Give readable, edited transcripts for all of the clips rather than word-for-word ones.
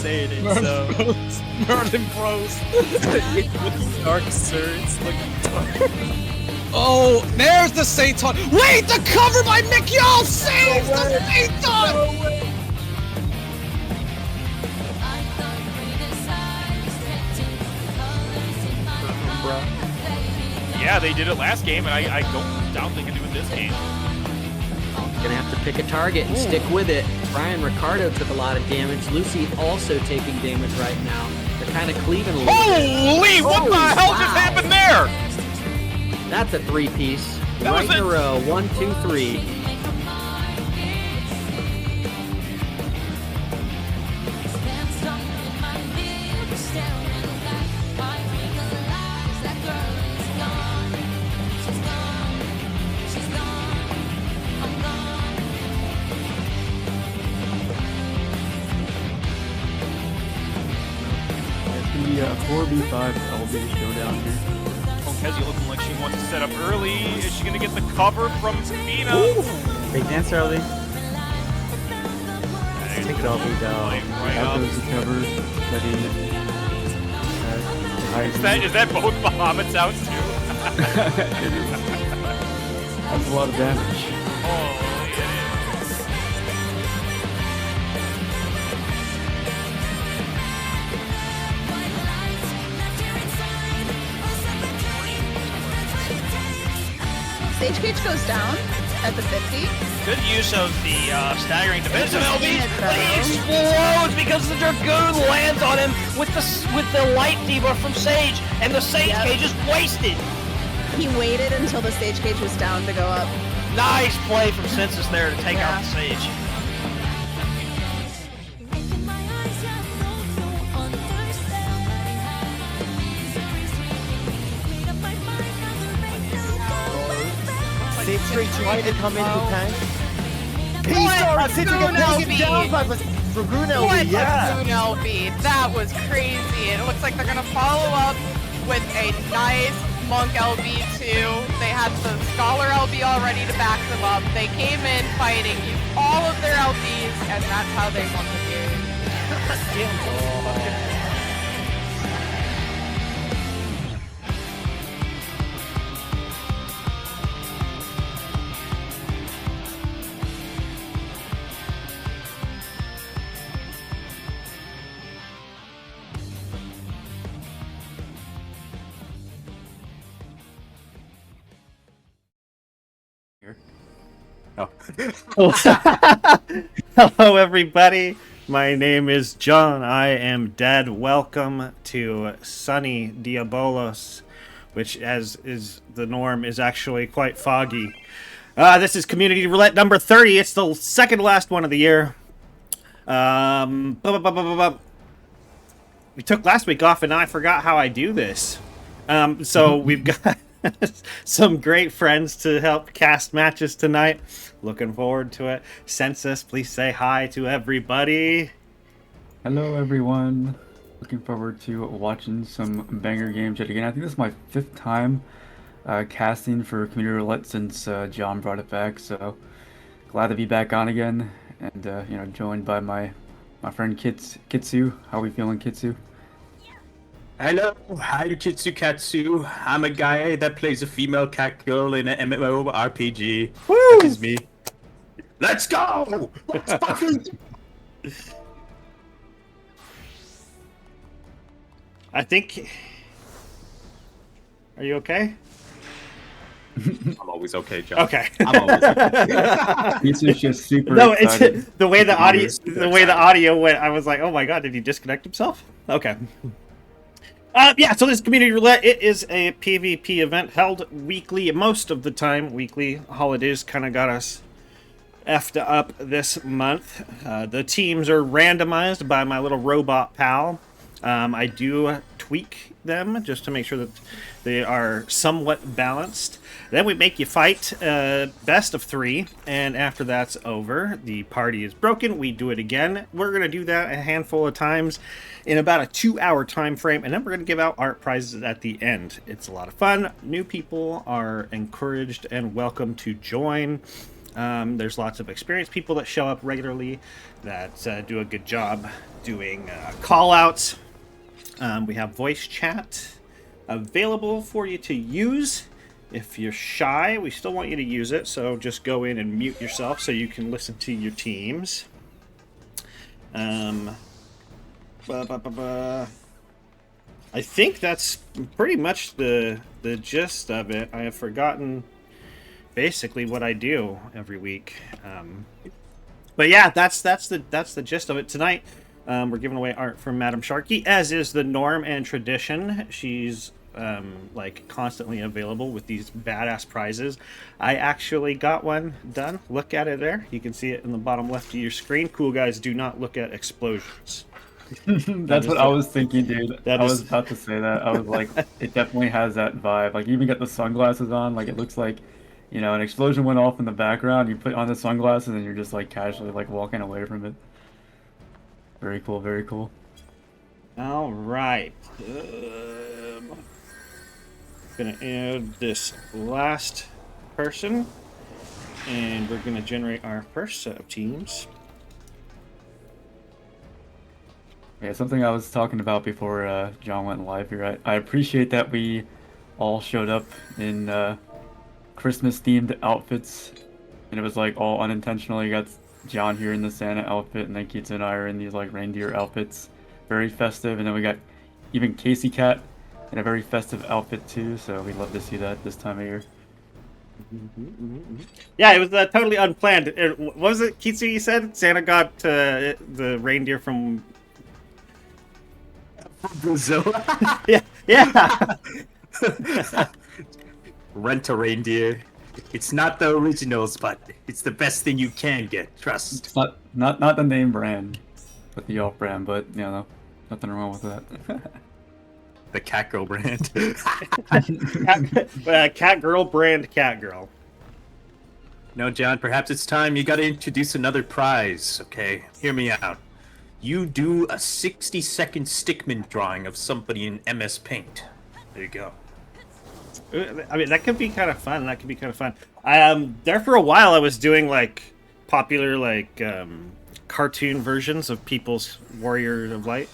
saying it, so... Merlin Bros. It's looking dark, sir. It's looking dark. Oh, there's the Satan! Wait, the cover by Mikyol saves the Satan! No way. Yeah, they did it last game, and I don't doubt they can do it this game. Gonna have to pick a target and stick with it. Brian Ricardo took a lot of damage. Lucy also taking damage right now. They're kind of cleaving a little bit. Holy! What the hell just happened there? That's a three-piece. That Right was in a row. 1, 2, 3. The 4v5 LB showdown here. Oh, Kezzy looking like she wants to set up early. Is she going to get the cover from Mina? Big dance early. Take it LB down. Right That up. goes the cover. Is that both Bahamut's out too? That's a lot of damage. Oh, it is. Stage Cage goes down at the 50. Good use of the staggering defensive LBs, minute, but he though. explodes because the Dragoon lands on him with the light debuff from Sage, and the Sage Cage is wasted. He waited until the Stage Cage was down to go up. Nice play from Census there to take out the Sage. Sage Straight trying to come in to tank. What Sage got taken down by Dragoon LB. What Yeah. Dragoon LB? That was crazy. It looks like they're gonna follow up with a nice Monk LB too. They had the Scholar LB all ready to back them up. They came in fighting, used all of their LBs, and that's how they won the game. Hello, everybody. My name is John. I am dead. Welcome to sunny Diabolos, which, as is the norm, is actually quite foggy. This is Community Roulette number 30. It's the second to last one of the year. We took last week off, and I forgot how I do this. So we've got some great friends to help cast matches tonight. Looking forward to it. Census, please say hi to everybody. Hello, everyone. Looking forward to watching some banger games yet again. I think this is my 5th time casting for Community Roulette since John brought it back. So glad to be back on again, and joined by my friend Kitsu. How are we feeling, Kitsu? Hello, hi Kitsu Katsu. I'm a guy that plays a female cat girl in an MMORPG. Woo! That is me. Let's go! Let's fucking... I think... Are you okay? I'm always okay, John. Okay. I'm always okay. Kitsu's just super No, excited. it's the way the audio went. I was like, oh my god, did he disconnect himself? Okay. Yeah, so this Community Roulette, it is a PvP event held weekly, most of the time weekly. Holidays kind of got us effed up this month. The teams are randomized by my little robot pal. I do tweak them just to make sure that they are somewhat balanced. Then we make you fight best of 3, and after that's over, the party is broken. We do it again. We're going to do that a handful of times in about a 2-hour time frame, and then we're going to give out art prizes at the end. It's a lot of fun. New people are encouraged and welcome to join. There's lots of experienced people that show up regularly that do a good job doing call-outs. We have voice chat available for you to use. If you're shy, we still want you to use it, so just go in and mute yourself so you can listen to your teams. I think that's pretty much the gist of it. I have forgotten basically what I do every week. But yeah, that's the gist of it. Tonight, we're giving away art from Madam Sharky, as is the norm and tradition. She's like constantly available with these badass prizes. I actually got one done. Look at it there. You can see it in the bottom left of your screen. Cool guys, do not look at explosions. That's what I was thinking, dude. I was about to say that. I was like, it definitely has that vibe. Like, you even got the sunglasses on. Like, it looks like, you know, an explosion went off in the background. You put on the sunglasses and you're just like casually like walking away from it. Very cool, very cool. All right. Gonna add this last person, and we're gonna generate our first set of teams. Yeah, something I was talking about before John went live here. I appreciate that we all showed up in Christmas-themed outfits, and it was like all unintentional. You got John here in the Santa outfit, and then Kitsu and I are in these like reindeer outfits. Very festive, and then we got even Casey Cat in a very festive outfit too, so we'd love to see that this time of year. Yeah, it was totally unplanned. What was it, Kitsu, you said? Santa got the reindeer from Brazil. yeah. Rent a reindeer. It's not the originals, but it's the best thing you can get. Trust. It's not the name brand, but the off-brand. But you know, nothing wrong with that. The Cat Girl brand. Cat Girl brand, Cat Girl. No, John, perhaps it's time you gotta introduce another prize, okay? Hear me out. You do a 60-second stickman drawing of somebody in MS Paint. There you go. I mean, that could be kind of fun. There for a while I was doing like popular like cartoon versions of people's Warriors of Light.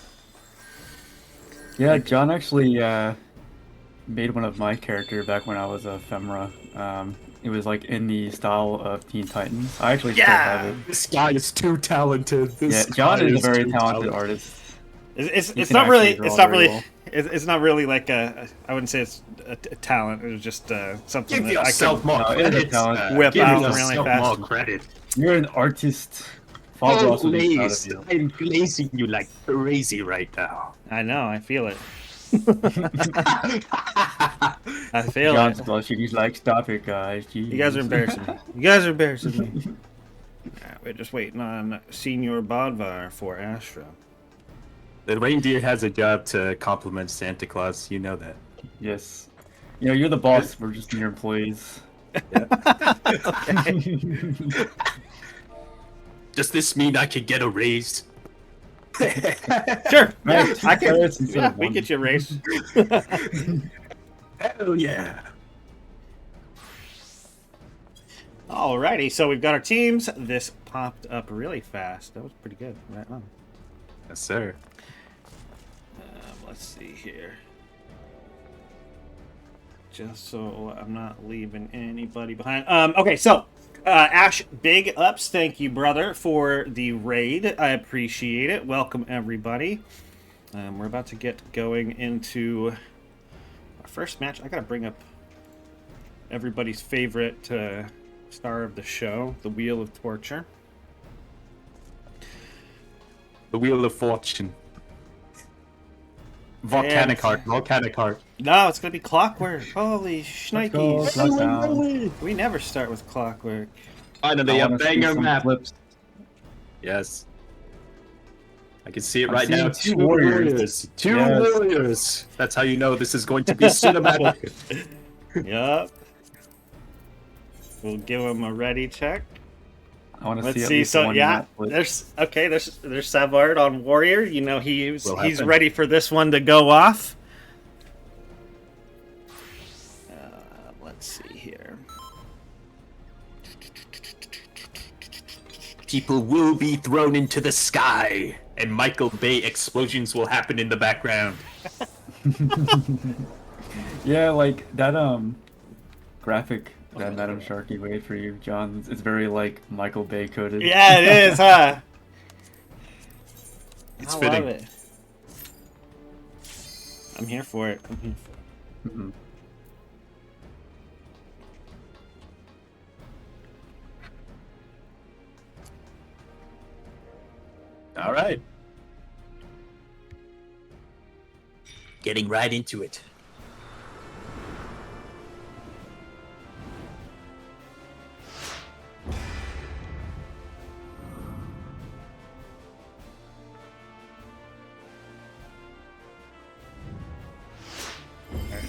Yeah, John actually made one of my character back when I was a Femra. It was like in the style of Teen Titans. I actually still have it. This guy is too talented. John is a very talented artist. It's not really like a. I wouldn't say it's a talent. It was just something that I can whip out really fast. Credit. You're an artist. I'm glazing you like crazy right now. I know. I feel it. I feel John's it. blushing. He's like, stop it, guys. Jeez. You guys are embarrassing me. You guys are embarrassing me. Right, we're just waiting on Senior Bodvar for Astra. The reindeer has a job to compliment Santa Claus. You know that. Yes. You know, you're the boss. We're just your employees. Does this mean I can get a raise? Sure. Man, I can. Yeah, we get you a raise. Hell yeah. Alrighty, so we've got our teams. This popped up really fast. That was pretty good. Right on. Yes, sir. Let's see here. Just so I'm not leaving anybody behind. Okay, so Ash, big ups. Thank you, brother, for the raid. I appreciate it. Welcome, everybody. We're about to get going into our first match. I gotta bring up everybody's favorite star of the show, the Wheel of Torture. The Wheel of Fortune. Volcanic Heart. No, it's gonna be Clockwork. Holy shnikes. We never start with Clockwork. Finally, a banger map. Yes. I can see it right now. Two warriors. Two warriors. That's how you know this is going to be cinematic. Yup. We'll give him a ready check. I want to Let's see. see. So yeah, there's Savard on Warrior. You know he's ready for this one to go off. Let's see here. people will be thrown into the sky, and Michael Bay explosions will happen in the background. Yeah, like that graphic that Madam Sharky made for you, John. It's very like Michael Bay coded. Yeah, it is, huh? It's I fitting. love it. I'm here for it. Mhm. All right. Getting right into it.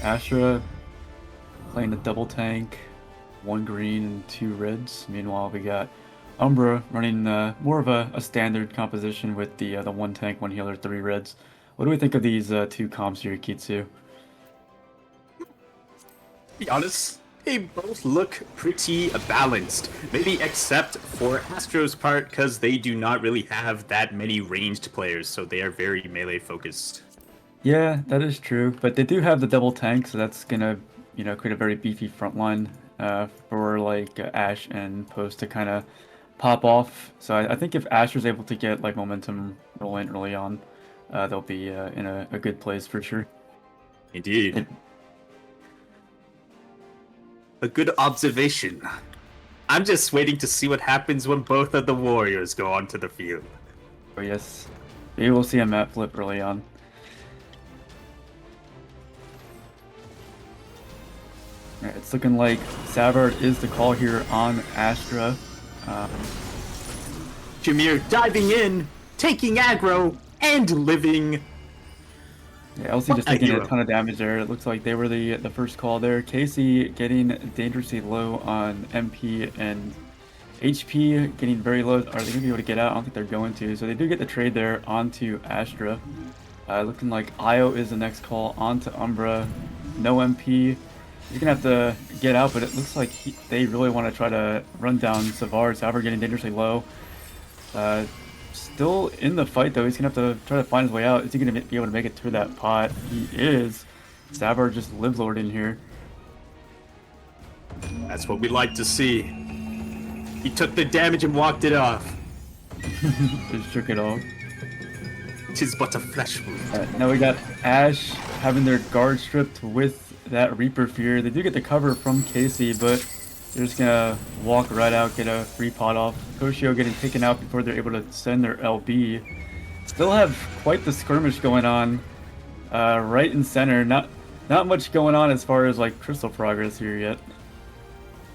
Astra playing a double tank, 1 green and 2 reds. Meanwhile, we got Umbra running more of a standard composition with the 1 tank, 1 healer, 3 reds. What do we think of these 2 comps here, Kitsu? Be honest, they both look pretty balanced. Maybe except for Astro's part, because they do not really have that many ranged players, so they are very melee focused. Yeah, that is true, but they do have the double tank, so that's gonna, create a very beefy front line for like Ash and Post to kind of pop off. So I think if Asher's able to get like momentum rolling early on, they'll be in a good place for sure. Indeed. A good observation. I'm just waiting to see what happens when both of the warriors go onto the field. Oh yes, maybe we'll see a map flip early on. Alright, it's looking like Savard is the call here on Astra. Jameer diving in, taking aggro, and living. Yeah, LC just taking a ton of damage there. It looks like they were the first call there. Casey getting dangerously low on MP and HP, getting very low. Are they going to be able to get out? I don't think they're going to. So they do get the trade there onto Astra. Looking like Io is the next call onto Umbra. No MP. He's going to have to get out, but it looks like they really want to try to run down Savard. Savard getting dangerously low. Still in the fight, though. He's going to have to try to find his way out. Is he going to be able to make it through that pot? He is. Savard just live lord in here. That's what we like to see. He took the damage and walked it off. Just shook it off. Tis but a flesh wound. Now we got Ash having their guard stripped with that Reaper Fear. They do get the cover from Casey, but they're just gonna walk right out, get a free pot off. Koshio getting taken out before they're able to send their LB. Still have quite the skirmish going on right in center. Not much going on as far as like crystal progress here yet.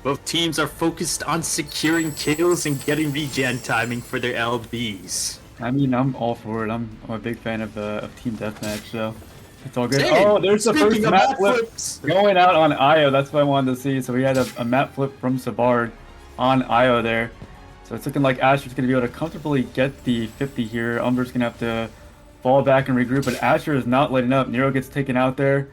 Both teams are focused on securing kills and getting regen timing for their LBs. I mean, I'm all for it. I'm a big fan of Team Deathmatch, so it's all good. Same. Oh, there's the first Speaking of map flip flips. going out on Io. That's what I wanted to see. So we had a map flip from Savard on Io there. So it's looking like Asher's going to be able to comfortably get the 50 here. Umber's going to have to fall back and regroup, but Asher is not letting up. Nero gets taken out there.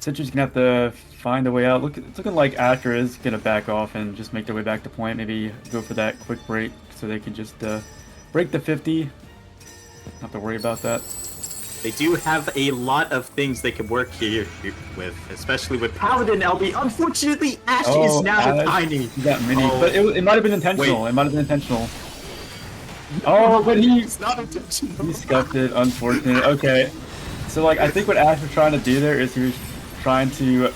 Citra's going to have to find a way out. It's looking like Asher is going to back off and just make their way back to point. Maybe go for that quick break so they can just break the 50. Not have to worry about that. They do have a lot of things they can work here with, especially with Paladin LB. Unfortunately, Ash is now Ash, tiny. He got mini, but it might have been intentional. Wait. It might have been intentional. Oh, but It's not intentional. he scuffed it. Unfortunate. Okay, so like I think what Ash was trying to do there is he was trying to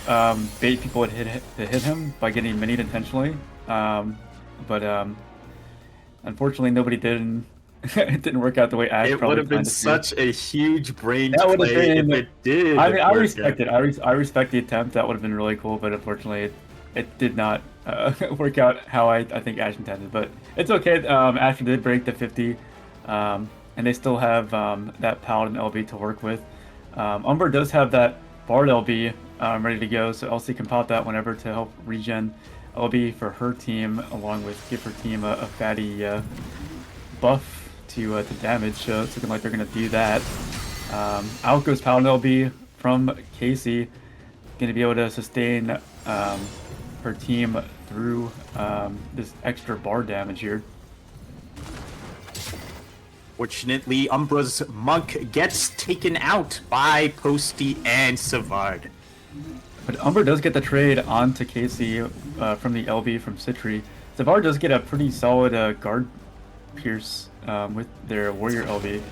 bait people to hit him by getting minied intentionally. But unfortunately, nobody did. And it didn't work out the way Ash It probably would have been planned it to. such a huge brain That would have play been. if it did. I mean, I work respect out. it. I respect the attempt. That would have been really cool, but unfortunately, it did not work out how I think Ash intended. But it's okay. Ash did break the 50, and they still have that Paladin LB to work with. Umber does have that Bard LB ready to go, so LC can pop that whenever to help regen LB for her team, along with give her team a fatty buff to damage. So it's looking like they're going to do that. Out goes Paladin LB from Casey. Going to be able to sustain her team through this extra bar damage here. Fortunately, Umbra's Monk gets taken out by Posty and Savard. But Umbra does get the trade onto Casey from the LB from Citri. Savard does get a pretty solid guard pierce with their Warrior LB.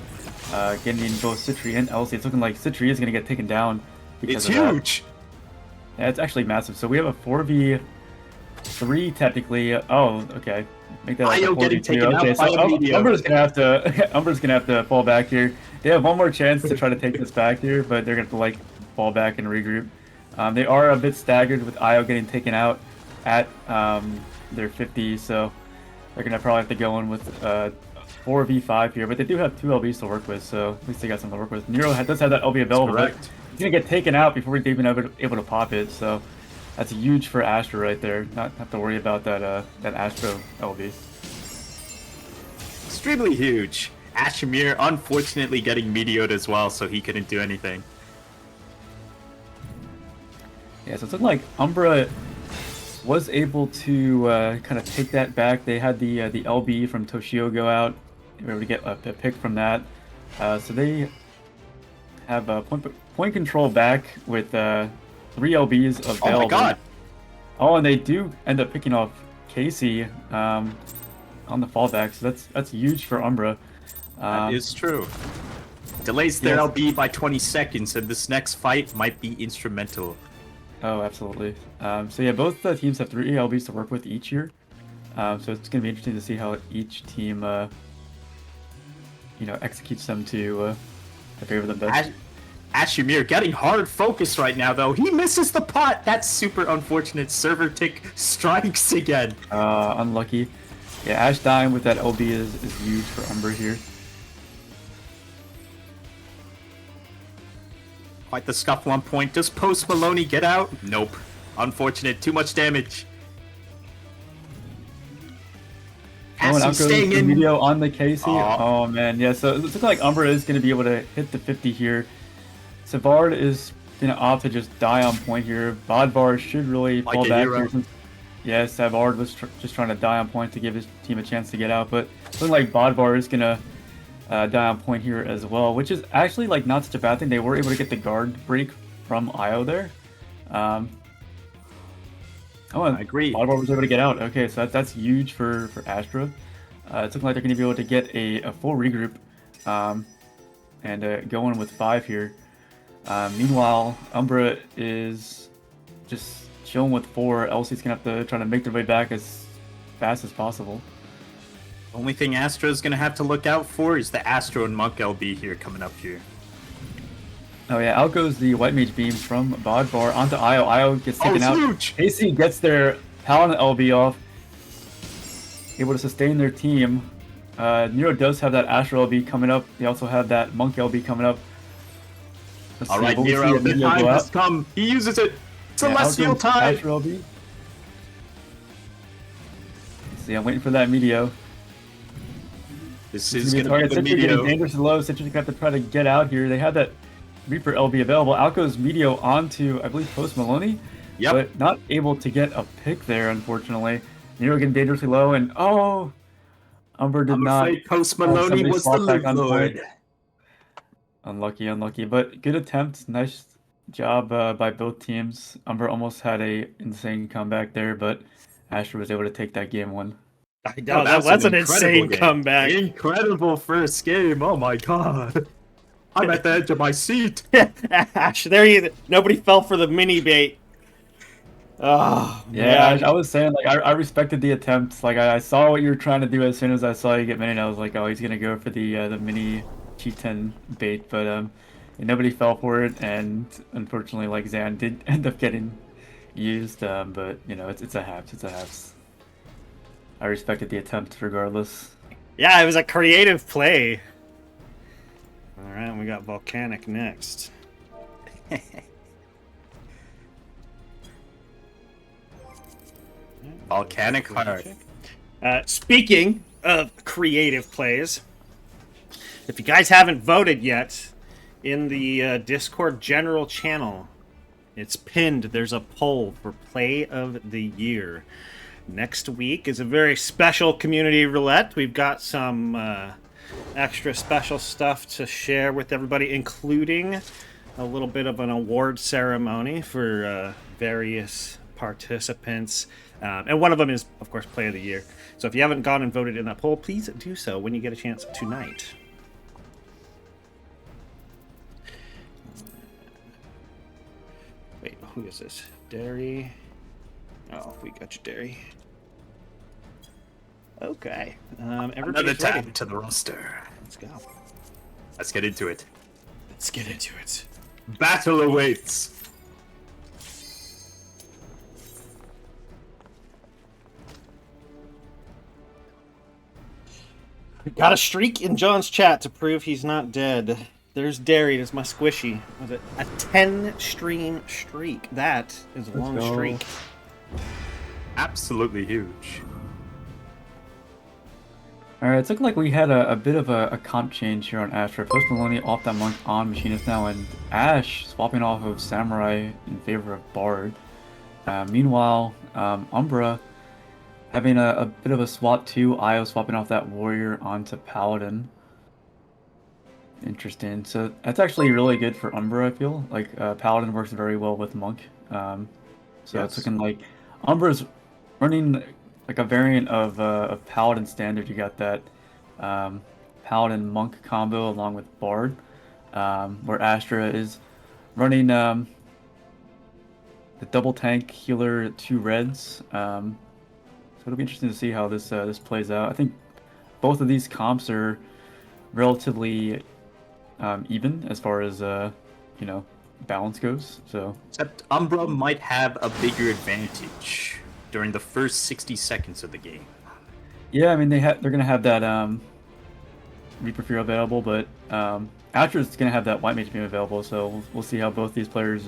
Getting both Citri and LC. It's looking like Citri is going to get taken down. It's huge! Yeah, it's actually massive. So we have a 4v3 technically. Oh, okay. Make that like a 4v2. Getting taken out by Umbra's gonna have to fall back here. They have one more chance to try to take this back here, but they're gonna have to like fall back and regroup. They are a bit staggered with Io getting taken out at their 50, so they're gonna probably have to go in with 4v5 here. But they do have 2 LBs to work with, so at least they got something to work with. Nero does have that LB available, but he's gonna get taken out before he's even able to pop it. So that's huge for Astro right there. Not have to worry about that Astro LB. Extremely huge. Ashimir unfortunately getting meteored as well, so he couldn't do anything. Yeah, so it's looking like Umbra was able to kind of take that back. They had the LB from Toshio go out. They were able to get a pick from that. So they have point control back with 3 LBs available. Oh my god! Oh, and they do end up picking off Casey on the fallback, so that's huge for Umbra. That is true. Delays their LB by 20 seconds, and this next fight might be instrumental. Oh, absolutely. So yeah, both teams have 3 LBs to work with each year. So it's going to be interesting to see how each team, executes them to favor them best. Ashimir getting hard focus right now, though. He misses the pot. That's super unfortunate. Server tick strikes again. Unlucky. Yeah, Ash dying with that LB is huge for Umbra here. Quite the scuffle on point. Does Post Maloney get out? Nope. Unfortunate. Too much damage. Oh, and out goes staying the in. video on the Casey. Oh man, yeah. So it looks like Umbra is going to be able to hit the 50 here. Savard is going to opt to just die on point here. Bodvar should really fall back here. Yeah, Savard was just trying to die on point to give his team a chance to get out, but it looks like Bodvar is going to die on point here as well, which is actually like not such a bad thing. They were able to get the guard break from Io there. Oh, and I agree. Bodvar was able to get out. Okay, so that's huge for Astra. It's looking like they're going to be able to get a full regroup and go in with 5 here. Meanwhile, Umbra is just chilling with 4. LC's going to have to try to make their way back as fast as possible. Only thing Astra is going to have to look out for is the Astro and Monk LB here coming up here. Oh yeah, out goes the White Mage Beam from Bodvar onto Io. Io gets taken out. Huge. AC gets their Paladin LB off. Able to sustain their team. Nero does have that Astro LB coming up. They also have that Monk LB coming up. Alright, Nero, the time has come. He uses it. Celestial time. Astro LB. See, I'm waiting for that Meteo. This is going to be the Meteo. Meteo. Dangerous and low. Citrus going to have to try to get out here. They have that Reaper LB available. Out goes Meteo onto, I believe, Post Maloney. Yep. But not able to get a pick there, unfortunately. Nero getting dangerously low, and Umber did not. Post Maloney was the Lord. Unlucky. But good attempt. Nice job by both teams. Umber almost had a insane comeback there, but Asher was able to take that game 1. I know, that was an insane comeback. Incredible first game. Oh my god. I'm at the edge of my seat. Ash, nobody fell for the mini bait. Oh, yeah, I was saying, like, I respected the attempts. Like, I saw what you were trying to do as soon as I saw you get mini. I was like, oh, he's gonna go for the mini G10 bait, but nobody fell for it, and unfortunately, like, Zan did end up getting used. But it's a haps. It's a haps. I respected the attempt regardless. Yeah, it was a creative play. All right, we got Volcanic next. Volcanic Heart. Speaking of creative plays, if you guys haven't voted yet, in the Discord general channel, it's pinned. There's a poll for Play of the Year. Next week is a very special community roulette. We've got some extra special stuff to share with everybody, including a little bit of an award ceremony for various participants. And one of them is, of course, Play of the Year. So if you haven't gone and voted in that poll, please do so when you get a chance tonight. Wait, who is this? Derry. Oh, we got you, Derry. Okay. Another Everybody's tab ready. to the roster. Let's go. Let's get into it. Let's get into it. Battle awaits. Got a streak in John's chat to prove he's not dead. There's Derry. There's my squishy. Was it a 10-stream streak? That is a long streak. Absolutely huge. Alright, it's looking like we had a bit of a comp change here on Astra. Post Maloney off that monk on Machinist now, and Ash swapping off of Samurai in favor of Bard. Meanwhile, Umbra having a bit of a swap too. Io swapping off that Warrior onto Paladin. Interesting. So that's actually really good for Umbra, I feel. Like, Paladin works very well with Monk. So it's looking like Umbra's running like a variant of Paladin standard. You got that Paladin Monk combo along with Bard, where Astra is running the double tank healer 2 reds. So it'll be interesting to see how this plays out. I think both of these comps are relatively even as far as balance goes. So Except Umbra might have a bigger advantage during the first 60 seconds of the game. yeah, I mean they're gonna have that Reaper Fear available, but Astra's gonna have that White Mage beam available. So we'll see how both these players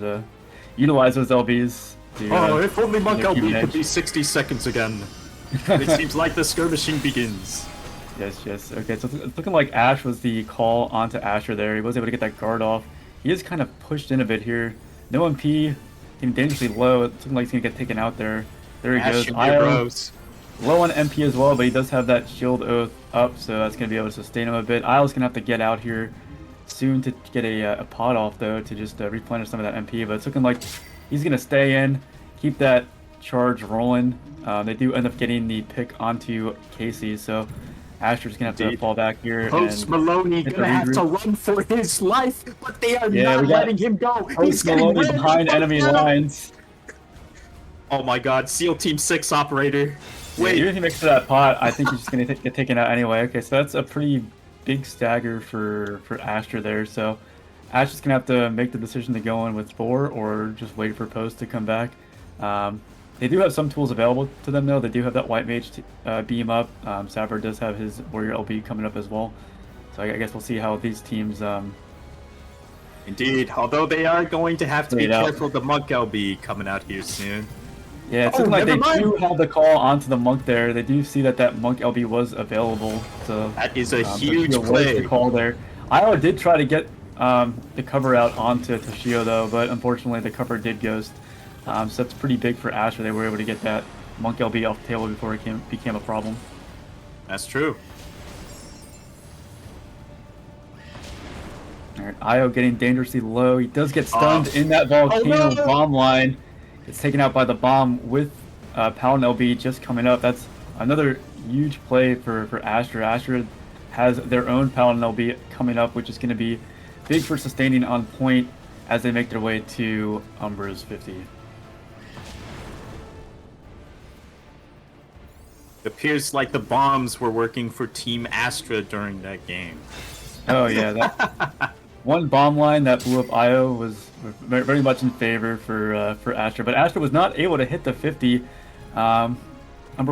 utilize those LBs. To, If only Monk their LB human could edge. be 60 seconds again. It seems like the skirmishing begins. Yes. Okay, so it's looking like Ash was the call onto Asher there. He was able to get that guard off. He is kind of pushed in a bit here. No MP, getting dangerously low. It's looking like he's gonna get taken out there. There he Ash, goes. you Io, bros. low on MP as well, but he does have that shield oath up, so that's gonna be able to sustain him a bit. Isle's gonna have to get out here soon to get a pot off though, to just replenish some of that MP. But it's looking like he's gonna stay in, keep that charge rolling. They do end up getting the pick onto Casey, so Astra's gonna have to fall back here. Post and Maloney hit the gonna have to regroup. run for his life, but they are Yeah, not we got letting him go. He's Post getting Maloney ran behind the enemy fuck down. lines. Oh my god, SEAL Team 6 operator. Yeah, Wait, even if he makes it to that pot, I think he's just gonna get taken out anyway. Okay, so that's a pretty big stagger for Astra there. So Astra's gonna have to make the decision to go in with 4 or just wait for Post to come back. They do have some tools available to them though. They do have that White Mage to beam up. Saber does have his Warrior LB coming up as well. So I guess we'll see how these teams indeed, although they are going to have to be Played out. careful of the Monk LB coming out here soon. Yeah, it's Oh, looking like they never do mind. have the call onto the Monk there. They do see that Monk LB was available. So That is a Toshio huge was play. the call there. Io did try to get the cover out onto Toshio though, but unfortunately the cover did ghost. So that's pretty big for Asher. They were able to get that Monk LB off the table before it became a problem. That's true. Alright, Io getting dangerously low. He does get stunned in that volcano no! bomb line. It's taken out by the bomb with Paladin LB just coming up. That's another huge play for Astra. Astra has their own Paladin LB coming up, which is going to be big for sustaining on point as they make their way to Umbra's 50. It appears like the bombs were working for Team Astra during that game. Oh yeah, that one bomb line that blew up Io was very much in favor for Astra, but Astra was not able to hit the 50. Umbra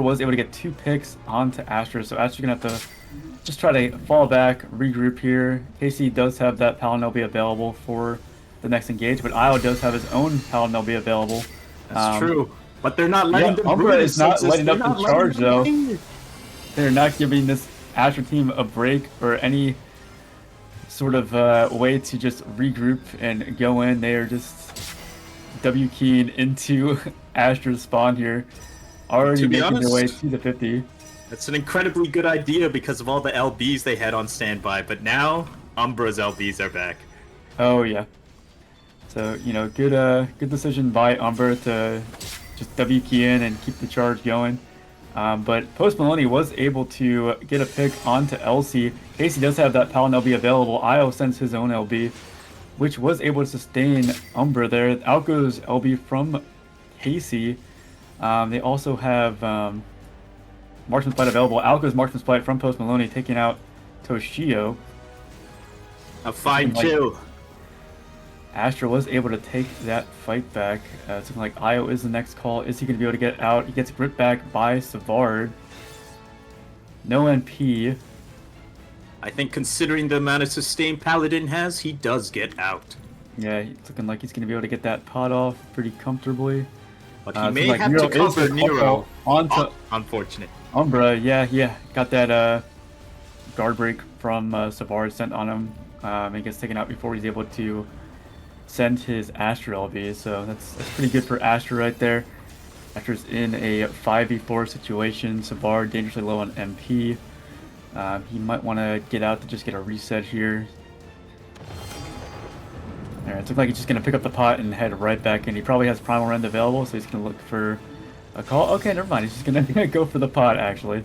was able to get 2 picks onto Astra, so Astra's gonna have to just try to fall back, regroup here. KC does have that Paladin LB available for the next engage, but Io does have his own Paladin LB available. That's true. But they're not letting them Umbra breathe, is not Census. letting They're up not the letting charge them though. breathe. They're not giving this Astra team a break or any sort of way to just regroup and go in. They are just W keying into Astra's spawn here. already To be making their way honest- to the 50. That's an incredibly good idea because of all the LBs they had on standby, but now Umbra's LBs are back. Oh yeah. So good decision by Umbra to just W key in and keep the charge going. But Post Maloney was able to get a pick onto LC. Casey does have that Paladin LB available. Io sends his own LB, which was able to sustain Umbra there. Out goes LB from Casey. They also have Marksman's Flight available. Out goes Marksman's Flight from Post Maloney, taking out Toshio. A fine kill. Astra was able to take that fight back. It's looking like Io is the next call. Is he going to be able to get out? He gets ripped back by Savard. No NP. I think considering the amount of sustain Paladin has, he does get out. Yeah, it's looking like he's going to be able to get that pot off pretty comfortably. But he may have to cover Nero. Onto unfortunate. Umbra, yeah. Got that guard break from Savard sent on him. He gets taken out before he's able to send his Astra LB, so that's pretty good for Astra right there. Astra's in a 5v4 situation. Savard dangerously low on MP. He might want to get out to just get a reset here. Alright, it looks like he's just going to pick up the pot and head right back in. He probably has Primal Rend available, so he's going to look for a call. Okay, never mind. He's just going to go for the pot, actually.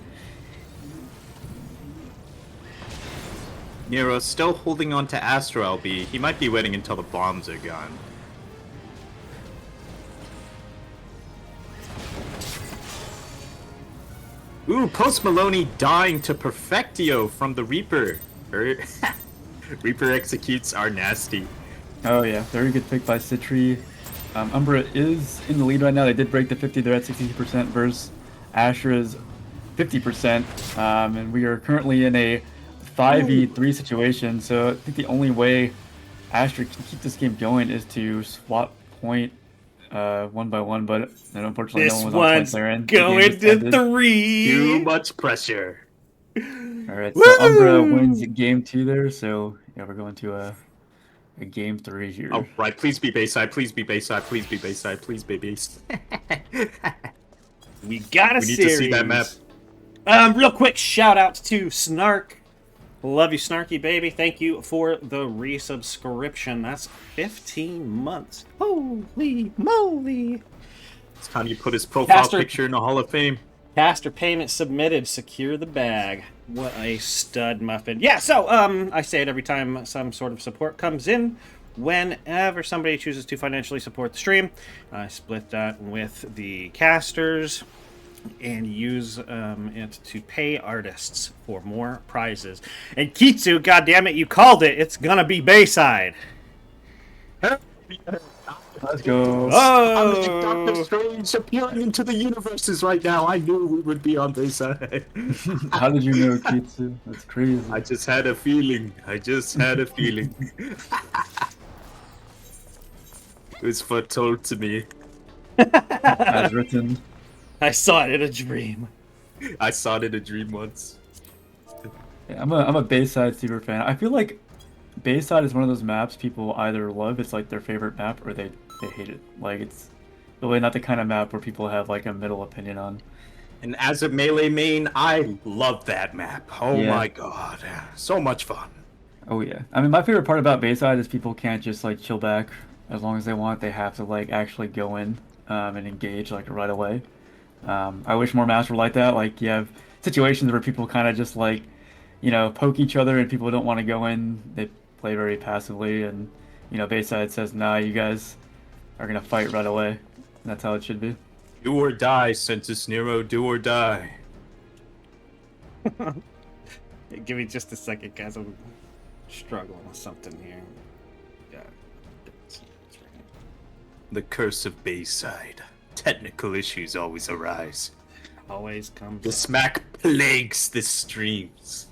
Nero still holding on to Astra LB. He might be waiting until the bombs are gone. Ooh, Post Maloney dying to Perfectio from the Reaper. Reaper executes are nasty. Oh yeah, very good pick by Citri. Umbra is in the lead right now. They did break the 50. They're at 60% versus Astra's 50%. And we are currently in a 5v3 situation, so I think the only way Astra can keep this game going is to swap point one by one, but unfortunately no one was on point there. And going to 3. Too much pressure. Alright, so Umbra wins game 2 there, so yeah, we're going to a game 3 here. Oh, right, please be Bayside, please be Bayside, please be Bayside, please be Bayside. We got a We need series. to see that map. Real quick shout out to Snark. Love you, Snarky baby. Thank you for the resubscription. That's 15 months. Holy moly. It's time you put his profile Pastor- picture in the Hall of Fame. Caster payment submitted. Secure the bag. What a stud muffin. Yeah, so I say it every time some sort of support comes in. Whenever somebody chooses to financially support the stream, I split that with the casters and use it to pay artists for more prizes. And Kitsu, goddammit, you called it. It's gonna be Bayside. Let's go. I'm like Doctor Strange appearing into the universes right now. I knew we would be on Bayside. How did you know, Kitsu? That's crazy. I just had a feeling. It was foretold to me. As written. I saw it in a dream. I saw it in a dream once. Yeah, I'm a Bayside super fan. I feel like Bayside is one of those maps people either love, it's like their favorite map, or they hate it. Like, it's really not the kind of map where people have like a middle opinion on. And as a melee main, I love that map. Oh Yeah. my god. So much fun. Oh yeah. I mean, my favorite part about Bayside is people can't just like chill back as long as they want. They have to like actually go in and engage like right away. I wish more maps were like that. Like, you have situations where people kind of just like, poke each other and people don't want to go in. They play very passively, and Bayside says, nah, you guys are gonna fight right away. And that's how it should be. Do or die, Census Nero, do or die. Give me just a second, guys. I'm struggling with something here. Yeah. The curse of Bayside. Technical issues always arise. Always comes. The smack plagues the streams.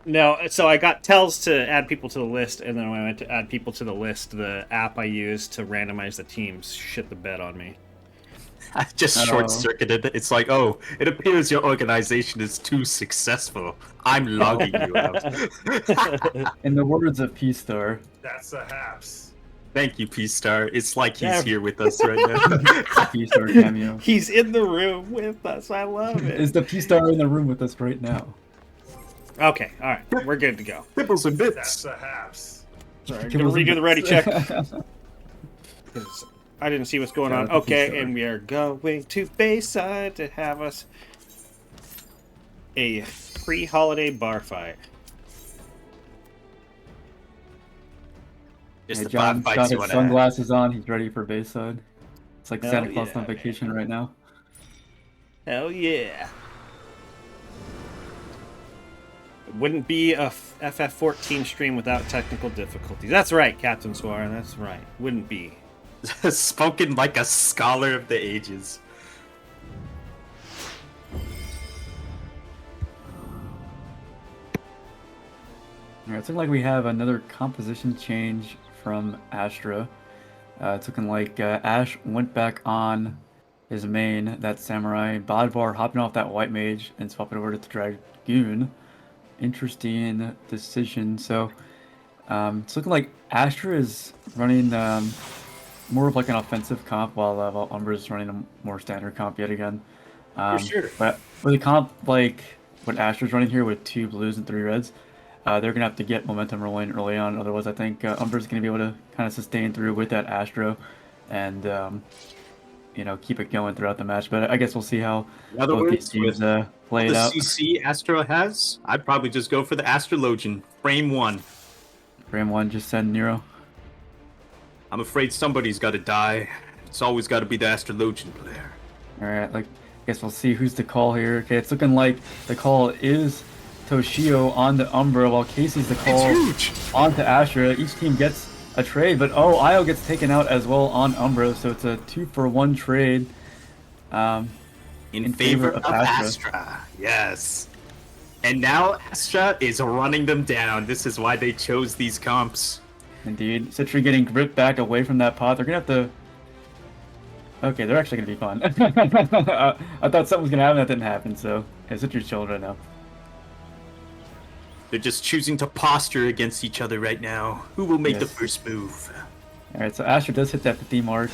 No, so I got tells to add people to the list, and then when I went to add people to the list, the app I used to randomize the teams shit the bed on me. I just short-circuited it. It's like, oh, it appears your organization is too successful. I'm logging you out. In the words of P-Star, That's a haps. Thank you, P-Star. It's like he's Yeah. here with us right now. P-Star cameo. He's in the room with us. I love it. Is the P-Star in the room with us right now? Okay, all right, we're good to go. Pibbles and bits. That's perhaps. Sorry, I'm gonna redo the ready check. 'Cause I didn't see what's going on. Shout out to Okay, P-Star. and we are going to Bayside to have us a pre-holiday bar fight. Just Hey, the John 5 fights got you his want to have. sunglasses on. He's ready for Bayside. It's like Hell Santa Claus yeah, on vacation right now. Hell yeah. It wouldn't be a FF14 stream without technical difficulties. That's right, Captain Swar, that's right. Wouldn't be. Spoken like a scholar of the ages. Alright, it's looking like we have another composition change from Astra. It's looking like Ash went back on his main, that Samurai. Bodvar hopping off that White Mage and swapping over to the Dragoon. Interesting decision. So, it's looking like Astra is running more of like an offensive comp while Umbra is running a more standard comp yet again. For sure. But with a comp like what Astra's running here with 2 blues and 3 reds, they're going to have to get momentum rolling early on. Otherwise, I think Umbra's going to be able to kind of sustain through with that Astro and, you know, keep it going throughout the match. But I guess we'll see how In other both words, these teams with play the it out. CC Astro has, I'd probably just go for the Astrologian. Frame 1. Frame 1, just send Nero. I'm afraid somebody's got to die. It's always got to be the Astrologian player. Alright, like, I guess we'll see who's the call here. Okay, it's looking like the call is Toshio on the Umbra, while Casey's the call onto Astra. Each team gets a trade, but oh, Io gets taken out as well on Umbra, so it's a 2-for-1 trade. In favor of Astra. Yes. And now Astra is running them down. This is why they chose these comps. Indeed. Citri getting gripped back away from that pot. They're gonna have to... Okay, they're actually gonna be fun. I thought something was gonna happen, that didn't happen, so... Yeah, Citri's chilling right now. They're just choosing to posture against each other right now. Who will make the Yes. first move? Alright, so Astra does hit that 50 mark.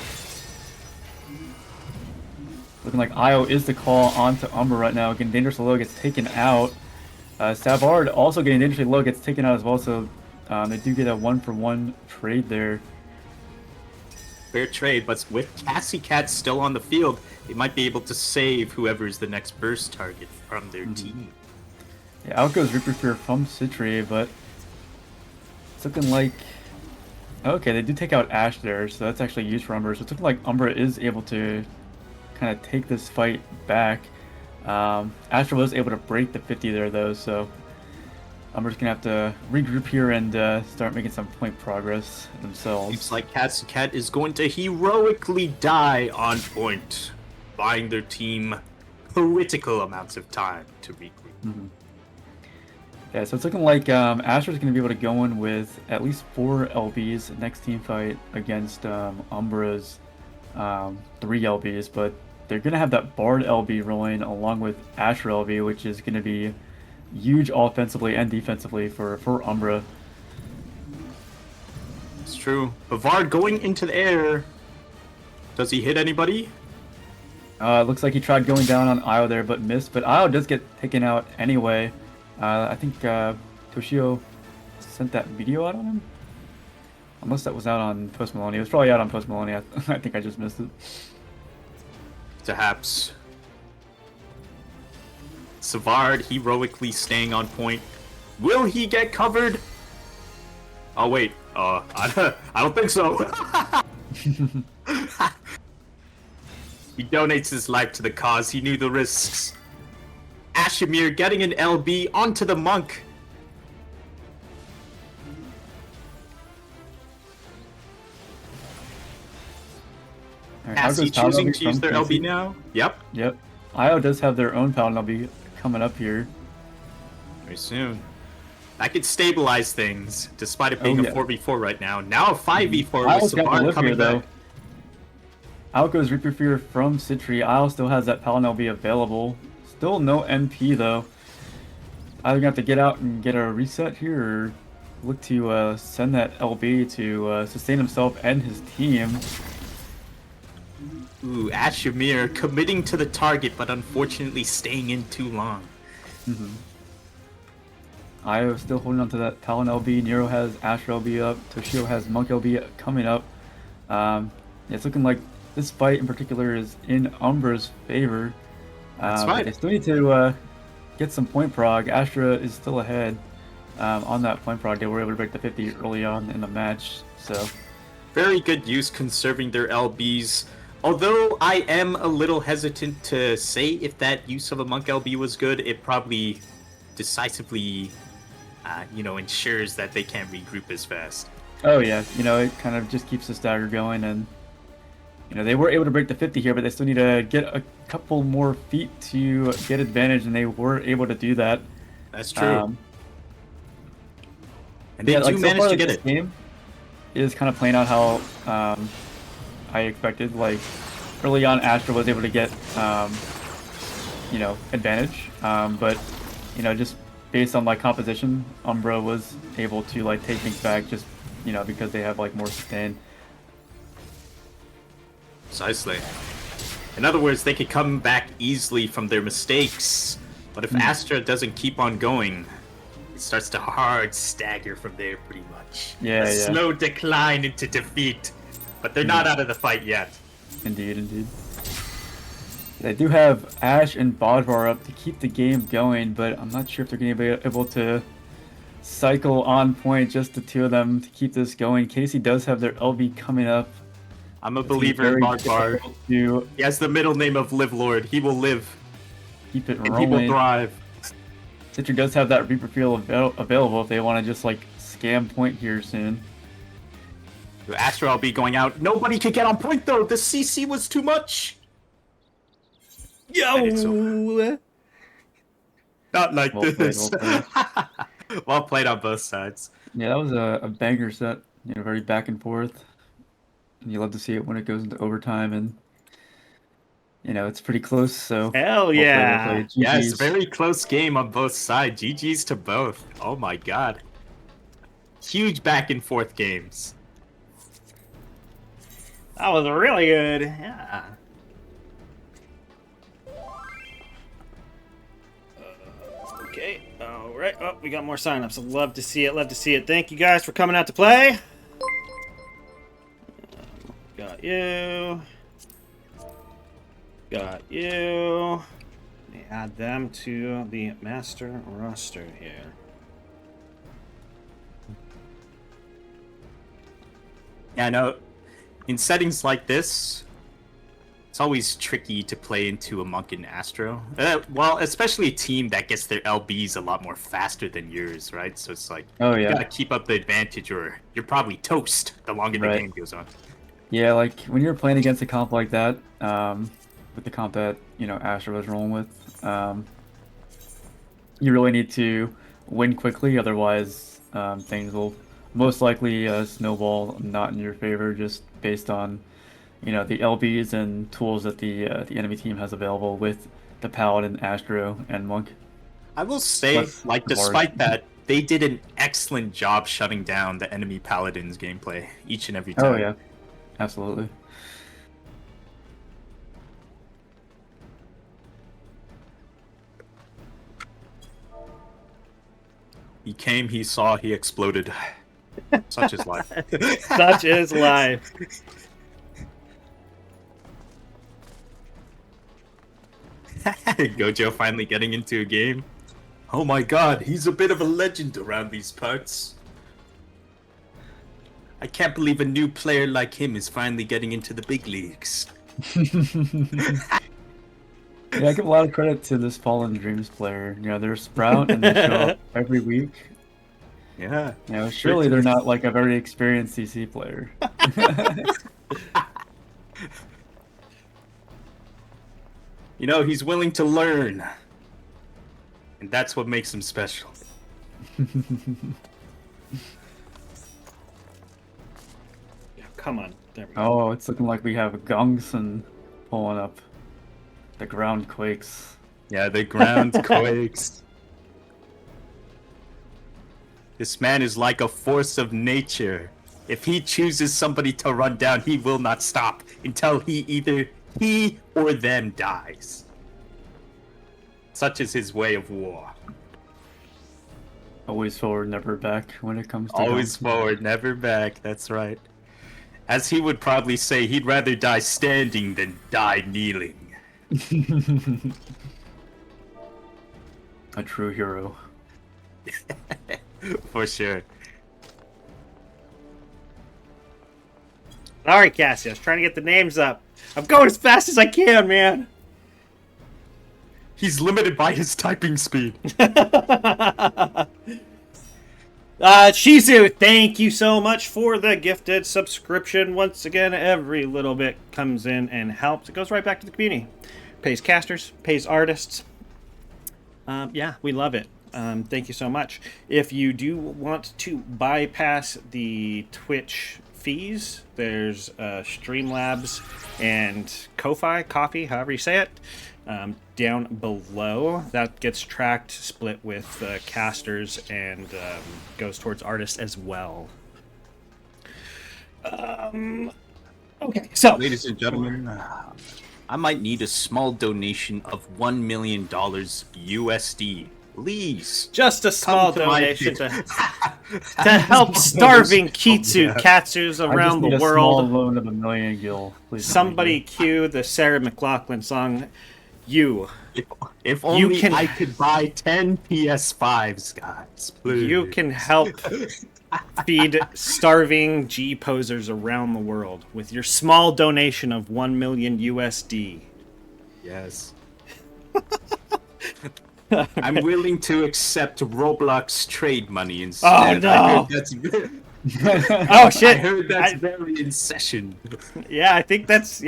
Looking like Io is the call onto Umbra right now. Again, Dangerously Low gets taken out. Savard also getting Dangerously Low gets taken out as well, so they do get a 1-for-1 trade there. Fair trade, but with Cassie Cat still on the field, they might be able to save whoever is the next burst target from their team. Yeah, out goes Reaper Fear from Citri, but it's looking like... Okay, they do take out Ash there, so that's actually used for Umbra. So it's looking like Umbra is able to kind of take this fight back. Astra was able to break the 50 there, though, so Umbra's going to have to regroup here and start making some point progress themselves. Seems like Cassie Cat is going to heroically die on point, buying their team critical amounts of time to regroup. Mm-hmm. Yeah, so it's looking like Astra's going to be able to go in with at least 4 LBs next team fight against Umbra's 3 LBs, but they're going to have that Bard LB rolling along with Astra LB, which is going to be huge offensively and defensively for Umbra. It's true. Bavard going into the air. Does he hit anybody? Looks like he tried going down on Io there, but missed. But Io does get taken out anyway. I think Toshio sent that video out on him. Unless that was out on Post Maloney. It was probably out on Post Maloney. I think I just missed it. Perhaps. Savard heroically staying on point. Will he get covered? Oh wait, I don't think so. He donates his life to the cause. He knew the risks. Ashimir getting an LB onto the monk. Alright, Cassie Paladin choosing LB to use from their Casey. LB now. Yep. Yep. Io does have their own Paladin LB coming up here. Very soon. That could stabilize things, despite it being Oh, yeah. a 4v4 right now. Now a 5v4 Io's with got the Savard lift coming here, though. back. Out goes Reaper Fear from Citri. Io still has that Paladin LB available. Still no MP, though. Either gonna have to get out and get a reset here, or look to send that LB to sustain himself and his team. Ooh, Ashimir committing to the target, but unfortunately staying in too long. Io still holding on to that Talon LB. Nero has Astra LB up. Toshio has Monk LB coming up. It's looking like this fight in particular is in Umbra's favor. That's but right. They still need to get some point prog. Astra is still ahead on that point prog. They were able to break the 50 early on in the match. So Very good use conserving their LBs. Although I am a little hesitant to say if that use of a Monk LB was good, it probably decisively, ensures that they can't regroup as fast. oh yeah, it kind of just keeps the stagger going, and they were able to break the 50 here, but they still need to get a couple more feet to get advantage, and they were able to do that. That's true. And they Yeah, do like, so manage far, to like, get this it. game is kind of playing out how I expected. Like early on, Astra was able to get advantage, but just based on like composition, Umbra was able to like take things back just because they have like more sustain. Precisely. In other words, they could come back easily from their mistakes, but if Astra doesn't keep on going, it starts to hard stagger from there pretty much. Yeah, A yeah. slow decline into defeat, but they're not out of the fight yet. Indeed. They do have Ash and Bodvar up to keep the game going, but I'm not sure if they're going to be able to cycle on point, just the two of them, to keep this going. Casey does have their LB coming up. I'm a It's gonna be believer in very Barbar. difficult to He has the middle name of Live Lord. He will live, keep it and he will rolling. thrive. Citrus does have that Reaper Field available if they want to just like scam point here soon. Astra will be going out. Nobody could get on point though. The CC was too much. Yo! Not like Well played, this. well played. Well played on both sides. Yeah, that was a banger set. Very back and forth. And you love to see it when it goes into overtime, and it's pretty close. So Hell yeah! Yes, GGs. very close game on both sides. GG's to both. Oh my god. Huge back and forth games. That was really good. Yeah. Okay. All right. Oh, we got more signups. I'd love to see it. Love to see it. Thank you guys for coming out to play. Got you. Got you. Let me add them to the master roster here. Yeah, no. In settings like this, it's always tricky to play into a Monk and Astro. Well, especially a team that gets their LBs a lot more faster than yours, right? So it's like, Oh, you yeah. gotta keep up the advantage or you're probably toast the longer the Right. game goes on. Yeah, like when you're playing against a comp like that, with the comp that Astra was rolling with, you really need to win quickly. Otherwise, things will most likely snowball not in your favor, just based on the LBs and tools that the enemy team has available with the Paladin, Astro, and Monk. I will say, That's like, hard. despite that, they did an excellent job shutting down the enemy Paladin's gameplay each and every time. Oh yeah, absolutely. He came, he saw, he exploded. Such is life. Such is life. Gojo finally getting into a game. Oh my god, he's a bit of a legend around these parts. I can't believe a new player like him is finally getting into the big leagues. Yeah, I give a lot of credit to this Fallen Dreams player. They're Sprout and they show up every week. Yeah. Surely they're not like a very experienced CC player. He's willing to learn. And that's what makes him special. Come on. There we go. Oh, it's looking like we have Gongsun pulling up. The ground quakes. Yeah, the ground quakes. This man is like a force of nature. If he chooses somebody to run down, he will not stop until either he or them dies. Such is his way of war. Always forward, never back when it comes to Always forward, never back. That's right. As he would probably say, he'd rather die standing than die kneeling. A true hero. For sure. Alright, Cassie, I was trying to get the names up. I'm going as fast as I can, man. He's limited by his typing speed. Shizu, thank you so much for the gifted subscription. Once again, every little bit comes in and helps. It goes right back to the community. Pays casters, pays artists. Yeah, we love it. Thank you so much. If you do want to bypass the Twitch fees, there's Streamlabs and Ko-Fi, Coffee, however you say it, down below. That gets tracked, split with casters, and goes towards artists as well. Okay, so ladies and gentlemen, I might need a small donation of $1 million USD. Please, just a small donation to help starving Kitsu Katsus around the world. A small loan of $1 million gil. Please. Somebody cue the Sarah McLachlan song. If only I could buy 10 PS5s, guys. Please. You can help feed starving G posers around the world with your small donation of 1 million USD. Yes. I'm willing to accept Roblox trade money instead. Oh no! Oh shit! I heard that's very in session. Yeah, I think that's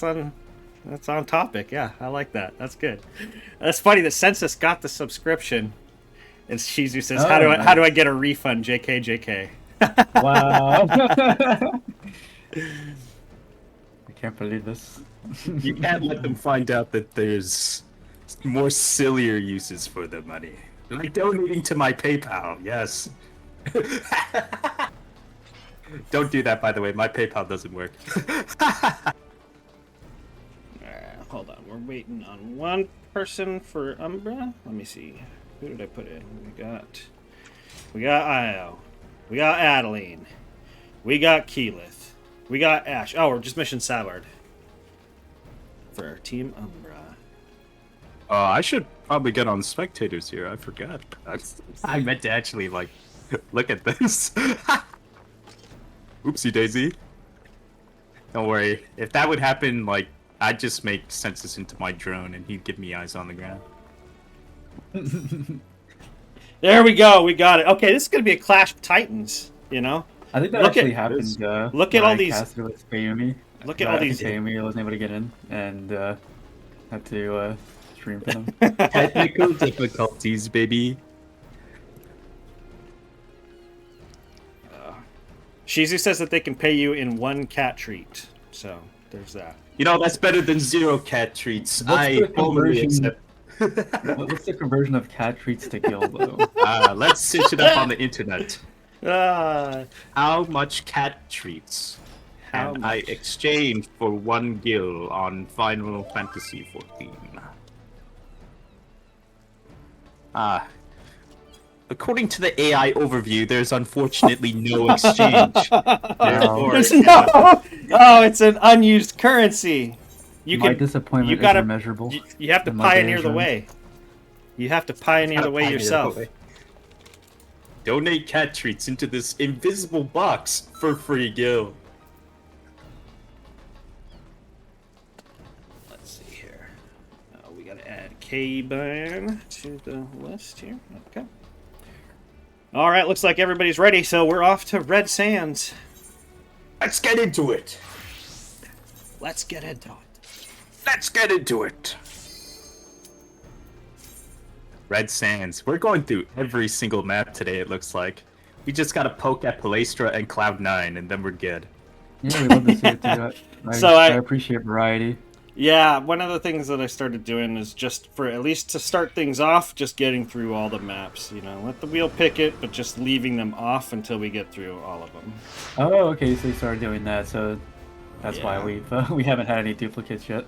on topic. Yeah, I like that. That's good. That's funny that Census got the subscription. And Shizu says, "How do I get a refund?" JK. Wow. I can't believe this. You can't let them find out that there's more sillier uses for the money. Like donating to my PayPal, yes. Don't do that, by the way. My PayPal doesn't work. Hold on. We're waiting on one person for Umbra. Let me see. Who did I put in? We got Io. We got Adeline. We got Keyleth. We got Ash. Oh, we're just missing Savard. For Team Umbra. I should probably get on spectators here. I forgot. I meant to actually, like, look at this. Oopsie daisy. Don't worry. If that would happen, like, I'd just make Census into my drone and he'd give me eyes on the ground. There we go. We got it. Okay, this is going to be a Clash of Titans, you know? I think that actually happened. Look at all these. With Bayumi. Look at all these. Bayumi wasn't able to get in and had to stream for them. Technical difficulties, baby. Shizu says that they can pay you in 1 cat treat. So, there's that. You know, that's better than 0 cat treats. What's the conversion of cat treats to gil, though? Let's search it up on the internet. How much cat treats can I exchange for 1 gil on Final Fantasy XIV? According to the AI overview, there's unfortunately no exchange. There's no. Oh, it's an unused currency. My disappointment is immeasurable. You have to pioneer the way. You have to pioneer the way yourself. Donate cat treats into this invisible box for free gil. Let's see here. We gotta add K-Burn to the list here. Okay. All right, looks like everybody's ready, so we're off to Red Sands. Let's get into it. Let's get into it. Let's get into it. Red Sands. We're going through every single map today, it looks like. We just gotta poke at Palestra and Cloud9, and then we're good. Yeah, we love to see it too. I appreciate variety. Yeah, one of the things that I started doing is just for at least to start things off, just getting through all the maps. You know, let the wheel pick it, but just leaving them off until we get through all of them. Oh, okay, so you started doing that, so that's why we haven't had any duplicates yet.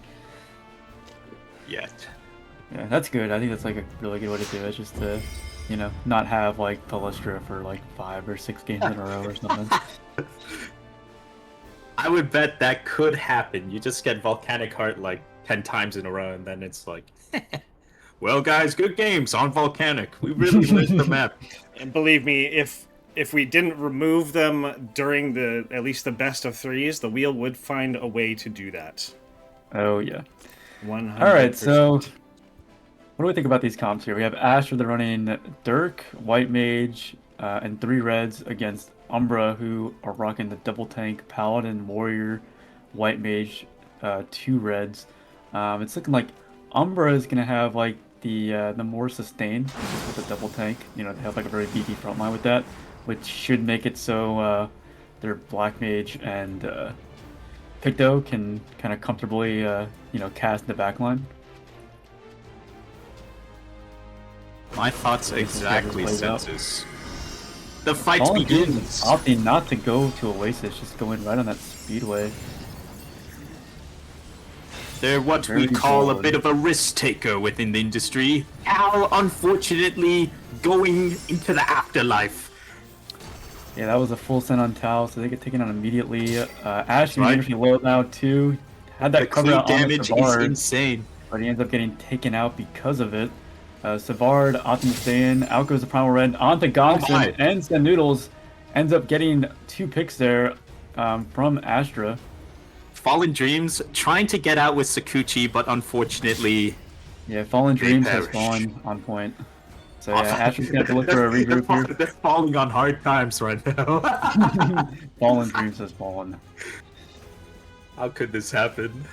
Yet. Yeah, that's good. I think that's like a really good way to do it, just to, not have like Palestra for like 5 or 6 games in a row or something. I would bet that could happen. You just get Volcanic Heart like 10 times in a row, and then it's like, well, guys, good games on Volcanic. We really lit the map. And believe me, if we didn't remove them during at least the best of 3s, the wheel would find a way to do that. Oh yeah. 100%. All right, so what do we think about these comps here? We have Asher, they're running Dirk, White Mage, and 3 reds against Umbra, who are rocking the double tank Paladin, Warrior, White Mage, 2 reds. It's looking like Umbra is gonna have like the more sustain with the double tank. They have like a very beefy front line with that, which should make it so their Black Mage and Picto can kind of comfortably cast the back line. My thoughts exactly, Senses. The fight All begins. Opting not to go to Oasis, just going right on that speedway. They're what Very we call bold. a bit of a risk taker within the industry. Al, unfortunately, going into the afterlife. Yeah, that was a full send on Tau, so they get taken out immediately. Ash Right. actually low now too. Had that The cover clean out on the damage is Savard, insane. but he ends up getting taken out because of it. Savard opting to stay in. Out goes the Primal Red onto Gongsun, my. and Sen Noodles ends up getting 2 picks there from Astra. Fallen Dreams trying to get out with Sakuchi, but unfortunately, Yeah, Fallen They Dreams has perish. fallen on point. So yeah, Astra's gonna have to look for a regroup here. They're falling on hard times right now. Fallen Dreams has fallen. How could this happen?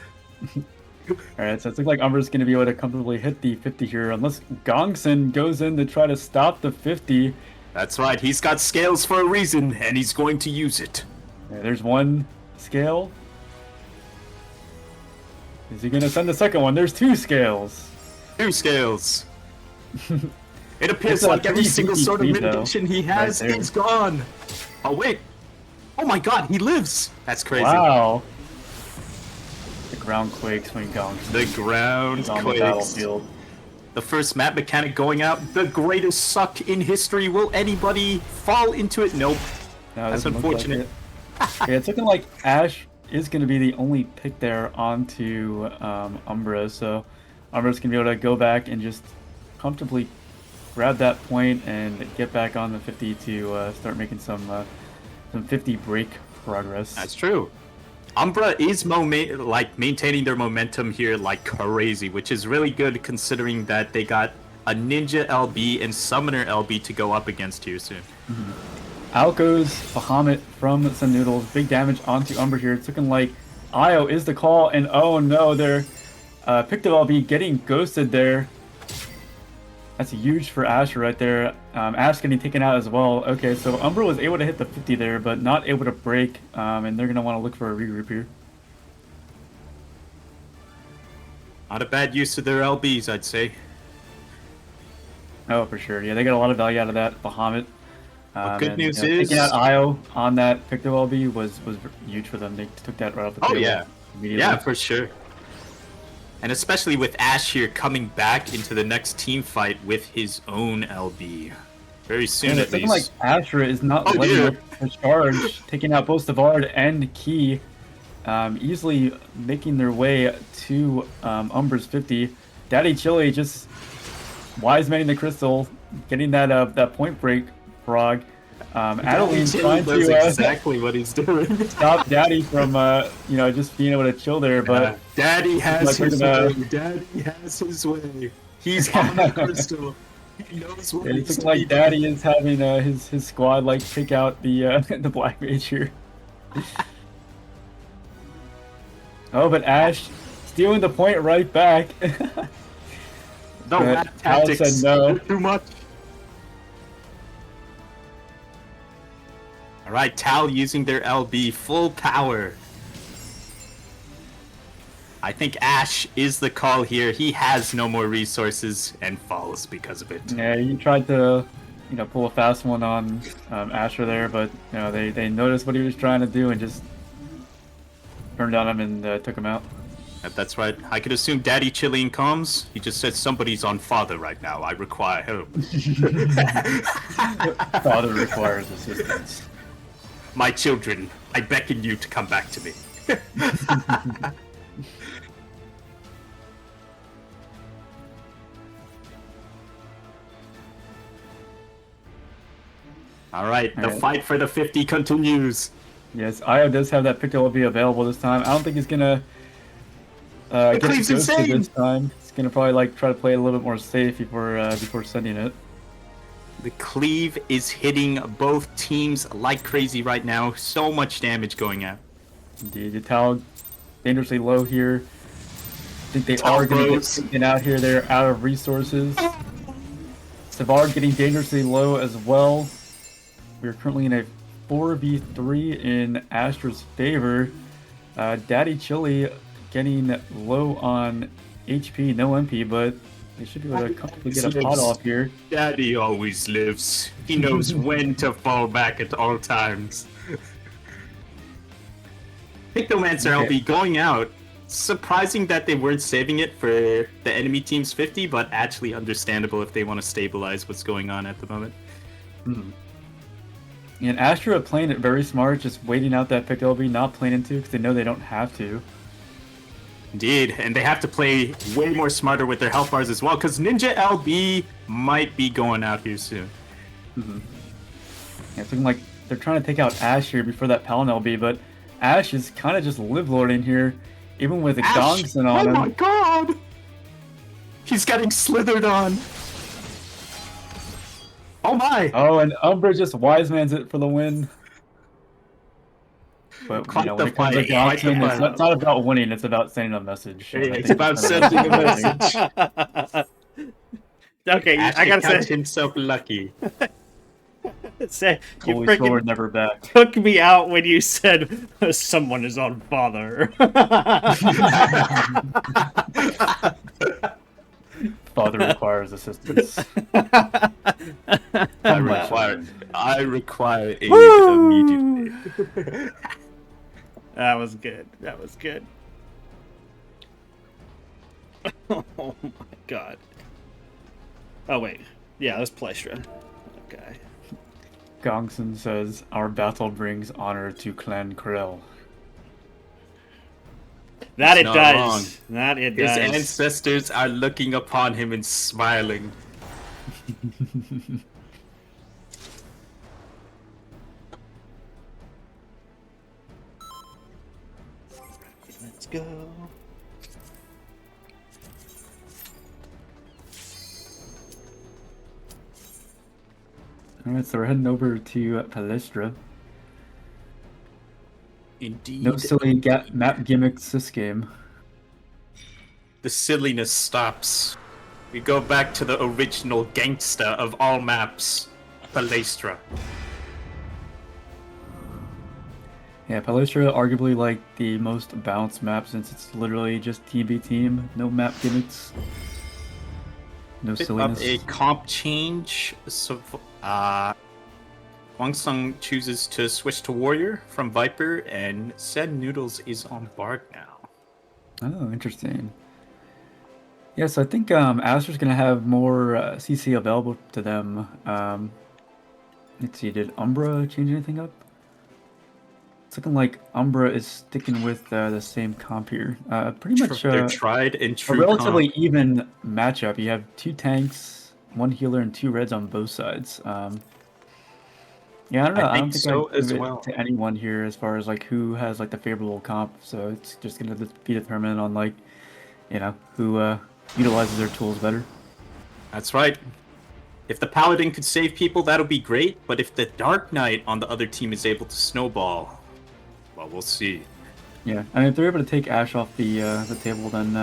Alright, so it's looking like Umbra's going to be able to comfortably hit the 50 here, unless Gongsun goes in to try to stop the 50. That's right, he's got scales for a reason, and he's going to use it. Yeah, there's one scale. Is he going to send the second one? There's 2 scales. 2 scales. It appears It's a like every 350 single sort of speed, though, mitigation he has right there. is gone. Oh, wait. Oh my god, he lives. That's crazy. Wow. The ground quakes when Gongsun The ground is on the quakes. battlefield. The first map mechanic going out. The greatest suck in history. Will anybody fall into it? Nope. No, it That's doesn't look like unfortunate. it. Yeah, it's looking like Ash is going to be the only pick there onto Umbra, so Umbra's going to be able to go back and just comfortably grab that point and get back on the 50 to start making some 50 break progress. That's true. Umbra is maintaining their momentum here like crazy, which is really good considering that they got a Ninja LB and Summoner LB to go up against here soon. Out goes Bahamut from Sun Noodles. Big damage onto Umbra here. It's looking like Io is the call, and oh no, they're Picto LB getting ghosted there. That's huge for Ash right there. Ash getting taken out as well. Okay, so Umbra was able to hit the 50 there, but not able to break, and they're going to want to look for a regroup here. Not a bad use of their LBs, I'd say. Oh, for sure. Yeah, they got a lot of value out of that. Bahamut. Good news is... taking out Io on that Picto LB was huge for them. They took that right off the table. Oh, yeah. Immediately. Yeah, for sure. And especially with Ash here coming back into the next team fight with his own LB. Very soon, And at it's looking least. like Astra is not Oh, letting dear. up the charge, taking out both Savard and Key, easily making their way to Umbra's 50. Daddy Chili just wise manning the crystal, getting that point break frog. Adeline trying knows to exactly what he's doing. stop Daddy from just being able to chill there, but Daddy has like his we're way. gonna- Daddy has his way. He's on the crystal. He knows what it he's looks like doing. Daddy is having his squad like take out the the Black Mage here. Oh, but Ash stealing the point right back. No, But rat Al tactics. said no. Too much. Alright, Tal using their LB full power. I think Ash is the call here. He has no more resources and falls because of it. Yeah, you tried to, pull a fast one on Asher there, but they noticed what he was trying to do and just turned on him and took him out. That's right. I could assume Daddy Chili in comms. He just said somebody's on father right now. I require help. Father requires assistance. My children, I beckon you to come back to me. All right, the fight for the 50 continues. Yes, Io does have that pick be available this time. I don't think he's gonna get Cleave's ghosted insane. this time. He's gonna probably try to play a little bit more safe before sending it. The cleave is hitting both teams like crazy right now. So much damage going out. Indeed, Yatao dangerously low here. I think they Tal are going to get bros. taken out here. They're out of resources. Savard getting dangerously low as well. We're currently in a 4v3 in Astra's favor. Daddy Chili getting low on HP, no MP, but they should be able to comfortably get a pot off here. Daddy always lives. He knows when to fall back at all times. Pictomancer Okay. LB going out. Surprising that they weren't saving it for the enemy team's 50, but actually understandable if they want to stabilize what's going on at the moment. And Astra playing it very smart, just waiting out that pick LB, not playing into because they know they don't have to. Indeed, and they have to play way more smarter with their health bars as well, because Ninja LB might be going out here soon. Yeah, it's looking like they're trying to take out Ash here before that Paladin LB, but Ash is kind of just live-lording here, even with a Ash, Gongson on him. oh my god! He's getting slithered on. Oh my! Oh, and Umbra just wise-mans it for the win. But Quite when the it comes to fight, quite the Gongson, fight. it's not about winning, it's about sending a message. Yeah, And I it's think about that's sending a message. Okay, Ash I gotta count say, himself lucky. you Holy freaking sword, never back. took me out when you said someone is on father. Father requires assistance. I require aid immediately. That was good. That was good. Oh my god. Oh wait. Yeah, let's play Shred. Okay. Gongson says, "Our battle brings honor to Clan Krell." That It's it not does. wrong. That it His does. ancestors are looking upon him and smiling. Let's go. Alright, so we're heading over to Palestra. Indeed. No silly map gimmicks this game. The silliness stops. We go back to the original gangsta of all maps, Palestra. Yeah, Palestra arguably like the most balanced map since it's literally just team v team, no map gimmicks, no Pick silliness. up a comp change. So, Wang Sung chooses to switch to Warrior from Viper, and said Noodles is on Bard now. Oh, interesting. Yeah, so I think Astra's gonna have more CC available to them. Let's see, did Umbra change anything up? It's looking like Umbra is sticking with the same comp here. Pretty much They're tried and a true. relatively comp. even matchup. You have 2 tanks, 1 healer, and 2 reds on both sides. Yeah, I don't know. I don't think so I'd as give it well. to anyone here as far as like who has like the favorable comp. So it's just gonna be determined on like, who utilizes their tools better. That's right. If the Paladin could save people, that'll be great. But if the Dark Knight on the other team is able to snowball, well, we'll see. Yeah, I mean if they're able to take Ash off the table, then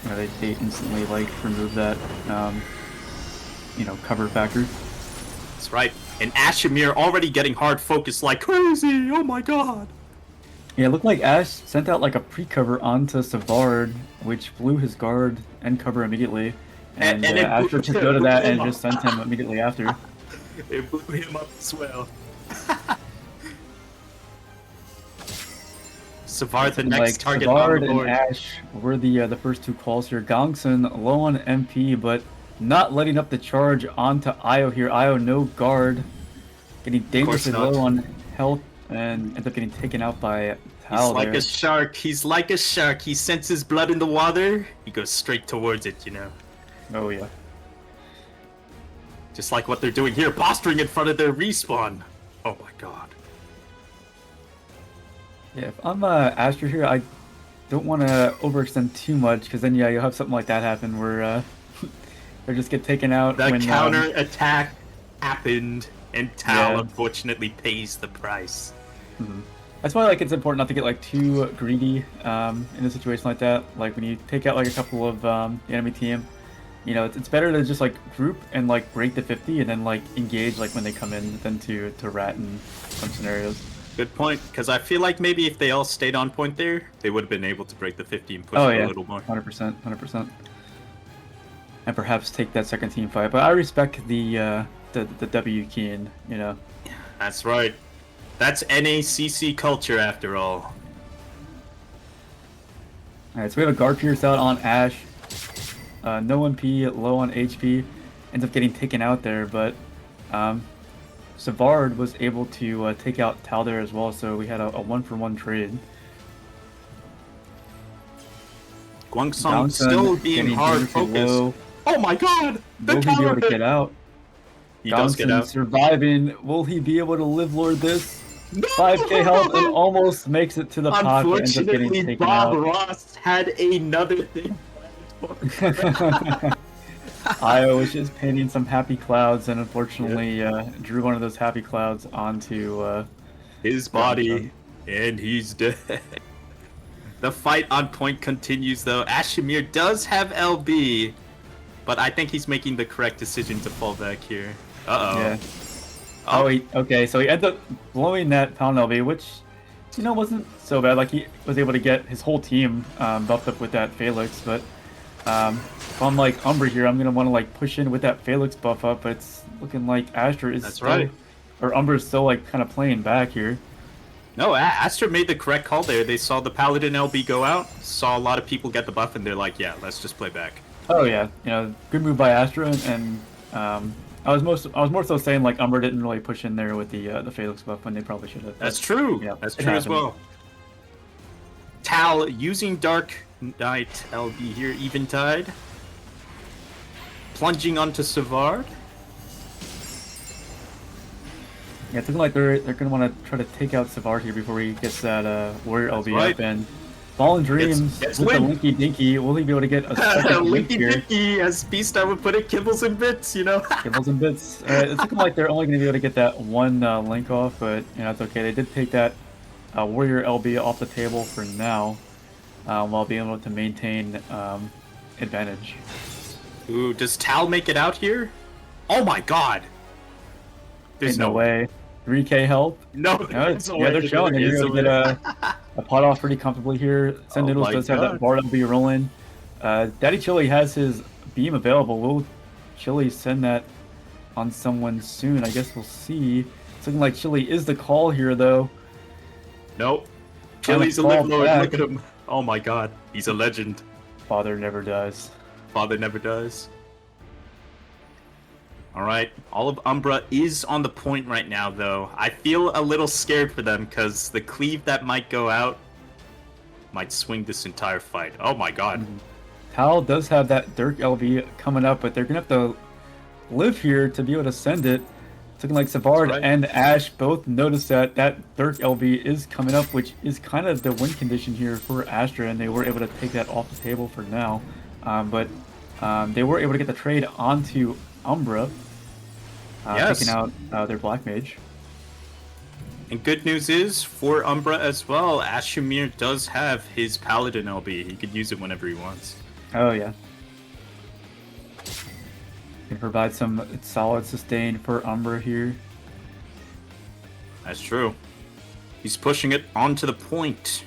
they instantly like remove that cover factor. That's right. And Ashimir already getting hard focused like crazy. Oh my god. Yeah, it looked like Ash sent out like a pre-cover onto Savard, which blew his guard and cover immediately. And it Asher took note of that and just sent him immediately after. It blew him up as well. Savard, the next target Savard on the and board. Ash were the first two calls here. Gongsun low on MP, but not letting up the charge onto Io here. Io no guard, getting dangerously not. low on health and ends up getting taken out by Tal He's like there. a shark. He's like a shark. He senses blood in the water. He goes straight towards it, you know. Oh yeah. Just like what they're doing here, posturing in front of their respawn. Oh my god. Yeah, if I'm Asher here, I don't want to overextend too much, because then yeah, you'll have something like that happen where they just get taken out. That when, counter attack happened, and Tal Yeah. unfortunately pays the price. That's why like it's important not to get like too greedy in a situation like that. Like when you take out like a couple of the enemy team, you know, it's better to just like group and like break the 50 and then like engage like when they come in than to rat in some scenarios. Good point, because I feel like maybe if they all stayed on point there, they would have been able to break the 50 and push Oh it yeah, a little more. 100%. And perhaps take that second team fight. But I respect the W keen, you know. That's right. That's NACC culture after all. Alright, so we have a guard pierce out on Ash. No MP, low on HP. Ends up getting taken out there, but Savard was able to take out Tal there as well, so we had a 1-for-1 trade. Guangsong still being getting hard dangerously focused. low. Oh my god! The Will he be able counter to get out? He does get Gongsun out. surviving. Will he be able to live lord this? No! 5k health and almost makes it to the pocket. Ends up getting Unfortunately, taken Bob out. Ross had another thing planned for him. Io was just painting some happy clouds and unfortunately drew one of those happy clouds onto His body, and he's dead. The fight on point continues though. Ashimir does have LB, but I think he's making the correct decision to fall back here. Uh-oh. Yeah. Oh, okay, so he ended up blowing that pound LB, which, you know, wasn't so bad. Like, he was able to get his whole team buffed up with that Felix, but if I'm like Umbra here, I'm going to want to like push in with that Felix buff up, but it's looking like Astra is still, right. or Umbra's still like kind of playing back here. No, Astra made the correct call there. They saw the Paladin LB go out, saw a lot of people get the buff, and they're like, yeah, let's just play back. Oh yeah, you know, good move by Astra, and I was more so saying like Umbra didn't really push in there with the Felix buff when they probably should have. That's true. Yeah, That's it true as happened. well. Tal using Dark Knight LB here, Eventide. Plunging onto Savard. Yeah, it's looking like they're gonna want to try to take out Savard here before he gets that Warrior LB right. up and Fallen Dreams Gets with the win. Linky Dinky. Will he be able to get a second link Linky here? Dinky, as Beastar would put it, kibbles and bits, you know? Kibbles and bits. It's looking like they're only gonna be able to get that one link off, but you know it's okay. They did take that Warrior LB off the table for now, while being able to maintain advantage. Ooh, does Tal make it out here? Oh my god! There's no way. 3k health. No, Yeah, they're showing that you're gonna get a pot off pretty comfortably here. Send Oh Noodles my does have that God. bar LB rolling. Daddy Chili has his beam available. Will Chili send that on someone soon? I guess we'll see. It's looking like Chili is the call here, though. Nope. Trying to Chili's a fall live lord, back. look at him. Oh my god, he's a legend. Father never dies. Father never does. Alright, all of Umbra is on the point right now, though. I feel a little scared for them, because the cleave that might go out might swing this entire fight. Oh my god. Tal does have that Dirk LB coming up, but they're gonna have to live here to be able to send it. It's looking like Savard right. and Ash both noticed that Dirk LB is coming up, which is kind of the win condition here for Astra, and they were able to take that off the table for now. But they were able to get the trade onto Umbra, Yes. taking out their Black Mage. And good news is, for Umbra as well, Ashimir does have his Paladin LB. He could use it whenever he wants. Oh yeah. Can provide some solid sustain for Umbra here. That's true. He's pushing it onto the point.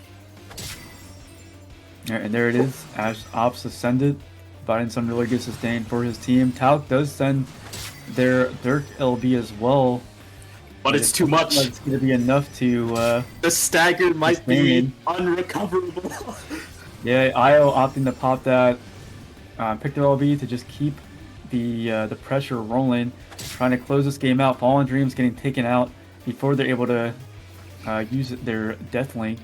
Yeah, and there it is. Ash Ops ascended, providing some really good sustain for his team. Talc does send their Dirk LB as well. But it's too much. It's going to be enough to... The stagger might be sustain. unrecoverable. Yeah, IO opting to pop that. Picked the LB to just keep the pressure rolling. Trying to close this game out. Fallen Dreams getting taken out before they're able to use their Death Link.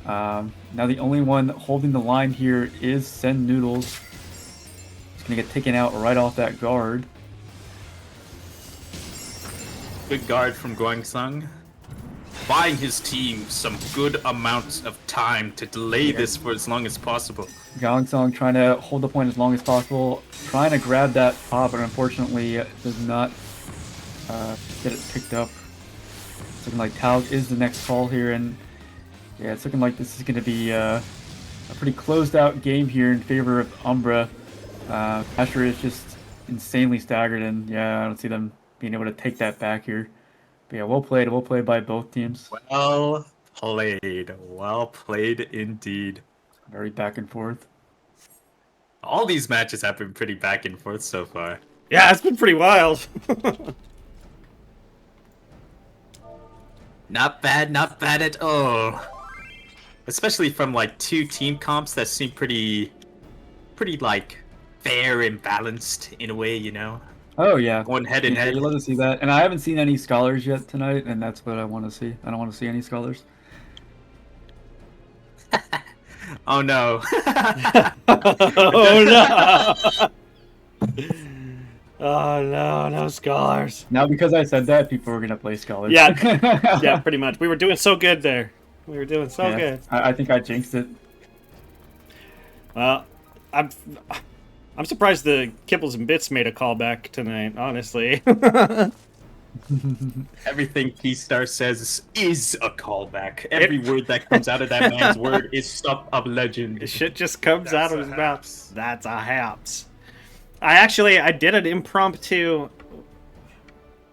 Now the only one holding the line here is Send Noodles. He's going to get taken out right off that guard. Good guard from Guangsung. Buying his team some good amounts of time to delay this for as long as possible. Gangsong trying to hold the point as long as possible. Trying to grab that pop, but unfortunately does not get it picked up. It's looking like Talc is the next call here, and yeah, it's looking like this is going to be a pretty closed out game here in favor of Umbra. Asher is just insanely staggered, and yeah, I don't see them being able to take that back here. But yeah, well played by both teams. Well played indeed. Very back and forth. All these matches have been pretty back and forth so far. Yeah, it's been pretty wild. Not bad at all. Especially from like two team comps that seem pretty like fair and balanced in a way, you know. Oh yeah, Going head and head. You love to see that, and I haven't seen any scholars yet tonight, and that's what I want to see. I don't want to see any scholars. Oh no. Oh no. Oh no, no scholars. Now because I said that, people are gonna play scholars. Yeah, yeah, pretty much. We were doing so good there. We were doing so good. I think I jinxed it. Well, I'm surprised the Kibbles and Bits made a callback tonight, honestly. Everything P-Star says is a callback. Every word that comes out of that man's word is stuff of legend. The shit just comes out of his mouth. That's a haps. I did an impromptu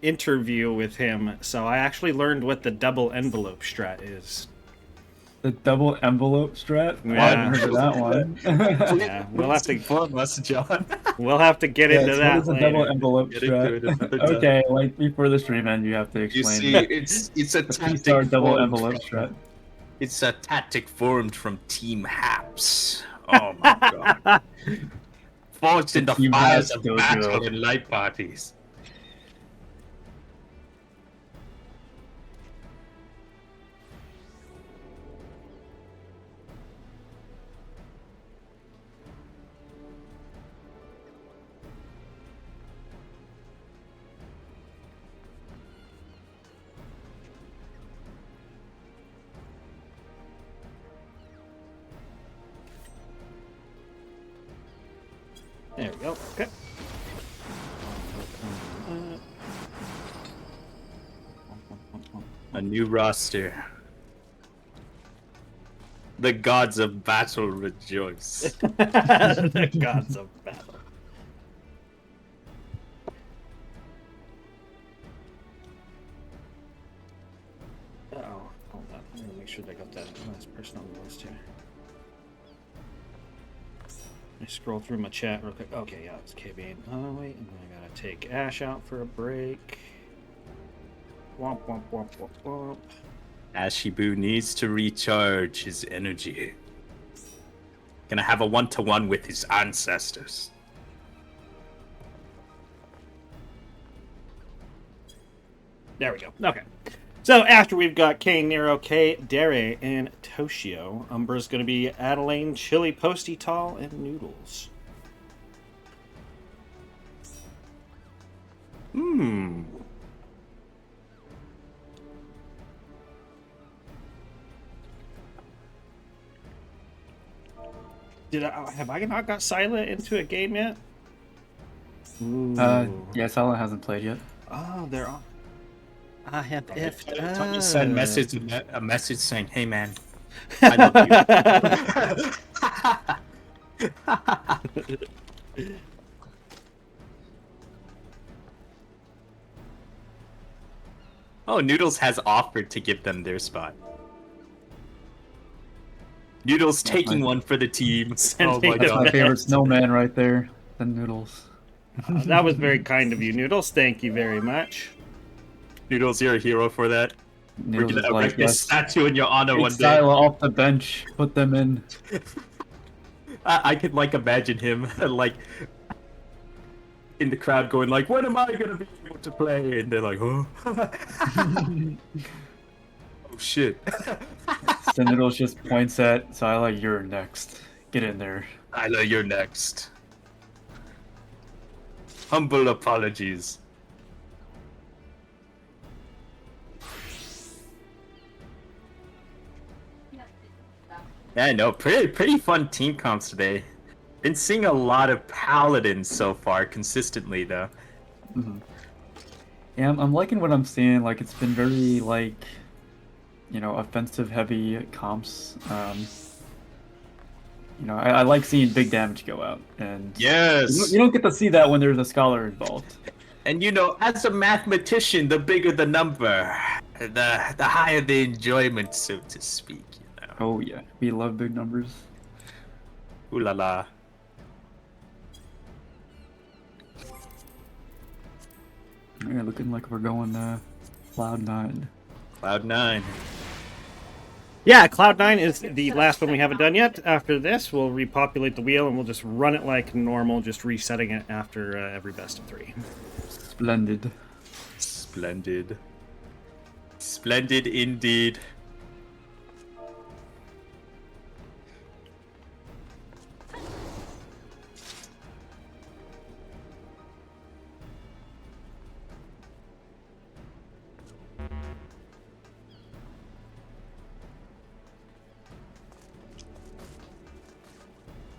interview with him, so I actually learned what the double envelope strat is. The double envelope strat? Yeah. I haven't heard of that one. Yeah, we'll have to fun, John. We'll have to get into that. What is a double envelope Get into it strat? another time. Okay, like before the stream end, you have to You explain. see, it's a the tactic. P-Star double formed envelope from- strat. It's a tactic formed from Team Haps. Oh my god. Forged in the Team fires Haps of dojo. battle and light parties. There we go. Okay. A new roster. The gods of battle rejoice. The gods of battle. Oh, hold on. Let me make sure they got that last person on the list here. I scroll through my chat real quick. Okay, yeah, it's KB. Oh, wait, and then I gotta take Ash out for a break. Womp, womp, womp, womp, womp. Ashibu needs to recharge his energy. Gonna have a one-to-one with his ancestors. There we go. Okay. So after we've got K, Nero, K, Dere, and Toshio, Umbra's going to be Adelaine, Chili, Posty, Tall, and Noodles. Have I not got Silent into a game yet? Ooh. Yeah, Silent hasn't played yet. Oh, they're on. I have effed Tony sent a message saying, "Hey man, I love you." Oh, Noodles has offered to give them their spot. Noodles taking one for the team. Oh my That's my god. favorite snowman right there. The Noodles. That was very kind of you, Noodles. Thank you very much. Noodles, you're a hero for that. We're Noodles gonna is erect like, a yes. statue in your honor Take one day. Sila off the bench. Put them in. I could like imagine him like in the crowd going like, "When am I gonna be able to play?" And they're like, "Oh, oh shit." So Noodles just points at Sila. You're next. Get in there. Tyler, you're next. Humble apologies. Yeah, no, pretty fun team comps today. Been seeing a lot of paladins so far, consistently though. Mm-hmm. Yeah, I'm liking what I'm seeing. Like, it's been very, like, you know, offensive heavy comps. You know, I like seeing big damage go out, and Yes. you don't get to see that when there's a scholar involved. And you know, as a mathematician, the bigger the number, the higher the enjoyment, so to speak. You know. Oh yeah, we love big numbers. Ooh la la. Yeah, looking like we're going Cloud9. Cloud9. Yeah, Cloud9 is the last one we haven't done yet. After this, we'll repopulate the wheel and we'll just run it like normal, just resetting it after every best of 3. Splendid. Splendid. Splendid indeed.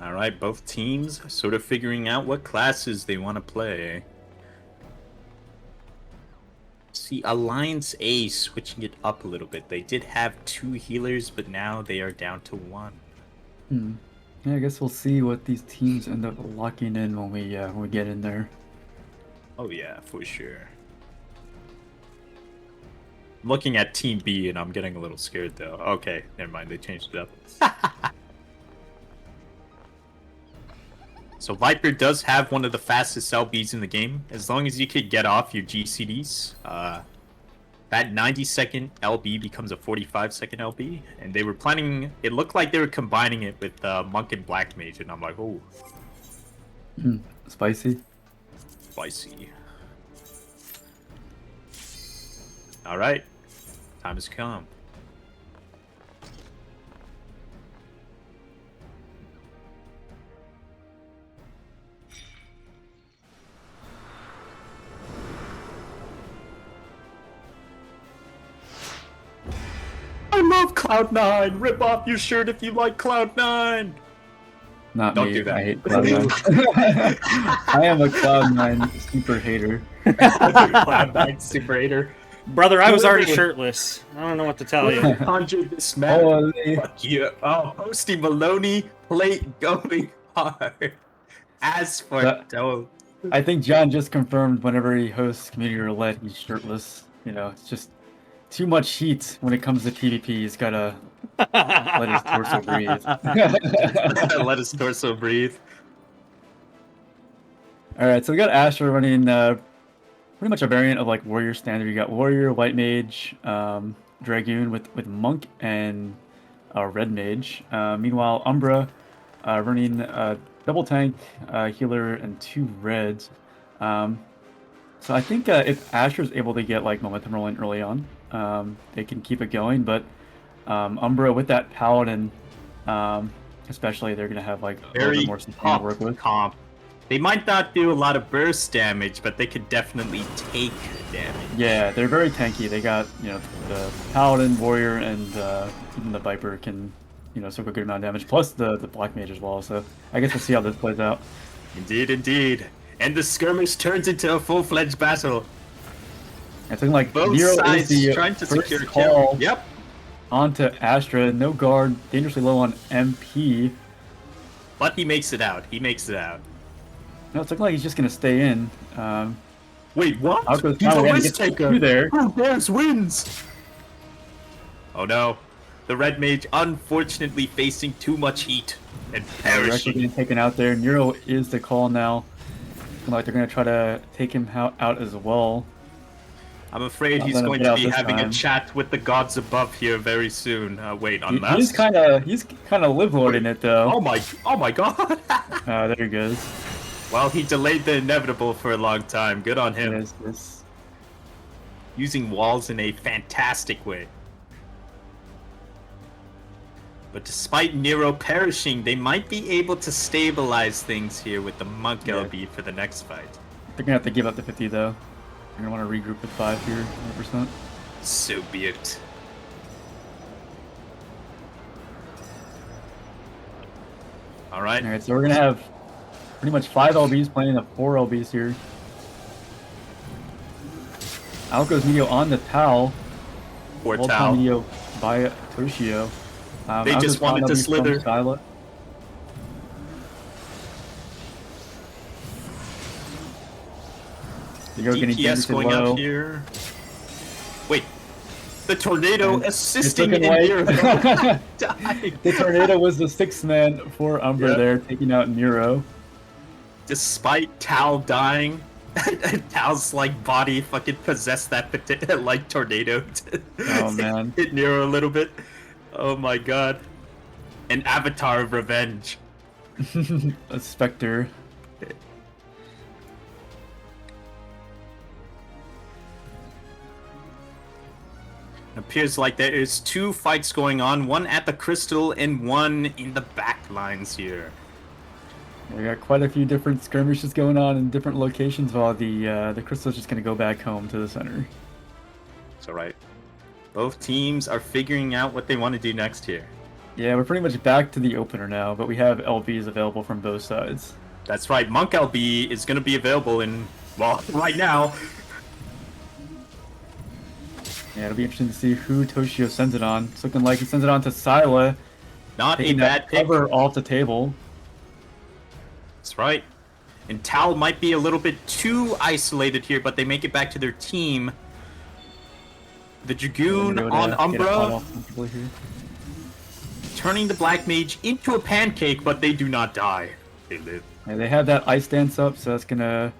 Alright, both teams sort of figuring out what classes they want to play. See, Alliance A switching it up a little bit. They did have 2 healers, but now they are down to 1. Yeah, I guess we'll see what these teams end up locking in when we get in there. Oh yeah, for sure. I'm looking at Team B and I'm getting a little scared though. Okay, never mind, they changed it up. So Viper does have one of the fastest LBs in the game. As long as you could get off your GCDs, that 90-second LB becomes a 45-second LB. And they were planning, it looked like they were combining it with Monk and Black Mage, and I'm like, oh. Spicy. Spicy. Alright, time has come. I love Cloud9! Rip off your shirt if you like Cloud9! Not Don't me. do that. I hate Cloud9. I am a Cloud9 super hater. Cloud9 super hater. Brother, I was already shirtless. I don't know what to tell you. Conjured this man. Holy. Fuck you. Oh, Posty Maloney, plate going hard. As for Doe. I think John just confirmed whenever he hosts Community Roulette, he's shirtless. You know, it's just too much heat when it comes to PvP. He's gotta let his torso breathe. Let his torso breathe. Alright, so we got Asher running pretty much a variant of like Warrior Standard. You got Warrior, White Mage, Dragoon with Monk and Red Mage. Meanwhile, Umbra running double tank, healer, and 2 reds. So I think if Asher's able to get like momentum rolling early on, they can keep it going. But Umbra with that Paladin, especially, they're gonna have like a little bit more something to work with. Comp. They might not do a lot of burst damage, but they could definitely take damage. Yeah, they're very tanky. They got, you know, the Paladin, Warrior, and even the Viper can, you know, soak a good amount of damage. Plus the Black Mage as well. So I guess we'll see how this plays out. Indeed, indeed. And the skirmish turns into a full-fledged battle. It's looking like Both Nero sides is the trying to first secure call kill. Yep. onto Astra. No guard, dangerously low on MP. But he makes it out. He makes it out. No, it's looking like he's just gonna stay in. Wait, what? Alco's He's a finally gonna risk get taker. through there. Who dares wins? Oh no. The red mage, unfortunately, facing too much heat and They're actually perishing. getting taken out there. Nero is the call now. Looking like they're going to try to take him out as well. I'm afraid Not he's letting him going get to out be this having time. a chat with the gods above here very soon. Wait, He's unmasked? kind of live loading it though. Oh my god! There he goes. Well, he delayed the inevitable for a long time. Good on him. Yes. Using walls in a fantastic way. But despite Nero perishing, they might be able to stabilize things here with the Monk LB for the next fight. They're gonna have to give up the 50 though. They're gonna want to regroup with 5 here, 100%. So be it. Alright. Alright, so we're gonna have pretty much 5 LBs playing the 4 LBs here. Out goes Medio on the Tau. Poor Hold Tau. Medio by Toshio. They out just goes wanted Tau to W from slither. Skyla. You're getting DPS going low. up here. Wait. The tornado And assisting it's in looking Nero. like- Dying. The tornado was the 6th man for Umbra Yep. there, taking out Nero. Despite Tal dying, Tal's like body fucking possessed that like tornado to Oh, man. hit Nero a little bit. Oh my god. An avatar of revenge. A Spectre. It appears like there is 2 fights going on, one at the crystal and one in the back lines here. We got quite a few different skirmishes going on in different locations while the crystal's just gonna go back home to the center. It's alright. Both teams are figuring out what they want to do next here. Yeah, we're pretty much back to the opener now, but we have LBs available from both sides. That's right, Monk LB is going to be available in, well, right now. Yeah, it'll be interesting to see who Toshio sends it on. It's looking like he sends it on to Sila, Not a taking bad that pick. cover off the table. That's right. And Tal might be a little bit too isolated here, but they make it back to their team. The Dragoon They're on gonna get a pot Umbra, off comfortably here. turning the Black Mage into a pancake, but they do not die. They live. Yeah, they have that ice dance up, so that's gonna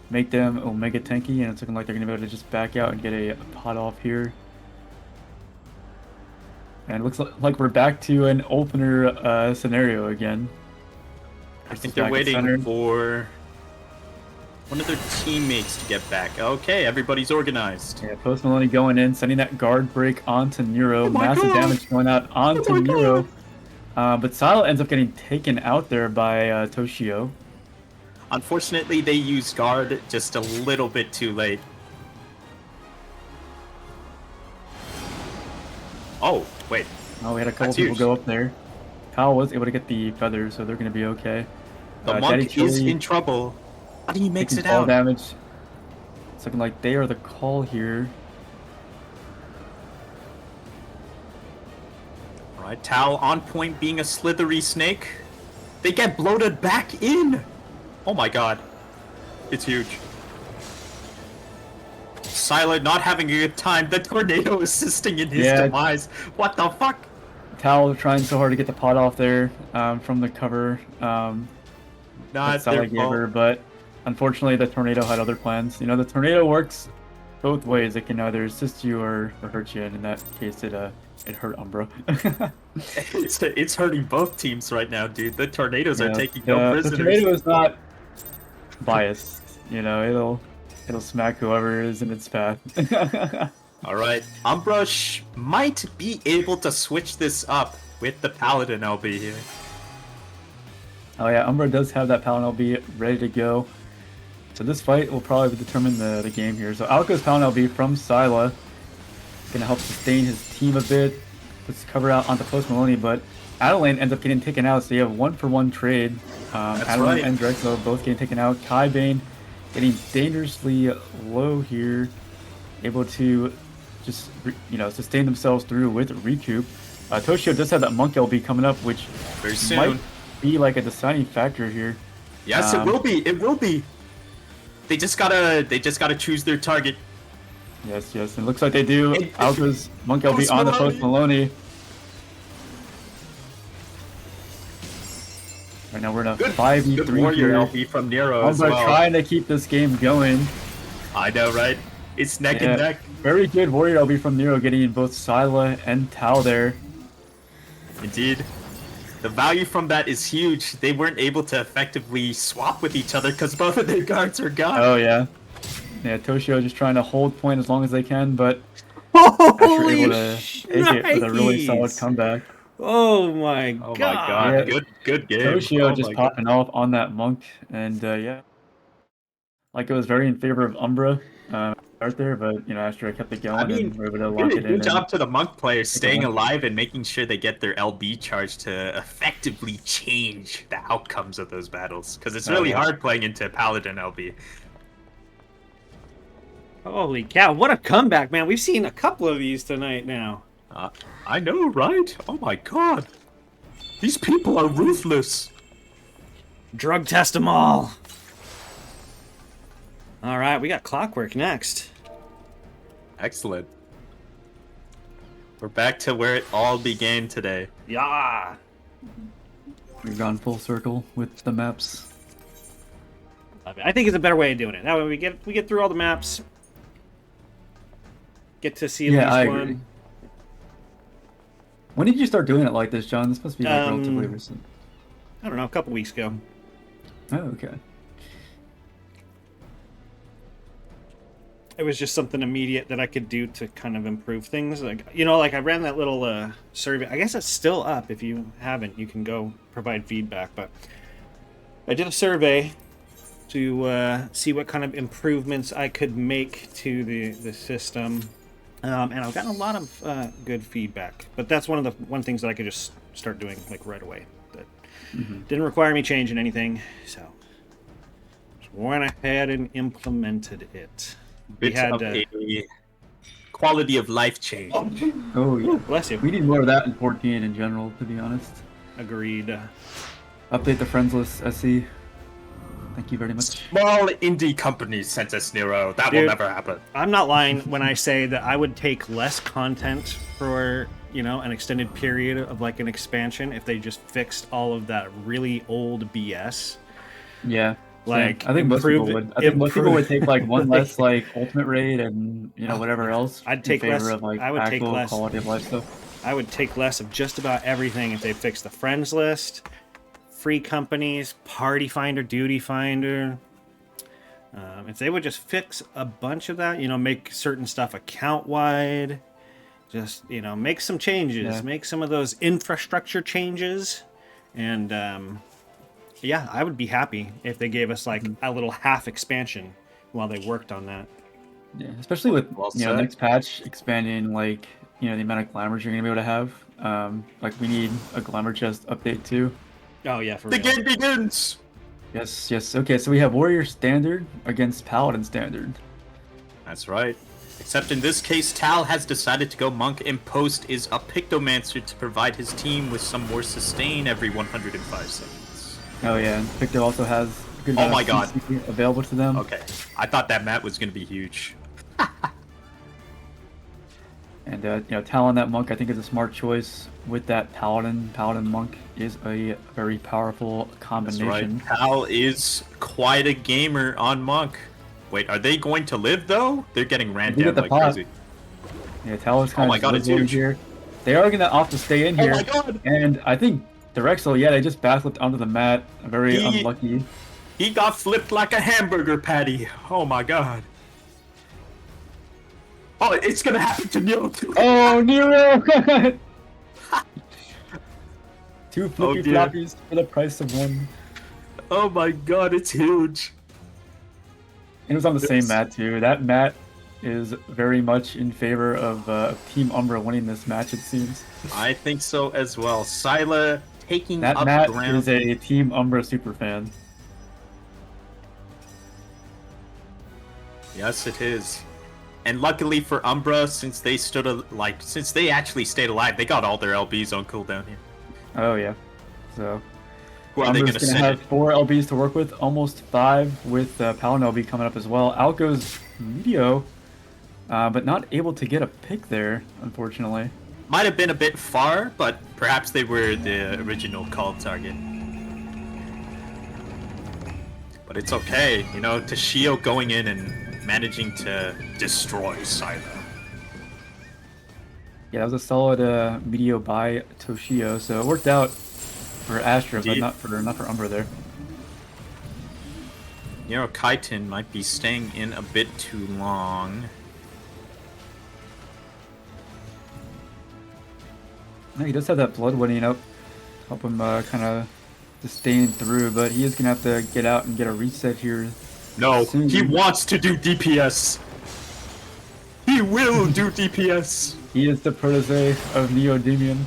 make them Omega tanky, and it's looking like they're gonna be able to just back out and get a pot off here. And it looks like we're back to an opener scenario again. I think Back they're at waiting center. for one of their teammates to get back. Okay, everybody's organized. Yeah, Post Maloney going in, sending that guard break onto Nero. Oh my Massive God. damage going out onto my Nero. But Silo ends up getting taken out there by Toshio. Unfortunately, they used guard just a little bit too late. Oh, wait. Oh, we had a couple That's people huge. go up there. Kyle was able to get the feather, so they're going to be okay. The Daddy monk is Chili in trouble. But he makes taking it fall out. damage. It's looking like they are the call here. Alright, Tal on point being a slithery snake. They get bloated back in! Oh my god. It's huge. Silent not having a good time. The tornado assisting in his Yeah. demise. What the fuck? Tal trying so hard to get the pot off there from the cover that Not Sala their gave fault. her, but unfortunately the tornado had other plans. You know, the tornado works both ways. It can either assist you or hurt you, and in that case it hurt Umbra. It's hurting both teams right now, dude. The tornadoes are Yeah, taking no the prisoners. tornado is not biased. You know, it'll smack whoever is in its path. Alright, Umbra might be able to switch this up with the Paladin LB here. Oh yeah, Umbra does have that Paladin LB ready to go. So this fight will probably determine the game here. So out goes Paladin LB from Sila. Gonna help sustain his team a bit. Puts cover out onto Post Maloney, but Adeline ends up getting taken out, so you have 1-for-1 trade. Adeline right. and Drexel both getting taken out. Kai Bane getting dangerously low here. Able to just, sustain themselves through with recoup. Toshio does have that Monk LB coming up, which Very soon. might be like a deciding factor here. Yes, it will be. It will be. They just gotta choose their target. Yes, and it looks like they do. Hey, Out goes Monk LB Post on the Maloney. Post Maloney. Right now we're in a Good 5v3 warrior here. LB from Nero as Umbra well. trying to keep this game going. I know, right? It's neck Yeah, and neck. very good warrior LB from Nero, getting in both Scylla and Tal there. Indeed. The value from that is huge. They weren't able to effectively swap with each other because both of their guards are gone. Oh yeah. Yeah, Toshio just trying to hold point as long as they can, but Asher able to take it with a really solid comeback. Oh my Oh god. my god, Yeah. good game. Toshio Oh just my popping off on that monk, and yeah, like it was very in favor of Umbra start there, but you know Astra kept it going and were able to lock it in. Good job to the monk players staying one. alive and making sure they get their LB charge to effectively change the outcomes of those battles. Because it's really hard playing into Paladin LB. Holy cow, what a comeback, man. We've seen a couple of these tonight now. I know, right? Oh my god. These people are ruthless. Drug test them all. All right, we got Clockwork next. Excellent. We're back to where it all began today. Yeah. We've gone full circle with the maps. I think it's a better way of doing it. That way we get through all the maps. Get to see at I least agree. one. When did you start doing it like this, John? This must be like relatively recent. I don't know, a couple weeks ago. Oh, okay. It was just something immediate that I could do to kind of improve things. Like, you know, like I ran that little survey. I guess it's still up. If you haven't, you can go provide feedback. But I did a survey to see what kind of improvements I could make to the system. And I've gotten a lot of good feedback. But that's one of the things that I could just start doing like right away. That didn't require me changing anything. So just went ahead and implemented it. Bit of a quality of life change. Oh yeah. Bless you. We need more of that in 14 in general, to be honest. Agreed. Update the friends list, SC. Thank you very much. Small indie companies sent us Nero. That will never happen. I'm not lying when I say that I would take less content for, you know, an extended period of like an expansion if they just fixed all of that really old BS. Yeah. Like, I think most people would. I think most people would take like one less like ultimate raid and you know whatever else. I'd take in favor less. Of, like, I would take actual less. quality of life stuff. I would take less of just about everything if they fixed the friends list, free companies, party finder, duty finder. If they would just fix a bunch of that, you know, make certain stuff account wide, just you know, make some changes, make some of those infrastructure changes, and. Yeah, I would be happy if they gave us like a little half expansion while they worked on that. Yeah, especially with you know next patch expanding like you know the amount of glamours you're gonna be able to have. Like we need a glamour chest update too. Oh yeah, for the real. game begins. Yes. Okay, so we have warrior standard against paladin standard. That's right. Except in this case, Tal has decided to go monk, and Post is a Pictomancer to provide his team with some more sustain every 105 seconds. Oh yeah, and Picto also has good Oh my god, available to them. Okay, I thought that map was going to be huge. And you know, Talon that monk I think is a smart choice with that paladin. Paladin monk is a very powerful combination. That's right. Tal is quite a gamer on monk. Wait, are they going to live though? They're getting ran down like crazy. Yeah, Tal is kind oh my of god, it's huge. Here. They are going to opt to stay in here. Oh my god! And I think Direxel, yeah, they just backflipped onto the mat. Very unlucky. He got flipped like a hamburger patty. Oh my god. Oh, it's gonna happen to Nero too. Oh, Nero! Two flippy floppies for the price of one. Oh my god, it's huge. And it was on the same mat too. That mat is very much in favor of Team Umbra winning this match, it seems. I think so as well. Scylla taking that up Matt ground. is a Team Umbra superfan. Yes, it is. And luckily for Umbra, since they since they actually stayed alive, they got all their LBs on cooldown here. Oh yeah. So who are they going to send? Have 4 LBs to work with, almost 5 with Paladin LB coming up as well. Out goes Medio, but not able to get a pick there, unfortunately. Might have been a bit far, but perhaps they were the original call target. But it's okay, you know, Toshio going in and managing to destroy Silo. Yeah, that was a solid video by Toshio, so it worked out for Astra, but not for Umbra there. You know, Kaiten might be staying in a bit too long. No, he does have that blood winning up, help him kind of sustain through, but he is gonna have to get out and get a reset here. No, soon. he wants to do DPS. He will do DPS. He is the protege of Neodymium.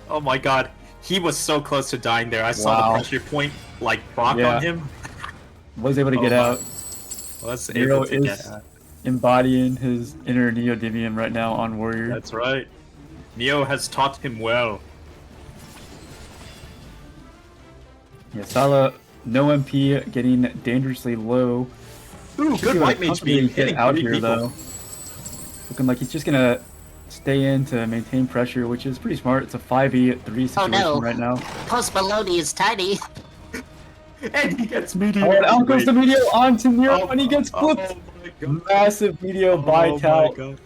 Oh my god, he was so close to dying there. I saw the pressure point like proc on him. Was able to get out. Was Nero able to get out. Embodying his inner Neodymium right now on Warrior. That's right. Neo has taught him well. Yeah, Sala, no MP, getting dangerously low. Ooh, good white mage beam get hitting out 3 here people. though. Looking like he's just gonna stay in to maintain pressure, which is pretty smart. It's a 5v3 situation right now. Post Maloney is tiny. And he gets Meteor. Oh, and out goes the Meteor onto Nero, and he gets flipped. my god. Massive Meteor by Tal. my god.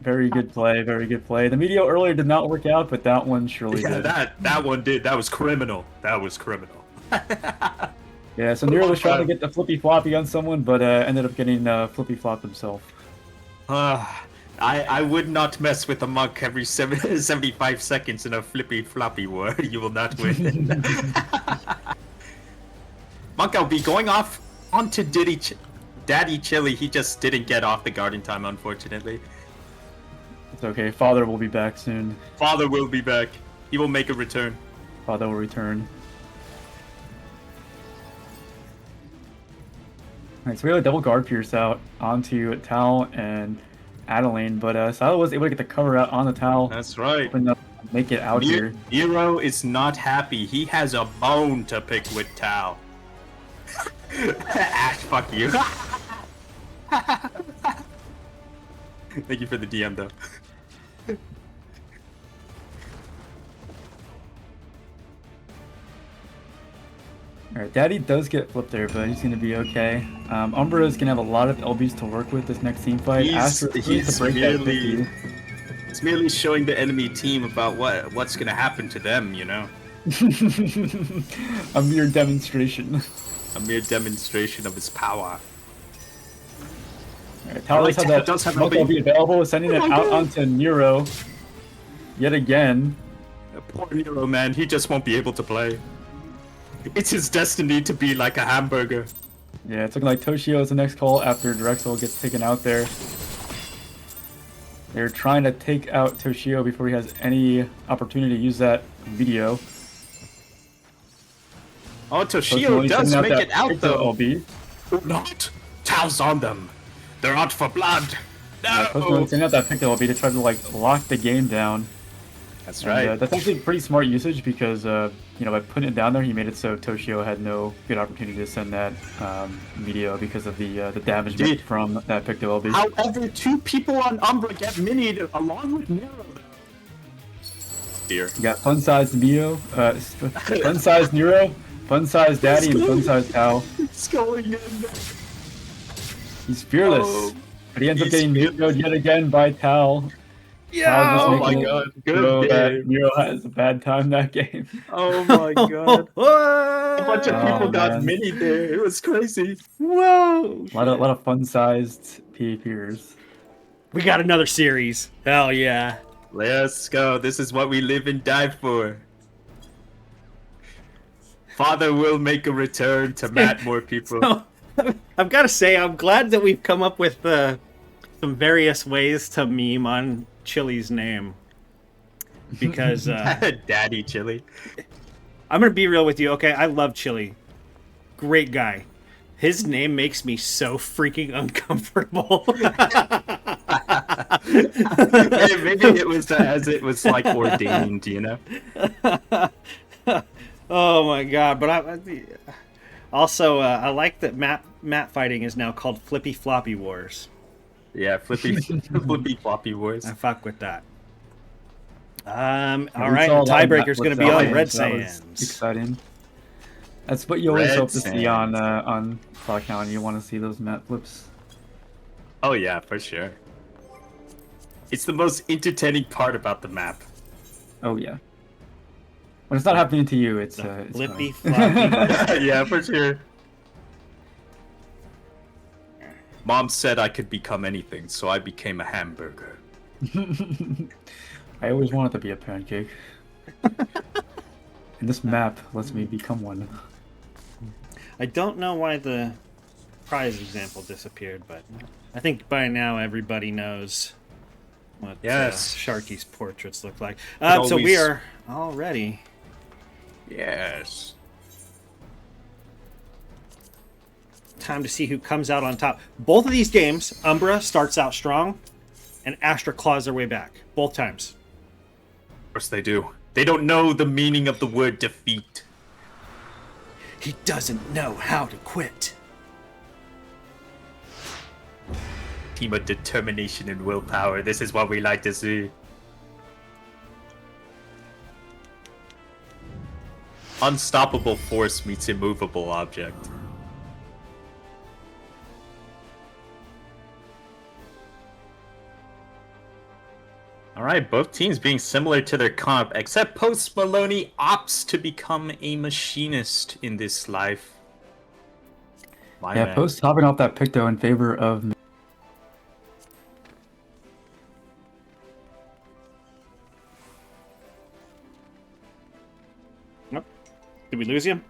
Very good play, very good play. The Meteor earlier did not work out, but that one surely Yeah, did. that one did. That was criminal. That was criminal. Yeah, so Nero was trying to get the flippy floppy on someone, but ended up getting flippy flop himself. I would not mess with a monk every 75 seconds in a flippy floppy war. You will not win. Monk LB going off onto Daddy Chili. He just didn't get off the guard in time, unfortunately. It's okay. Father will be back soon. Father will be back. He will make a return. Father will return. Alright, so we have a double guard pierce out onto Tal and Adeline, but Silo was able to get the cover out on the Tal. That's right. And make it out here. Nero is not happy. He has a bone to pick with Tal. Ash, fuck you. Thank you for the DM, though. Alright, Daddy does get flipped there, but he's going to be okay. Umbra is going to have a lot of LBs to work with this next team fight. Astra needs to break that 50. It's merely showing the enemy team about what's going to happen to them, you know? A mere demonstration. A mere demonstration of his power. Alright, Tal does have that LB available, sending it out onto Nero. Yet again. Poor Nero, man. He just won't be able to play. It's his destiny to be like a hamburger. Yeah, it's looking like Toshio is the next call after Drexel gets taken out there. They're trying to take out Toshio before he has any opportunity to use that video. Oh, Toshio does make it out though. LB. Not! Tal's on them. They're out for blood. No! Toshio's sending out that pick LB to try to like lock the game down. That's right. That's actually pretty smart usage because, you know, by putting it down there, he made it so Toshio had no good opportunity to send that video because of the damage from that pick LB. However, 2 people on Umbra get minied along with Nero. Dear. You got fun-sized Neo, fun-sized Nero, fun-sized Daddy, and fun-sized Tal. It's going in. He's fearless. But he ends up getting Neroed yet again by Tal. Yeah! Oh my god, good game. Nero has a bad time that game. Oh my god. A bunch of people got minied there. It was crazy. Whoa! A lot of fun-sized PvPers. We got another series. Hell yeah. Let's go. This is what we live and die for. Father will make a return to mat more people. So, I've got to say, I'm glad that we've come up with some various ways to meme on Chili's name. Because, Daddy Chili. I'm going to be real with you, okay? I love Chili. Great guy. His name makes me so freaking uncomfortable. Maybe it was as it was like ordained, you know? Oh my god, but I like that mat fighting is now called Flippy Floppy Wars. Yeah, flippy floppy wars. I fuck with that. All right, the tiebreaker is going to be on Red Sands. Exciting. That's what you always Red hope to see Sands. on Clockhound. You want to see those map flips. Oh yeah, for sure. It's the most entertaining part about the map. Oh yeah. When it's not happening to you, it's Flippy fine. floppy. Yeah, for sure. Mom said I could become anything, so I became a hamburger. I always wanted to be a pancake. And this map lets me become one. I don't know why the prize example disappeared, but I think by now everybody knows what Yes. Sharky's portraits look like. It So we always- are all ready. Yes. Time to see who comes out on top. Both of these games, Umbra starts out strong, and Astra claws their way back. Both times. Of course they do. They don't know the meaning of the word defeat. He doesn't know how to quit. Team of determination and willpower. This is what we like to see. Unstoppable force meets immovable object. Alright, both teams being similar to their comp, except Post Maloney opts to become a machinist in this life. My Yeah, man. Post hopping off that pick though in favor of me. Nope. Did we lose him?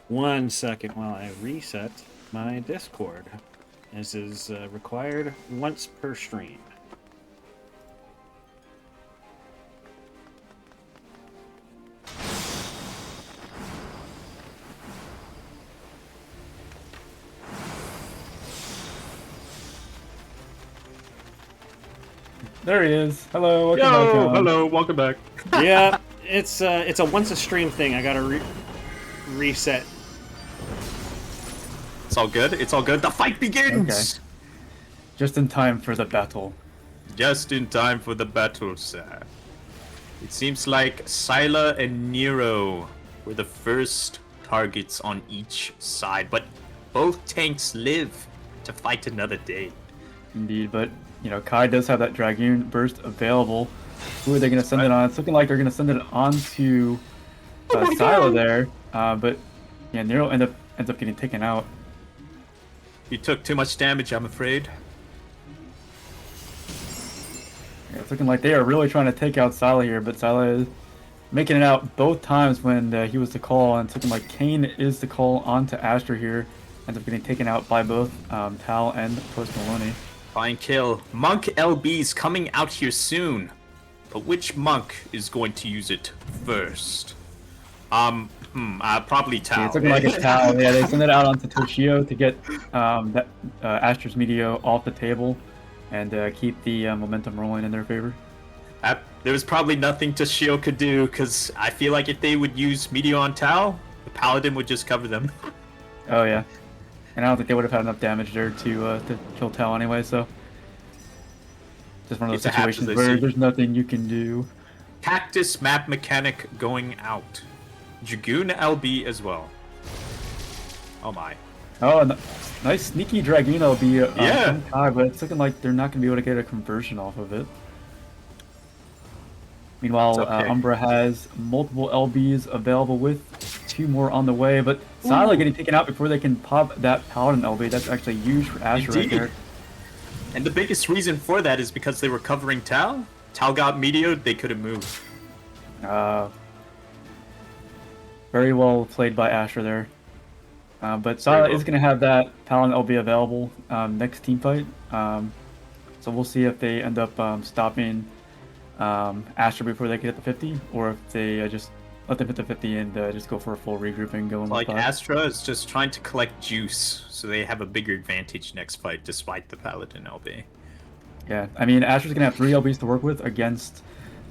One second while I reset my Discord. This is required once per stream. There he is. Hello, welcome back on. Hello, welcome back. Yeah, it's a once a stream thing. I gotta reset. It's all good. It's all good. The fight begins. Okay. Just in time for the battle. Just in time for the battle, sir. It seems like Scylla and Nero were the first targets on each side, but both tanks live to fight another day. Indeed, but you know, Kai does have that Dragoon burst available. Who are they going to send it on? It's looking like they're going to send it on to Scylla there, but yeah, Nero ends up getting taken out. You took too much damage, I'm afraid. Yeah, it's looking like they are really trying to take out Scylla here, but Scylla is making it out both times when he was the call, and it's looking like Kane is the call onto Astra here. Ends up getting taken out by both Tal and Post Maloney. Fine kill. Monk LB's coming out here soon. But which monk is going to use it first? Probably Tal. Yeah, it's looking like it's Tal. Yeah, they send it out onto Toshio to get that Astra's Meteor off the table and keep the momentum rolling in their favor. There was probably nothing Toshio could do, because I feel like if they would use Meteor on Tal, the Paladin would just cover them. Oh yeah, and I don't think they would have had enough damage there to kill Tal anyway. So just one of those It happens, situations I where see. there's nothing you can do. Cactus map mechanic going out. Dragoon LB as well. Oh my. Oh, nice sneaky Dragoon will be Yeah. from Kai, but it's looking like they're not going to be able to get a conversion off of it. Meanwhile, It's okay. Umbra has multiple LBs available with 2 more on the way, but Scylla getting taken out before they can pop that Paladin LB. That's actually huge for Asher right Indeed. there. And the biggest reason for that is because they were covering Tal. Tal got meteored, they couldn't move. Very well played by Asher there. But Scylla well. is going to have that Paladin LB available next team fight. So we'll see if they end up stopping Asher before they get to 50, or if they just let them hit the 50 and just go for a full regrouping going Like with Astra is just trying to collect juice, so they have a bigger advantage next fight despite the Paladin LB. Yeah, I mean, Asher's going to have 3 LBs to work with against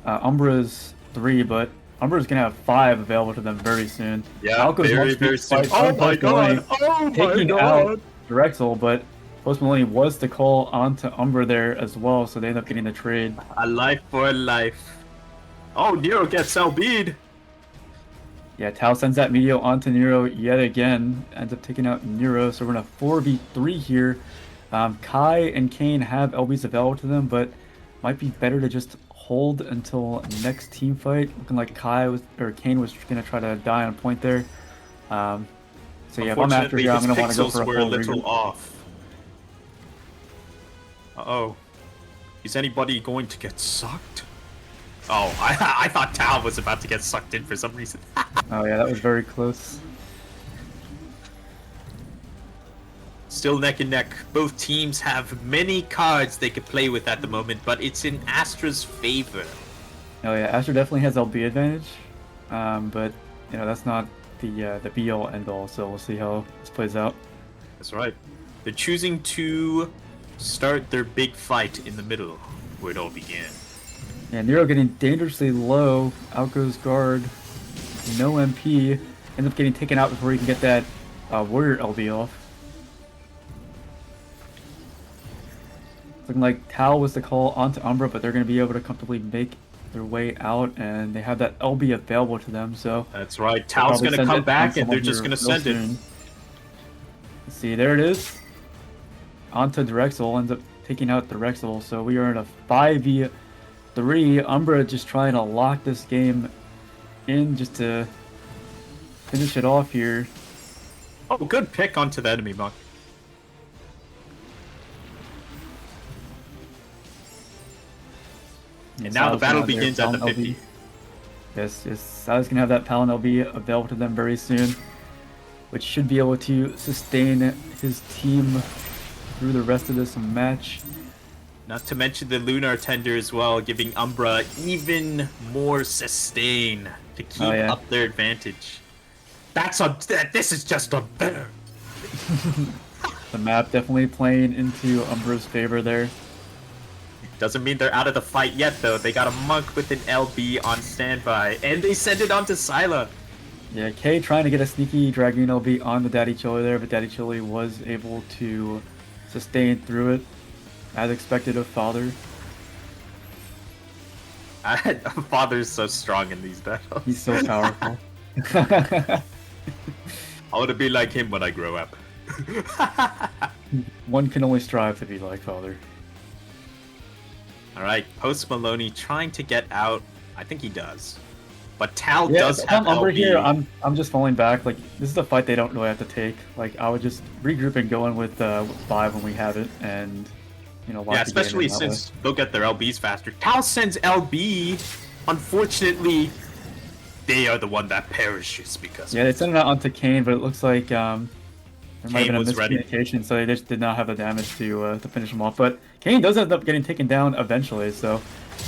Umbra's 3, but Umbra's going to have 5 available to them very soon. Yeah, Falco's very, much very beat soon. fight Oh from my Post Maloney, god! Oh my taking god! out Drexel, but Post Maloney was the call onto Umbra there as well, so they end up getting the trade. A life for a life. Oh, Nero gets LB'd. Yeah, Tao sends that Meteor onto Nero yet again. Ends up taking out Nero, so we're in a 4v3 here. Kai and Kane have LBs available to them, but might be better to just hold until next team fight. Looking like Kane was gonna try to die on a point there. So yeah, if I'm after here, I'm gonna want to go for a full little off. Uh-oh. Is anybody going to get sucked? Oh, I thought Tao was about to get sucked in for some reason. Oh yeah, that was very close. Still neck and neck. Both teams have many cards they could play with at the moment, but it's in Astra's favor. Oh yeah, Astra definitely has LB advantage, but you know that's not the be all end all. So we'll see how this plays out. That's right. They're choosing to start their big fight in the middle, where it all began. Yeah, Nero getting dangerously low. Out goes guard. No MP. Ends up getting taken out before he can get that warrior LB off. Looking like Tao was the call onto Umbra, but they're going to be able to comfortably make their way out, and they have that LB available to them. So that's right. Tao's going to come back, and they're just going to send it. Let's see, there it is. Onto Drexel, ends up taking out Drexel. So we are in a 5v3. Umbra just trying to lock this game in just to finish it off here. Oh, good pick onto the enemy monk. And now the battle begins at the 50. Yes, Sal's gonna have that Paladin LB available to them very soon, which should be able to sustain his team through the rest of this match. Not to mention the Lunar Tender as well, giving Umbra even more sustain to keep up their advantage. This is just unfair. The map definitely playing into Umbra's favor there. Doesn't mean they're out of the fight yet, though. They got a monk with an LB on standby, and they send it on to Scylla. Yeah, Kay trying to get a sneaky Dragoon LB on the Daddy Chili there, but Daddy Chili was able to sustain through it, as expected of Father. Father's so strong in these battles. He's so powerful. I want to be like him when I grow up. One can only strive to be like Father. Alright, Post Maloney trying to get out. I think he does. But Tal does have Umbra LB. here, I'm just falling back. Like, this is a fight they don't really have to take. Like, I would just regroup and go in with 5 when we have it, and, you know, yeah, especially since they'll get their LBs faster. Tal sends LB. Unfortunately, they are the one that perishes because. Yeah, they sent it out onto Kane, but it looks like there might have been a miscommunication, ready. so they just did not have the damage to finish him off. But Kane does end up getting taken down eventually, so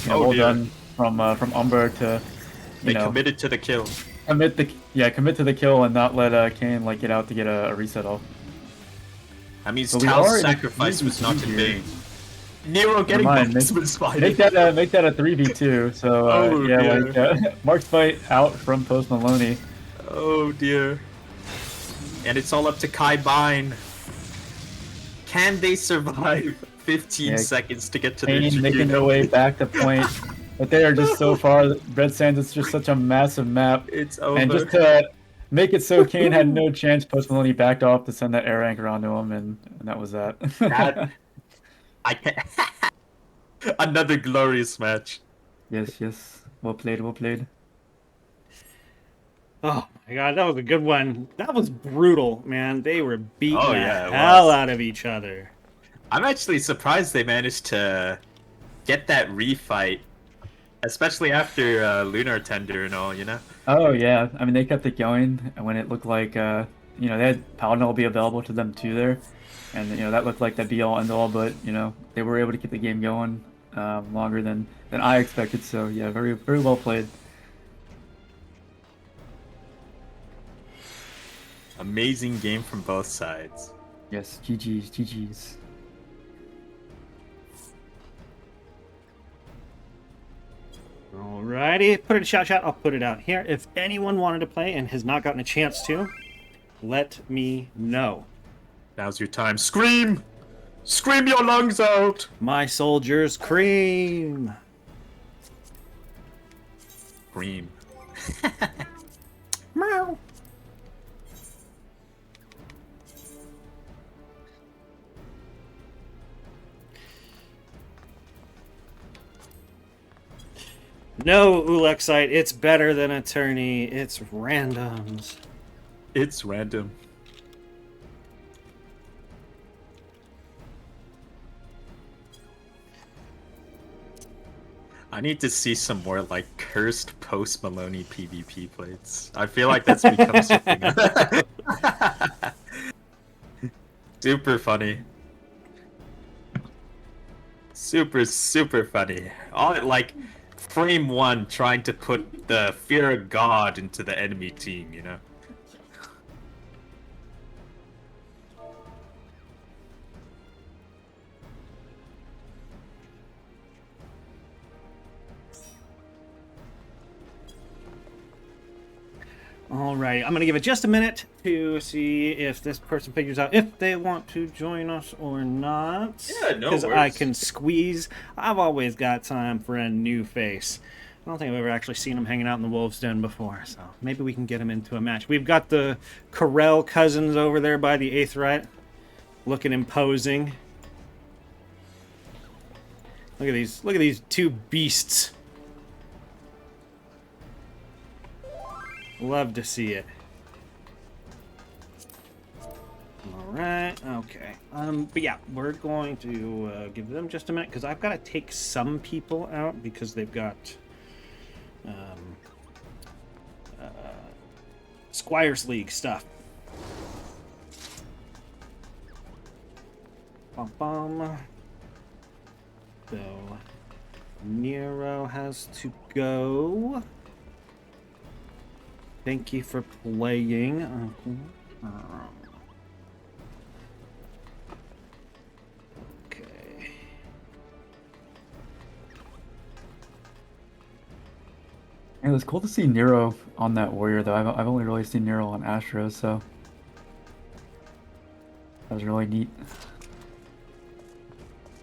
well done from Umbra to they committed to the kill. Commit to the kill and not let Kane like get out to get a reset off. That means Tal's sacrifice was not in vain. Nero getting marksman's fight. Make that a 3v2. So Mark's fight out from Post Maloney. Oh dear. And it's all up to Kai Bine. Can they survive 15 seconds to get to their Kane making their way back to point. But they are just so far. Red Sands is just such a massive map. It's over. And just to make it so Kane had no chance, Post Maloney backed off to send that air anchor onto him, and that was that. I can't. Another glorious match. Yes. Well played. Oh my god, that was a good one. That was brutal, man. They were beating the hell out of each other. I'm actually surprised they managed to get that refight, especially after Lunar Tender and all, you know? Oh yeah, I mean they kept it going, and when it looked like they had Paladin will be available to them too there, and that looked like that be all end all, but they were able to keep the game going longer than I expected. So yeah, very very well played. Amazing game from both sides. Yes, GG's. Alrighty, put it in chat. I'll put it out here. If anyone wanted to play and has not gotten a chance to, let me know. Now's your time. Scream! Scream your lungs out! My soldiers, cream! scream. Meow. No, Ulexite, it's better than Attorney. It's randoms. It's random. I need to see some more like cursed post Maloney PvP plates. I feel like that's become something. Super funny. Super funny. All like frame one trying to put the fear of God into the enemy team, you know? Alrighty, I'm gonna give it just a minute to see if this person figures out if they want to join us or not. Yeah, no Because I worries. can squeeze. I've always got time for a new face. I don't think I've ever actually seen him hanging out in the Wolves Den before, so maybe we can get him into a match. We've got the Carell cousins over there by the Aetheryte, looking imposing. Look at these two beasts. Love to see it. Alright, okay. But yeah, we're going to give them just a minute, because I've got to take some people out, because they've got Squires League stuff. Bum. So, Nero has to go. Thank you for playing. Okay. It was cool to see Nero on that warrior, though. I've only really seen Nero on Astro, so that was really neat.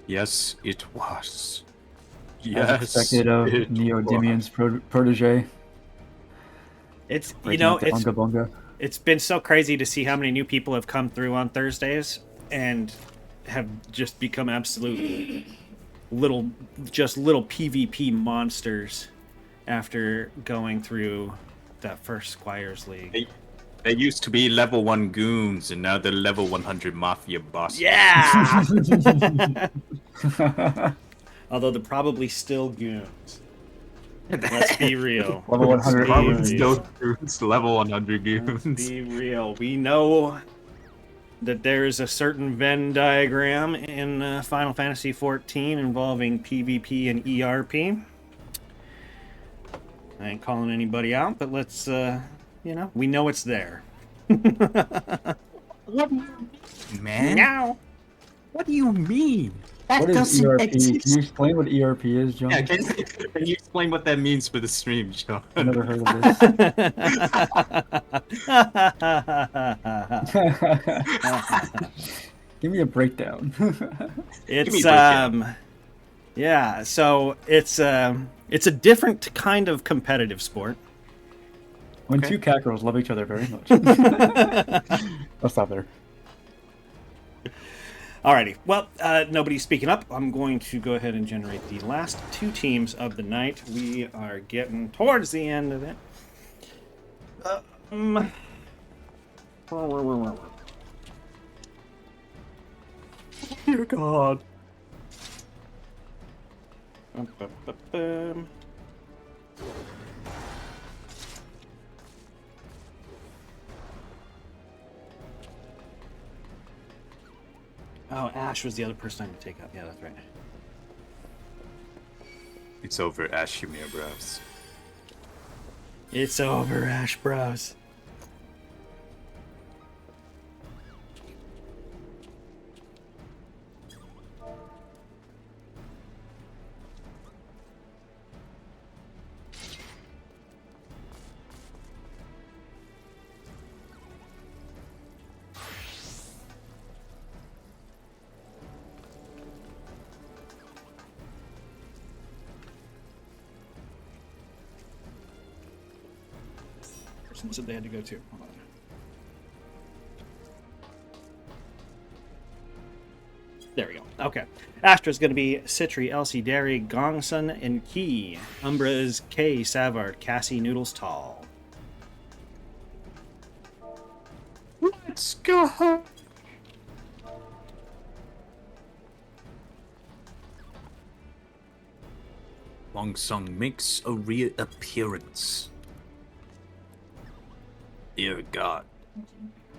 Yes, it was. As Yes, expected of it Neodymian's protege. It's breaking out the Unga Bunga. It's been so crazy to see how many new people have come through on Thursdays and have just become absolute little PvP monsters after going through that first Squires League. They used to be level 1 goons, and now they're level 100 mafia bosses. Yeah! Although they're probably still goons. Let's be real. Level 100 Probably still goons, level 100 goons. Let's be real. We know that there is a certain Venn diagram in Final Fantasy XIV involving PvP and ERP. I ain't calling anybody out, but let's, we know it's there. What do you mean, man? Now. What do you mean? That What is doesn't ERP? exist. Can you explain what ERP is, John? Yeah, can you explain what that means for the stream, John? I've never heard of this. Give me a breakdown. It's yeah, so it's a different kind of competitive sport. When two cat girls love each other very much. I'll stop there. Alrighty, well, nobody's speaking up. I'm going to go ahead and generate the last two teams of the night. We are getting towards the end of it. Dear God. Oh, Ash was the other person I had to take out. Yeah, that's right. It's over, Ashimir Bros. It's over, Ash Bros. person said they had to go to. Hold on. There we go. Okay. Astra's going to be Citri, Elsie, Derry, Gongsun, and Key. Umbra is Kay, Savard, Cassie, Noodles, Tall. Let's go. Wang Sung makes a reappearance. Dear God,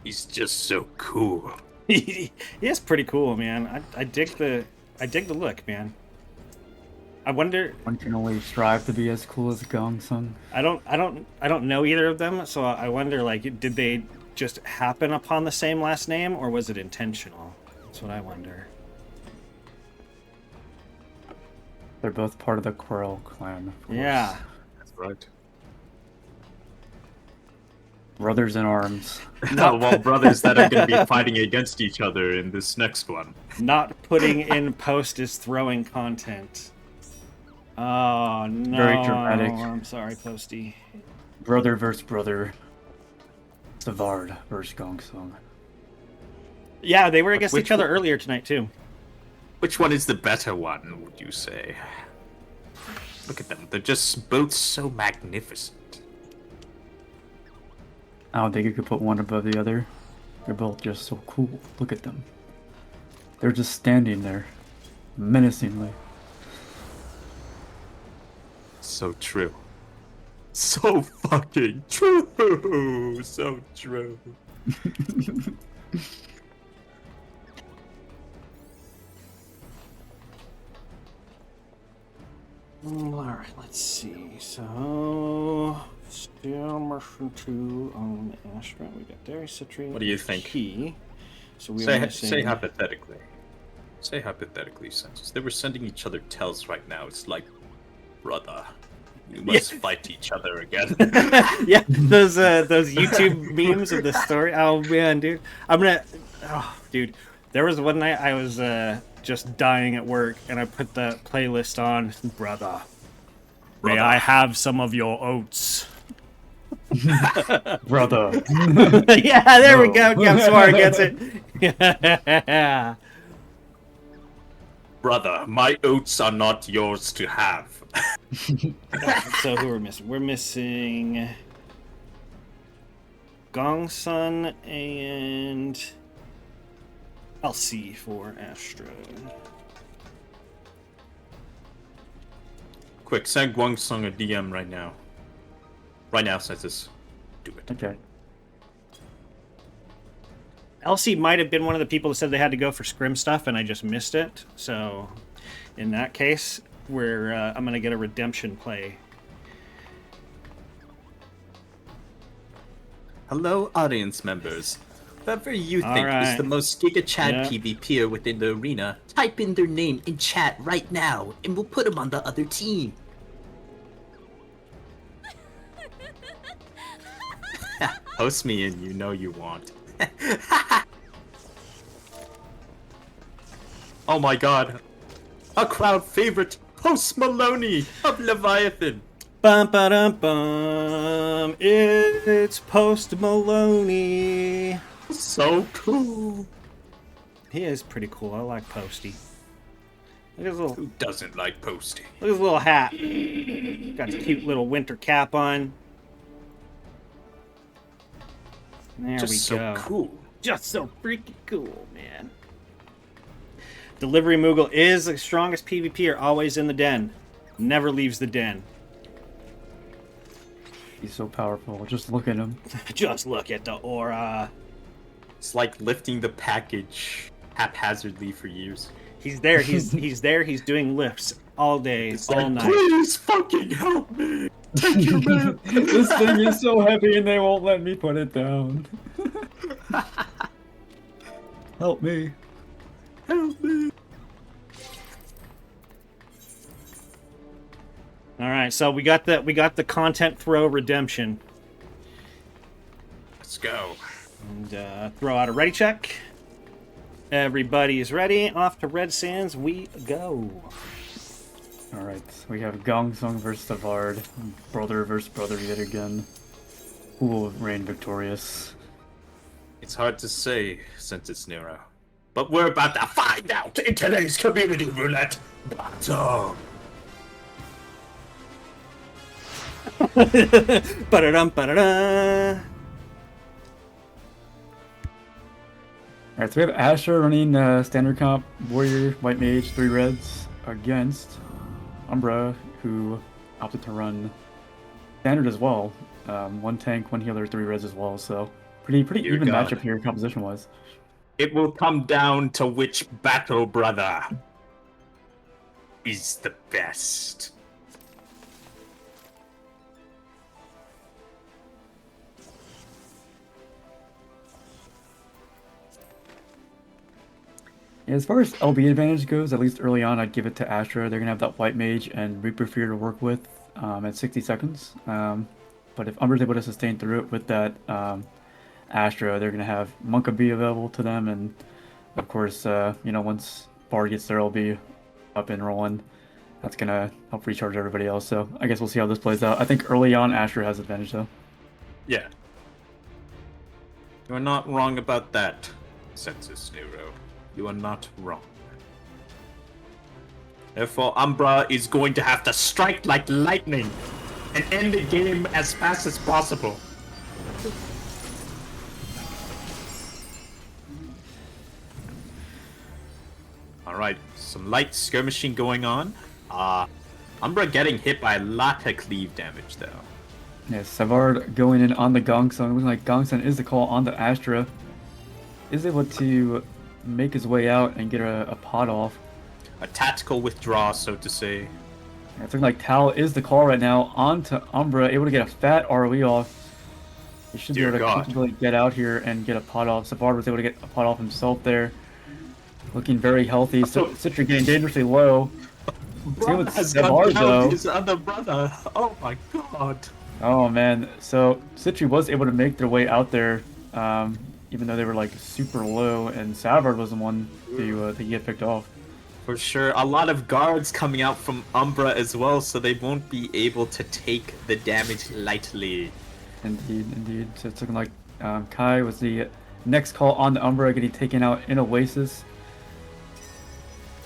he's just so cool. He is pretty cool, man. I dig the look, man. I wonder. One can only strive to be as cool as Gong Sung. I don't know either of them, so I wonder, like, did they just happen upon the same last name, or was it intentional? That's what I wonder. They're both part of the Quirrell clan, of course. Yeah. That's right. Brothers in arms. No, well, brothers that are going to be fighting against each other in this next one. Not putting in post is throwing content. Oh, no. Very dramatic. I'm sorry, Posty. Brother versus brother. Savard versus Gong Sung. Yeah, they were against Which each other one? earlier tonight, too. Which one is the better one, would you say? Look at them. They're just both so magnificent. I don't think you could put one above the other. They're both just so cool. Look at them. They're just standing there, menacingly. So true. So fucking true. So true. Alright, let's see. So, still Merchant 2 on Astra. We got Darius Citri. What do you think? Key. So we Say, are say hypothetically. Say hypothetically, since they were sending each other tells right now. It's like, brother, you must fight each other again. Yeah, those YouTube memes of the story. Oh man, dude, dude. There was one night I was just dying at work, and I put the playlist on. Brother, may I have some of your oats? Brother. Yeah, there we go. Gamswar gets it. Yeah. Brother, my oats are not yours to have. So who are we missing? We're missing Gongsun and LC for Astra. Quick, send Guang Sung a DM right now. Right now, Census. Do it. Okay. LC might have been one of the people that said they had to go for scrim stuff, and I just missed it. So, in that case, I'm gonna get a redemption play. Hello, audience members. Whoever you think is Alright. the most Giga Chad Yeah. PvPer within the arena, type in their name in chat right now, and we'll put them on the other team. Post me and you know you want. Oh my god. A crowd favorite, Post Maloney of Leviathan. Bum ba dum bum. It's Post Maloney. So cool. He is pretty cool. I like Posty. Look at his little. Who doesn't like Posty? Look at his little hat. Got the cute little winter cap on. There Just we so go. cool. Just so freaking cool, man. Delivery Moogle is the strongest PvPer, always in the den. Never leaves the den. He's so powerful. Just look at him. Just look at the aura. It's like lifting the package haphazardly for years. He's there. He's there. He's doing lifts all day, It's all like, night. please fucking help me. Thank you, man. This thing is so heavy and they won't let me put it down. Help me. Help me. All right, so we got the content throw redemption. Let's go. And throw out a ready check. Everybody's ready. Off to Red Sands we go. Alright, we have Gong Sung versus Savard. Brother versus brother yet again. who will reign victorious? It's hard to say since it's Nero. But we're about to find out in today's community roulette battle. Ba-da-dum, ba-da-da. Alright, so we have Asher running standard comp, Warrior, White Mage, 3 reds against Umbra, who opted to run standard as well. 1 tank, 1 healer, 3 reds as well, so pretty Dear even God. matchup here composition-wise. It will come down to which battle brother is the best. As far as LB advantage goes, at least early on, I'd give it to Astra. They're going to have that White Mage and Reaper Fear to work with at 60 seconds. But if Umbra's able to sustain through it with that Astra, they're going to have Monka be available to them. And, of course, once Bard gets their LB up and rolling, that's going to help recharge everybody else. So I guess we'll see how this plays out. I think early on, Astra has advantage, though. Yeah. You're not wrong about that, Census Nero. You are not wrong. Therefore, Umbra is going to have to strike like lightning and end the game as fast as possible. Alright, some light skirmishing going on. Umbra getting hit by a lot of cleave damage, though. Yeah, Savard going in on the Gongsun. Looking like Gongsun is the call on the Astra. Is able to make his way out and get a pot off. A tactical withdrawal, so to say. Yeah, it's looking like Tal is the call right now onto Umbra, able to get a fat ROE off. He should Dear be able God. to comfortably get out here and get a pot off. Savard was able to get a pot off himself there. Looking very healthy. So Citra getting dangerously low. Same with Savard though. His other brother. Oh my God. Oh man, so Citri was able to make their way out there, even though they were like super low, and Savard was the one to get picked off. For sure, a lot of guards coming out from Umbra as well, so they won't be able to take the damage lightly. Indeed. So it's looking like Kai was the next call on the Umbra, getting taken out in Oasis.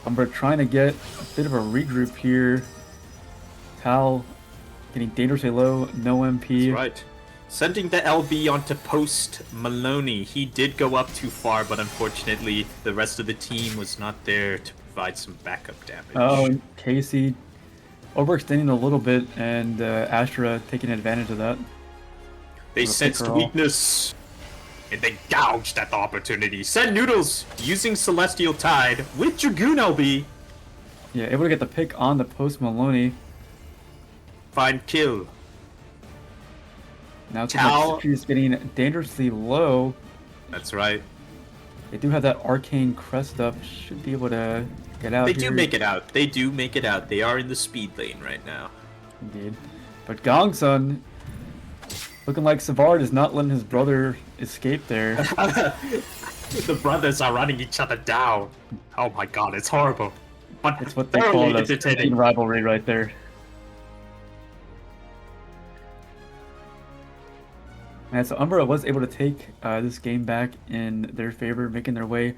Umbra trying to get a bit of a regroup here. Tal getting dangerously low, no MP. That's right. Sending the LB onto post Maloney. He did go up too far, but unfortunately the rest of the team was not there to provide some backup damage. Oh, and Casey overextending a little bit, and Astra taking advantage of that. They sensed weakness, and they gouged at the opportunity. Send Noodles using Celestial Tide with Dragoon LB. Yeah, able to get the pick on the post Maloney. Find kill. Now Tal is getting dangerously low. That's right. They do have that arcane crest up. Should be able to get out. They do make it out. They do make it out. They are in the speed lane right now. Indeed. But Gongsun, looking like Savard is not letting his brother escape there. The brothers are running each other down. Oh my God, it's horrible. But It's what they call a team rivalry right there. And so Umbra was able to take this game back in their favor, making their way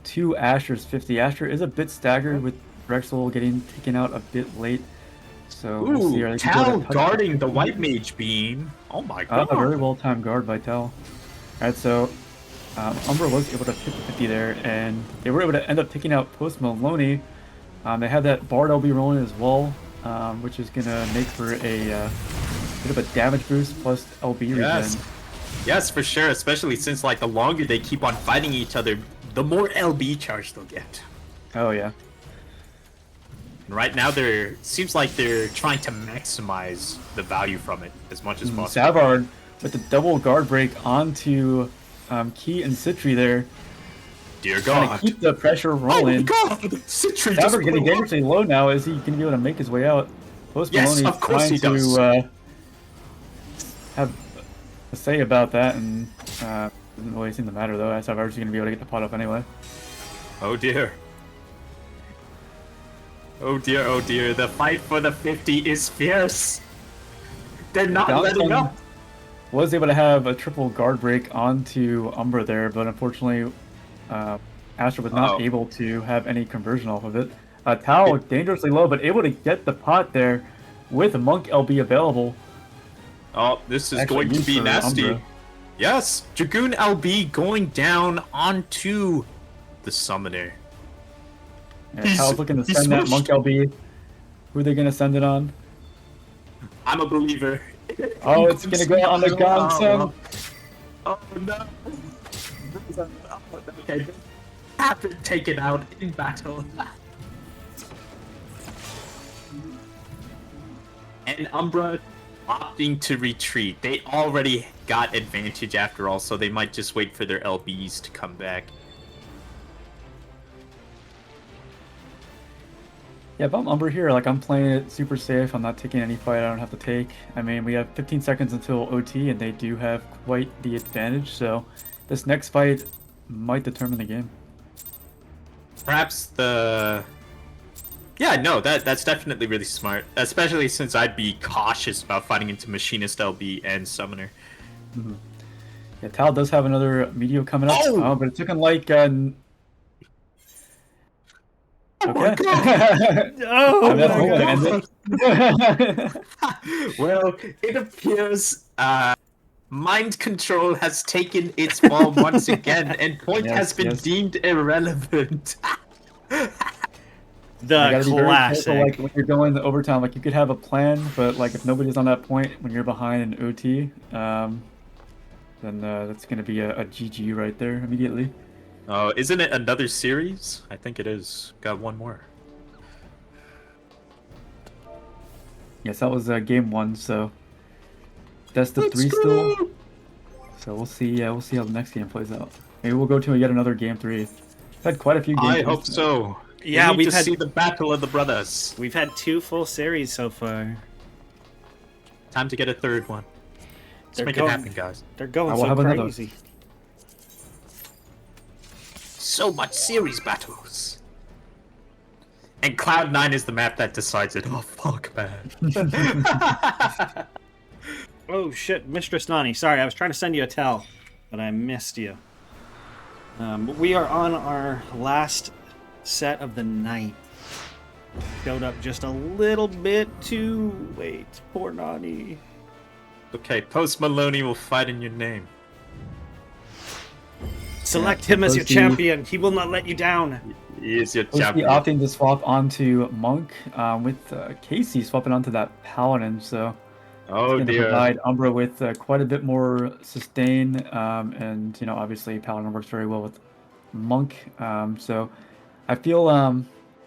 to Asher's 50. Asher is a bit staggered with Rexel getting taken out a bit late. So we'll see. Ooh, Tal guarding the White Mage beam. Oh my God. A very well-timed guard by Tal. Alright, so Umbra was able to hit the 50 there, and they were able to end up taking out Post Maloney. They had that Bard LB rolling as well, which is going to make for a bit of a damage boost plus LB regen. Yes, for sure, especially since like the longer they keep on fighting each other, the more LB charge they'll get. Oh yeah. And right now seems like they're trying to maximize the value from it as much as possible. Savard with the double guard break onto Key and Citri there. Dear Trying God. to keep the pressure rolling. Oh my God! Citri just Savard getting blew up. dangerously low now. Is he going to be able to make his way out? Post Yes, Maloney's of course trying he does. to have a say about that, and doesn't really seem to matter though. Savard's going to be able to get the pot off anyway. Oh dear. Oh dear, oh dear. The fight for the 50 is fierce. They're not letting up. was able to have a triple guard break onto Umbra there, but unfortunately, Astra was not able to have any conversion off of it. Tao dangerously low, but able to get the pot there with Monk LB available. Oh, this is Actually, going to be for nasty. Umbra. Yes, Dragoon LB going down onto the Summoner. Yeah, Tao's looking to send that Monk LB. Who are they going to send it on? I'm a believer. Oh, it's going to go on the Gongsun. Oh no. Okay. Have been taken out in battle. And Umbra opting to retreat. They already got advantage after all, so they might just wait for their LBs to come back. Yeah, if I'm Umbra here, like I'm playing it super safe. I'm not taking any fight I don't have to take. I mean, we have 15 seconds until OT, and they do have quite the advantage. So this next fight might determine the game. Perhaps the... Yeah, no, that's definitely really smart. Especially since I'd be cautious about fighting into Machinist LB and Summoner. Mm-hmm. Yeah, Tal does have another Meteor coming up. Oh, but it's looking like... Okay. Oh, well, it appears mind control has taken its fall once again, and point has been deemed irrelevant. The classic. Careful, like when you're going to overtime, like you could have a plan, but like if nobody's on that point when you're behind in OT, then that's gonna be a GG right there immediately. Oh, isn't it another series? I think it is. Got one more. Yes, that was game 1, so that's the 3 still. So we'll see. We'll see how the next game plays out. Maybe we'll go to yet another game 3. We've had quite a few games. I hope so. Yeah, we've had to see the battle of the brothers. We've had 2 full series so far. Time to get a third one. Let's make it happen, guys. They're going so crazy. So much series battles. And Cloud9 is the map that decides it. Oh, fuck, man. Oh, shit. Mistress Nani. Sorry, I was trying to send you a tell, but I missed you. But we are on our last set of the night. Showed up just a little bit too late. Poor Nani. Okay, Post Maloney will fight in your name. Select him as your champion. He will not let you down. He is your champion. Opting to swap onto Monk with Casey swapping onto that Paladin. So oh it's dear. Provide Umbra with quite a bit more sustain, and you know obviously Paladin works very well with Monk. So I feel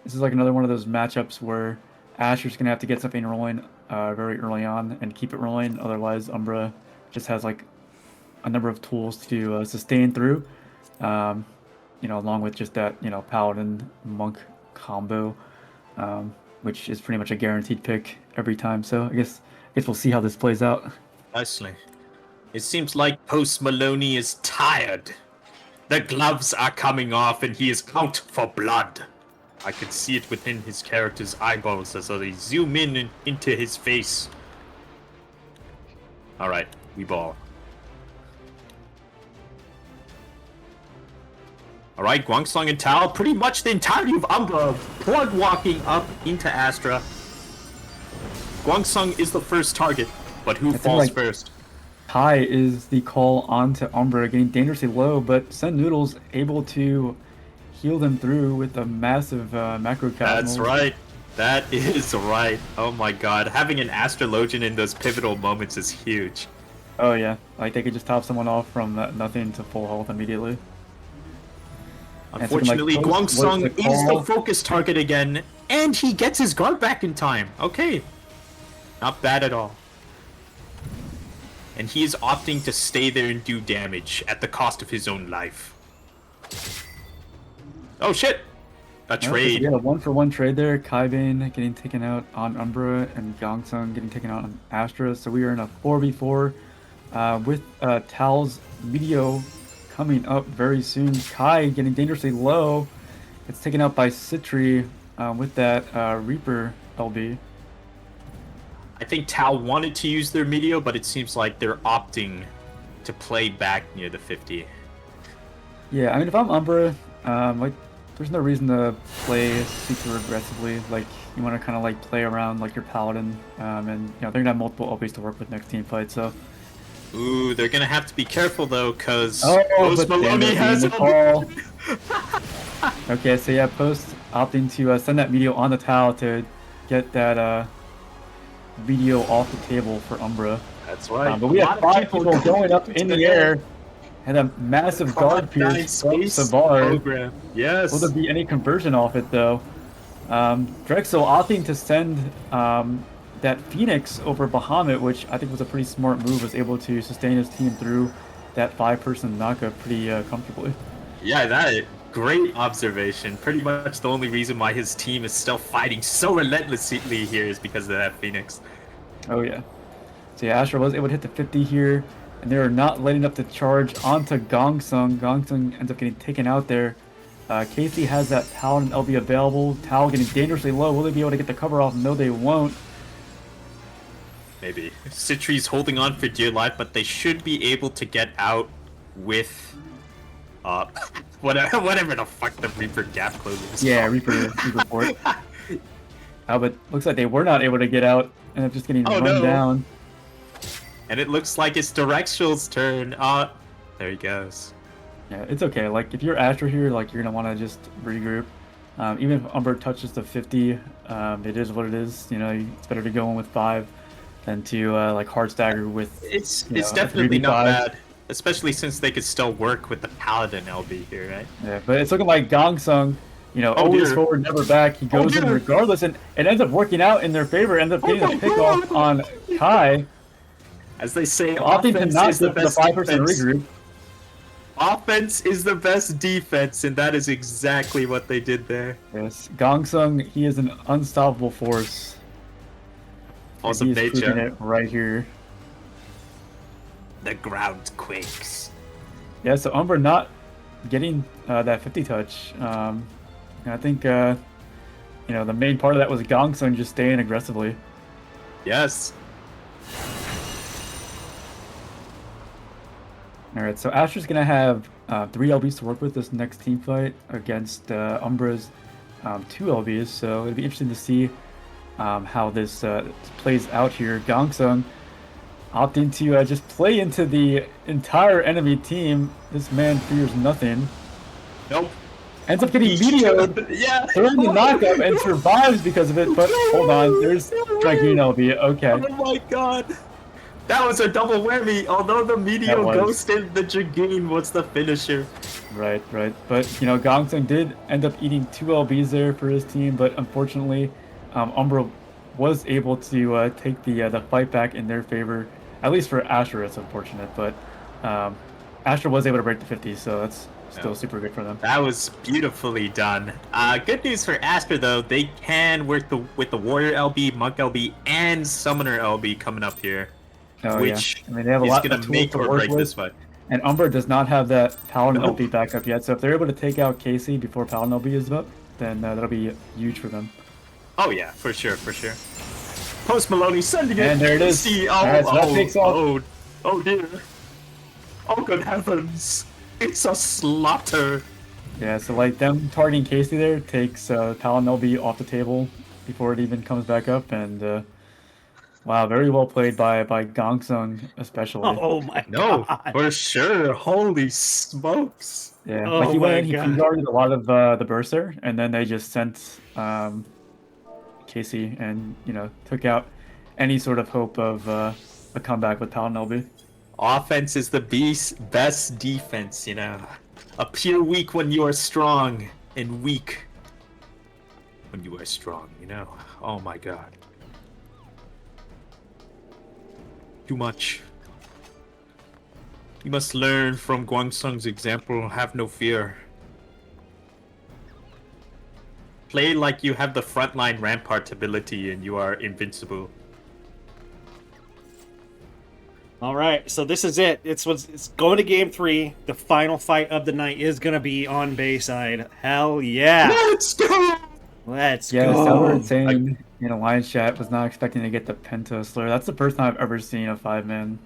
this is like another one of those matchups where Asher's gonna have to get something rolling very early on and keep it rolling. Otherwise, Umbra just has like a number of tools to sustain through. You know, along with just that, you know, Paladin Monk combo, which is pretty much a guaranteed pick every time. So I guess we'll see how this plays out. Nicely. It seems like Post Maloney is tired. The gloves are coming off and he is out for blood. I could see it within his character's eyeballs as they zoom in into his face. Alright, we ball. Alright, Guangsong and Tao, pretty much the entirety of Umbra plug walking up into Astra. Guangsong is the first target, but who falls first? Kai is the call onto Umbra, getting dangerously low, but Sen Noodle's able to heal them through with a massive macro cosmos. That's right. That is right. Oh my god. Having an Astrologian in those pivotal moments is huge. Oh yeah. Like they could just top someone off from nothing to full health immediately. Unfortunately, Guangsong is the focus target again, and he gets his guard back in time. Okay. Not bad at all. And he is opting to stay there and do damage at the cost of his own life. Oh shit! A trade. Yeah, a 1-for-1 trade there. Kaibane getting taken out on Umbra, and Gongsung getting taken out on Astra. So we are in a 4v4 with Tal's Meteor coming up very soon. Kai getting dangerously low. It's taken out by Citri with that Reaper LB. I think Tal wanted to use their Meteor, but it seems like they're opting to play back near the 50. Yeah, I mean, if I'm Umbra, like, there's no reason to play super aggressively. Like, you want to kind of like play around like your Paladin, and they're gonna have multiple LBs to work with next team fight. So. Ooh, they're gonna have to be careful though, cause Post Maloney has the call. Okay, so yeah, Post opting to send that Meteor on the Tau to get that video off the table for Umbra. That's right. But we have 5 people going up in the air, and a massive guard pierce from Savar. Yes. Will there be any conversion off it though? Drexel opting to send that Phoenix over Bahamut, which I think was a pretty smart move, was able to sustain his team through that 5-person knockup pretty comfortably. Yeah, that great observation. Pretty much the only reason why his team is still fighting so relentlessly here is because of that Phoenix. Oh yeah. So yeah, Astra was able to hit the 50 here, and they're not letting up the charge onto Gongsung. Gongsung ends up getting taken out there. Casey has that Paladin LB available. Tau getting dangerously low. Will they be able to get the cover off? No, they won't. Maybe. Citri's holding on for dear life, but they should be able to get out with whatever the fuck the Reaper gap closes. Yeah, Reaper port. But looks like they were not able to get out, and just getting run down. And it looks like it's Directional's turn. There he goes. Yeah, it's okay. Like, if you're Astra here, like, you're gonna want to just regroup. Even if Umber touches the 50, it is what it is. You know, it's better to go in with 5 than to like hard stagger with. It's definitely not bad, especially since they could still work with the Paladin LB here, right? Yeah, but it's looking like Gongsung, always forward, never back. He goes in regardless, and it ends up working out in their favor. Ends up getting a pick off on Kai. As they say, opting to not the the 5-person regroup. Offense is the best defense, and that is exactly what they did there. Yes, Gongsung, he is an unstoppable force. Force of nature. It right here. The ground quakes. Yeah, so Umber not getting that 50 touch. I think the main part of that was Gongsung just staying aggressively. Yes. Alright, so Astra's going to have 3 LBs to work with this next team fight against Umbra's 2 LBs, so it'll be interesting to see how this plays out here. Gongsung opting to just play into the entire enemy team. This man fears nothing. Nope. Ends up getting Meteored during the knockup and survives because of it, but hold on, there's Dragoon LB, okay. Oh my god. That was a double whammy, although the Meteor ghosted, the Dragoon was the finisher. Right. But, Gongsung did end up eating 2 LBs there for his team, but unfortunately, Umbra was able to take the fight back in their favor. At least for Astra, it's unfortunate, but Astra was able to break the 50, so that's still super good for them. That was beautifully done. Good news for Astra, though. They can work with the Warrior LB, Monk LB, and Summoner LB coming up here. Which I mean, they have a lot gonna of make tools or to work break with. this fight. And Umbra does not have that Paladin LB backup yet, so if they're able to take out Casey before Paladin LB is up, then that'll be huge for them. Oh yeah, for sure. Post Maloney sending it. And there it is. Alright, so that takes off. Oh dear. Oh good heavens. It's a slaughter. Yeah, so like them targeting Casey there takes Paladin LB off the table before it even comes back up, and wow, very well played by Gongsung especially. Oh my god. For sure. Holy smokes. Yeah, Oh like he went in, he God. guarded a lot of the burster, and then they just sent Casey and took out any sort of hope of a comeback with Paladin LB. Offense is the best defense, Appear weak when you are strong, and weak when you are strong, Oh my god. Too much. You must learn from Guangsung's example. Have no fear. Play like you have the frontline rampart ability and you are invincible. All right, so this is it. It's going to game 3. The final fight of the night is going to be on Bayside. Hell yeah! Let's go! Let's Yeah, go. Sour saying in Alliance chat was not expecting to get the Penta Slur. That's the first time I've ever seen a 5-man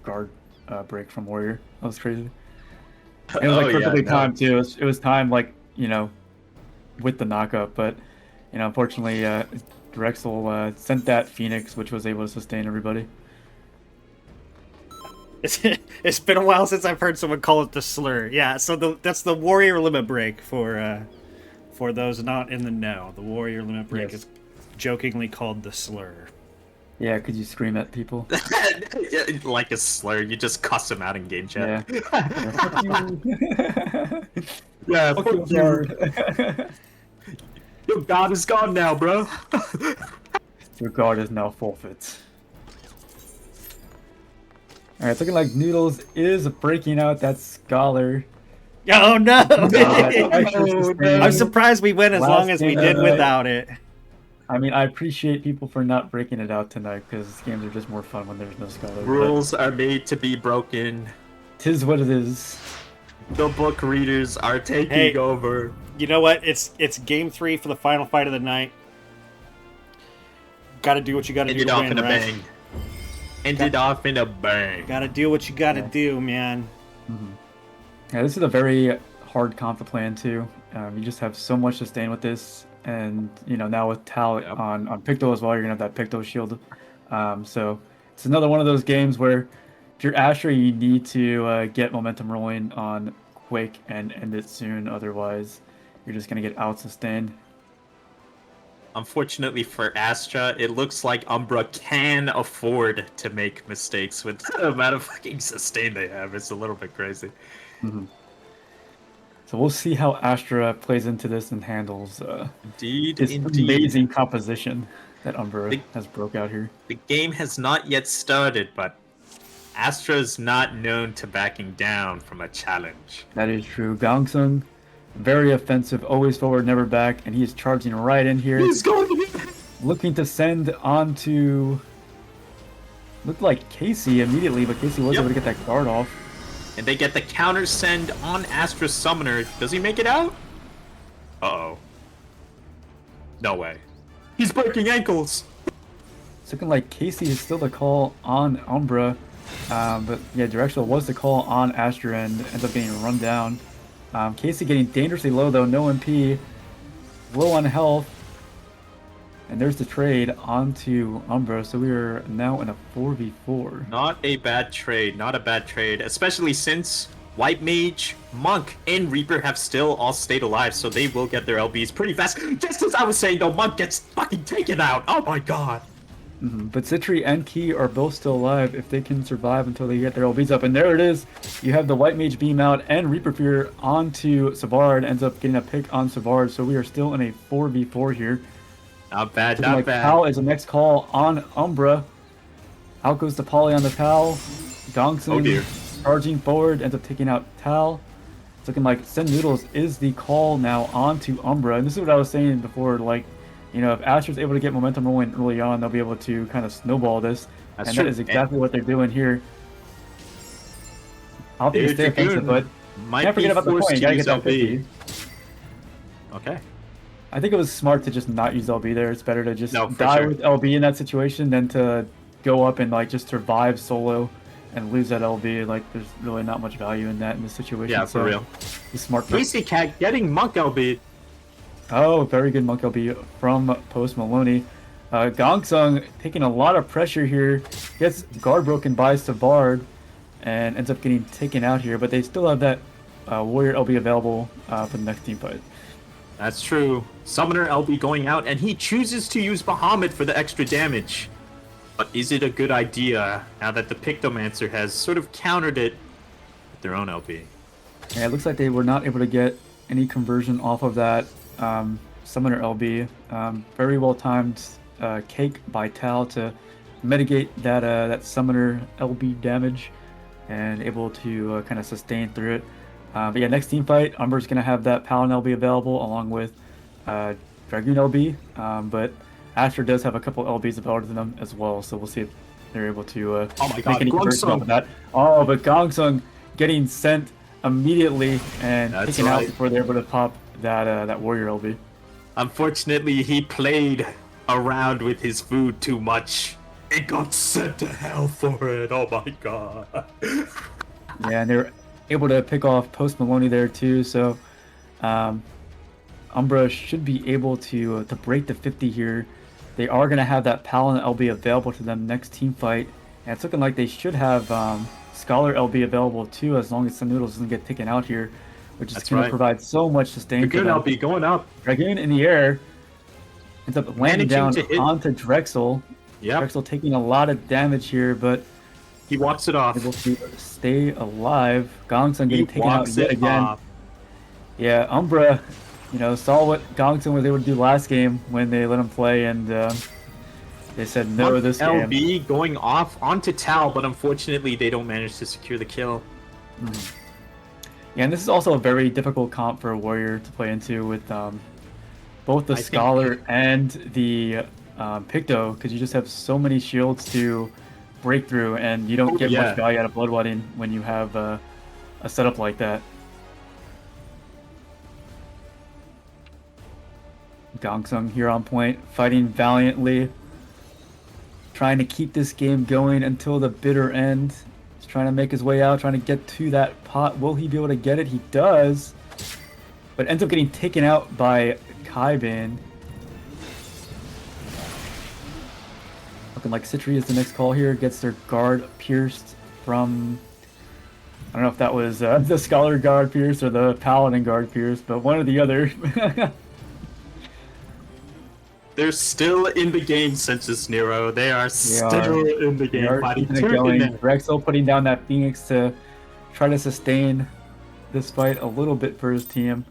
guard break from Warrior. That was crazy. And it was like perfectly timed too. It was timed like, you know, with the knockup, but you know, unfortunately, Drexel sent that Phoenix, which was able to sustain everybody. It's been a while since I've heard someone call it the slur. Yeah, so that's the Warrior limit break for those not in the know. The Warrior limit break is jokingly called the slur. Yeah, could you scream at people? Like a slur, you just cuss them out in game chat. Yeah. Fuck you. Your god is gone now, bro. Your guard is now forfeit. Alright, it's looking like Noodles is breaking out that Scholar. Oh no! No. I'm surprised we went as long as we did without it. I mean, I appreciate people for not breaking it out tonight, because games are just more fun when there's no Scholar. Rules are made to be broken. 'Tis what it is. The book readers are taking over. You know what? It's game 3 for the final fight of the night. Gotta do what you gotta do to win, right? Bang. Ended off in a bang. Gotta do what you gotta do, man. Yeah, this is a very hard comp to plan too. You just have so much to sustain with this, and you know now with Tal on Picto as well, you're gonna have that Picto shield. So it's another one of those games where if you're Astra, you need to get momentum rolling on quick and end it soon. Otherwise, you're just gonna get out sustained. Unfortunately for Astra, it looks like Umbra can afford to make mistakes with the amount of fucking sustain they have. It's a little bit crazy. So we'll see how Astra plays into this and handles this Indeed. amazing composition that Umbra has broke out here. The game has not yet started, but Astra is not known to backing down from a challenge. That is true. Gangsung, very offensive, always forward, never back, and he is charging right in here. He's going looking to send on to looked like Casey immediately, but Casey was able to get that guard off. And they get the counter send on Astra's Summoner. Does he make it out? Uh-oh. No way. He's breaking ankles! It's looking like Casey is still the call on Umbra. But yeah, Directional was the call on Astra and ends up getting run down. Casey getting dangerously low though, no MP, low on health. And there's the trade onto Umbra, so we are now in a 4v4. Not a bad trade, not a bad trade, especially since White Mage, Monk, and Reaper have still all stayed alive, so they will get their LBs pretty fast. Just as I was saying though, Monk gets fucking taken out, oh my god. But Citri and Key are both still alive if they can survive until they get their LBs up. And there it is. You have the White Mage beam out and Reaper Fear onto Savard. Ends up getting a pick on Savard. So we are still in a 4v4 here. Not bad, not bad. Pal is the next call on Umbra. Out goes the Poly on the Pal. Gongsun charging forward. Ends up taking out Tal. It's looking like Send Noodles is the call now onto Umbra. And this is what I was saying before, like, you know, if Astra's able to get momentum rolling early on, they'll be able to kind of snowball this. That's and true. That is exactly what they're doing here. I'll be stay offensive, but can't forget about the point. You gotta get that 50. Okay. I think it was smart to just not use LB there. It's better to just die with LB in that situation than to go up and like just survive solo and lose that LB. Like, there's really not much value in that in this situation. Yeah, for real. It's smart. Casey Cat getting Monk LB. Oh, very good Monk LB from Post Maloney. Gongsung taking a lot of pressure here. Gets guard broken by Savard and ends up getting taken out here. But they still have that Warrior LB available for the next team fight. That's true. Summoner LB going out, and he chooses to use Bahamut for the extra damage. But is it a good idea now that the Pictomancer has sort of countered it with their own LB? Yeah, it looks like they were not able to get any conversion off of that Summoner LB. Very well timed cake by Tal to mitigate that that Summoner LB damage and able to kind of sustain through it. But yeah, next team fight, Umber's going to have that Paladin LB available along with Dragoon LB. But Astra does have a couple LBs available to them as well, so we'll see if they're able to make any conversion off of that. Oh, but Gongsung getting sent immediately and taken out before they're able to pop that that Warrior LB. Unfortunately, he played around with his food too much. It got sent to hell for it. Oh my god. Yeah, and they're able to pick off Post Maloney there too. So, Umbra should be able to break the 50 here. They are gonna have that Paladin LB available to them next team fight, and it's looking like they should have Scholar LB available too, as long as some Noodles doesn't get taken out here, which is going to provide so much sustain. Dragoon for them. LB going up. Dragoon in the air ends up landing down to onto Drexel. Yep. Drexel taking a lot of damage here, but he walks it off. Able to stay alive. Gongsun getting taken out yet again. Off. Yeah, Umbra, saw what Gongsun was able to do last game when they let him play, and they said no this game. LB going off onto Tal, but unfortunately they don't manage to secure the kill. Yeah, and this is also a very difficult comp for a warrior to play into with both the Scholar and the Picto, because you just have so many shields to break through, and you don't get much value out of Blood Wedding when you have a setup like that. Gongsun here on point, fighting valiantly, trying to keep this game going until the bitter end. He's trying to make his way out, trying to get to that pot. Will he be able to get it? He does, but ends up getting taken out by Kaibin. Looking like Citri is the next call here. Gets their guard pierced from... I don't know if that was the Scholar guard pierced or the Paladin guard pierced, but one or the other. They're still in the game, Census Nero. They are still in the game. Fighting Drexel putting down that Phoenix to try to sustain this fight a little bit for his team.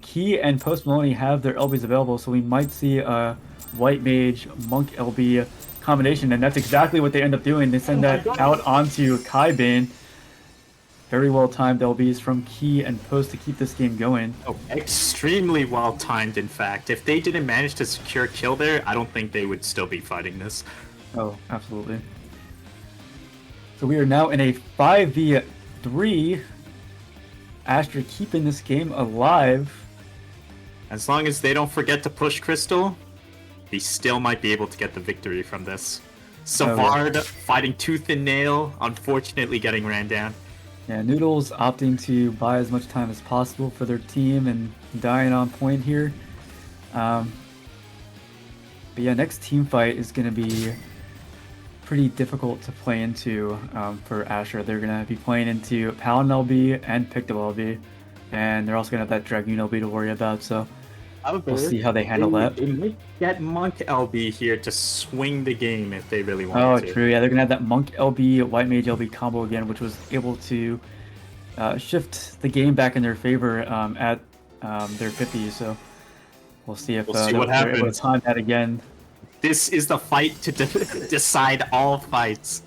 Key and Post Maloney have their LBs available, so we might see a White Mage Monk LB combination, and that's exactly what they end up doing. They send that out onto Kaibin. Very well timed LBs from Key and Post to keep this game going. Oh, extremely well timed, in fact. If they didn't manage to secure a kill there, I don't think they would still be fighting this. Oh, absolutely. So we are now in a 5v3. Astra keeping this game alive. As long as they don't forget to push Crystal, they still might be able to get the victory from this. Savard fighting tooth and nail, unfortunately getting ran down. Yeah, Noodles opting to buy as much time as possible for their team and dying on point here. But yeah, next team fight is going to be pretty difficult to play into for Astra. They're going to be playing into Paladin LB and Picto LB, and they're also going to have that Dragoon LB to worry about, so we'll see how they handle that. They might get Monk LB here to swing the game if they really want to. Oh, true. Yeah, they're going to have that Monk LB, White Mage LB combo again, which was able to shift the game back in their favor at their 50, so we'll see if we'll see what they're able happens. to time that again. This is the fight to decide all fights.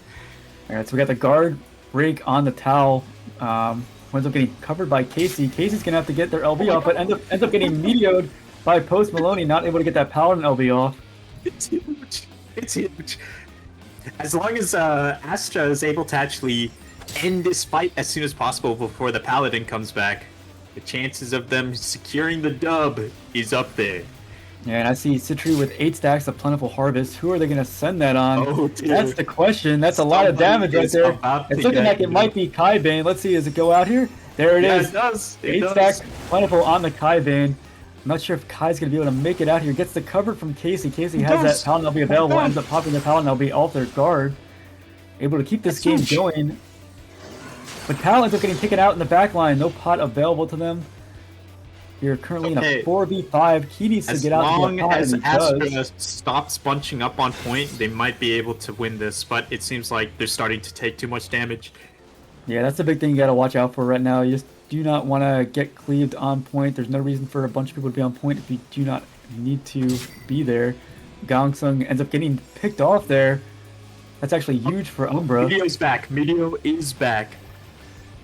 Alright, so we got the guard break on the Tau. Ends up getting covered by Casey. Casey's going to have to get their LB off, but ends up getting meteored by Post Maloney, not able to get that Paladin LB off. It's huge. It's huge. As long as Astra is able to actually end this fight as soon as possible before the Paladin comes back, the chances of them securing the dub is up there. Yeah, and I see Citri with 8 stacks of Plentiful Harvest. Who are they going to send that on? Oh, dude. That's the question. That's a lot of damage right there. It's looking like it might be Kaibin. Let's see, does it go out here? There it is. It does. 8 stacks Plentiful on the Kaibin. I'm not sure if Kai's going to be able to make it out here. Gets the cover from Casey. Casey has that Paladin LB available. Ends up popping the Paladin LB off their guard. Able to keep this game going. But Paladins are getting taken out in the back line. No pot available to them. You're currently in a 4v5. Key needs to get out of the pot, as and he does. Astra stops bunching up on point, they might be able to win this, but it seems like they're starting to take too much damage. Yeah, that's the big thing you got to watch out for right now. You just do not want to get cleaved on point. There's no reason for a bunch of people to be on point if you do not need to be there. Gongsung ends up getting picked off there. That's actually huge for Umbra. Meteo's back. Meteo is back.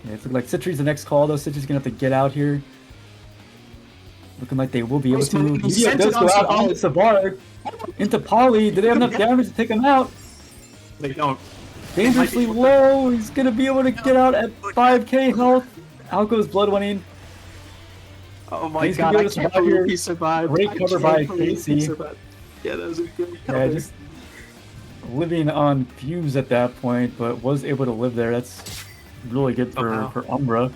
Yeah, it's looking like Citri's the next call, though. Citri's going to have to get out here. Looking like they will be able to. Meteo does go out on Savard into Polly. Do they have enough damage to take him out? They don't. Dangerously low. He's going to be able to get out at 5k health. Out goes Bloodwinning. Oh my He's god, gonna I be able to can't survive believe here. he survived. Great I cover can't by believe he Casey. survived. Yeah, that was a great Yeah, cover. just living on fumes at that point, but was able to live there. That's really good for Umbra.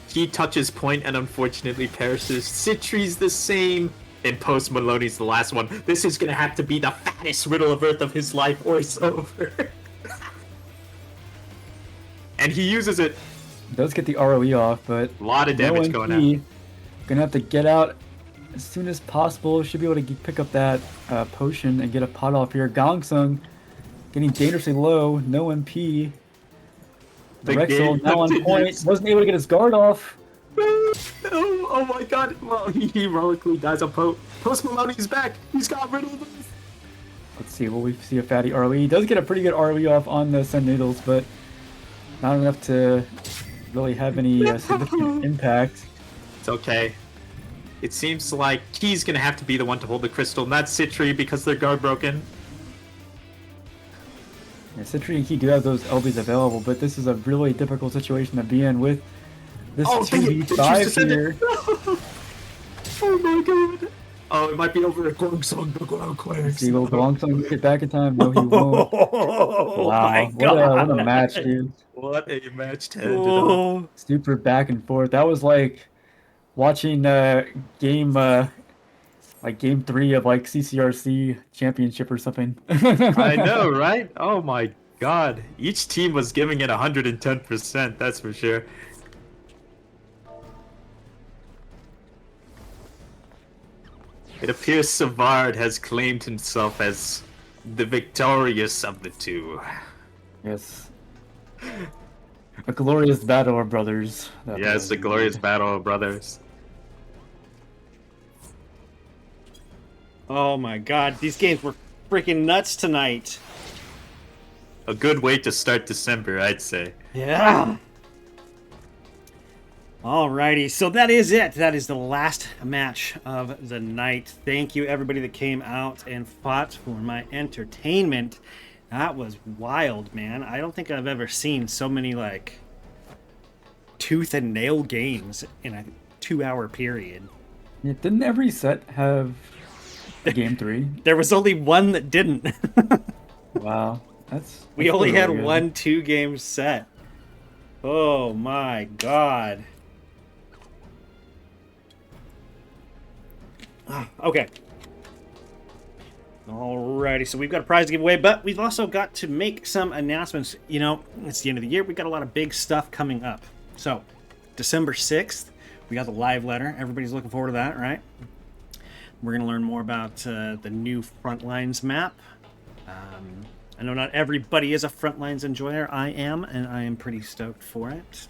He touches point and unfortunately perishes. Citri's the same. And Post Maloney's the last one. This is gonna have to be the fattest riddle of Earth of his life, or it's over. And he uses it. Does get the ROE off, but A lot of damage going out. Gonna have to get out as soon as possible. Should be able to pick up that potion and get a pot off here. Gongsung getting dangerously low. No MP. Rexel now on point. Wasn't able to get his guard off. Oh my god. Well, he heroically dies on Post Maloney's back. He's got rid of him. Let's see. Will we see a fatty ROE? He does get a pretty good ROE off on the Send Needles, but not enough to really have any significant impact. It's okay. It seems like Key's gonna have to be the one to hold the crystal, not Citri, because their guard broken. Yeah, Citri and Key do have those LBs available, but this is a really difficult situation to be in with this 2v5 here. Oh my god. Oh, it might be over at Gongsung. The ground clears. See, will Gongsung get back in time? No, he won't. Oh Wow, my what god. a match, dude. What a match to Oh. Super back and forth. That was like watching game 3 of like CCRC championship or something. I know, right? Oh my god. Each team was giving it 110%, that's for sure. It appears Savard has claimed himself as the victorious of the two. Yes. A glorious battle of brothers. Yes, the glorious battle of brothers. Oh my god, these games were freaking nuts tonight. A good way to start December, I'd say. Yeah. Alrighty, so that is it. That is the last match of the night. Thank you, everybody that came out and fought for my entertainment. That was wild, man. I don't think I've ever seen so many, like, tooth and nail games in a 2-hour period. Yeah, didn't every set have a game 3? There was only one that didn't. Wow. We only really had good. 1 2-game set. Oh my god. Okay. Alrighty, so we've got a prize to give away, but we've also got to make some announcements. You know, it's the end of the year. We've got a lot of big stuff coming up. So, December 6th, we got the live letter. Everybody's looking forward to that, right? We're going to learn more about the new Frontlines map. I know not everybody is a Frontlines enjoyer. I am, and I am pretty stoked for it.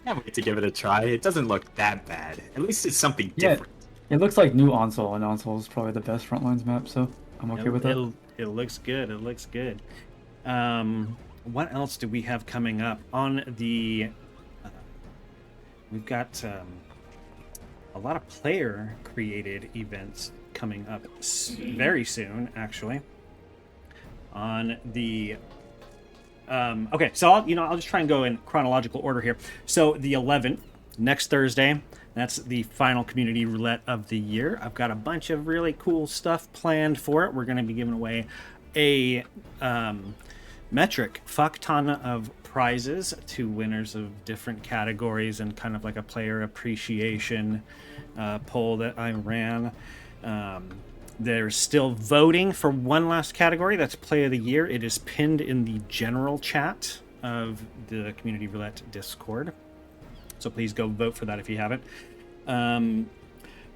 Can't wait to give it a try. It doesn't look that bad. At least it's something different. It looks like new Onsol, and Onsol is probably the best Frontlines map, so I'm okay with that. It looks good. It looks good. What else do we have coming up on the? We've got a lot of player-created events coming up very soon, actually. On the okay, so I'll just try and go in chronological order here. So the 11th, next Thursday. That's the final community roulette of the year. I've got a bunch of really cool stuff planned for it. We're going to be giving away a metric fuck ton of prizes to winners of different categories and kind of like a player appreciation poll that I ran. There's still voting for one last category. That's play of the year. It is pinned in the general chat of the community roulette Discord. So please go vote for that if you haven't.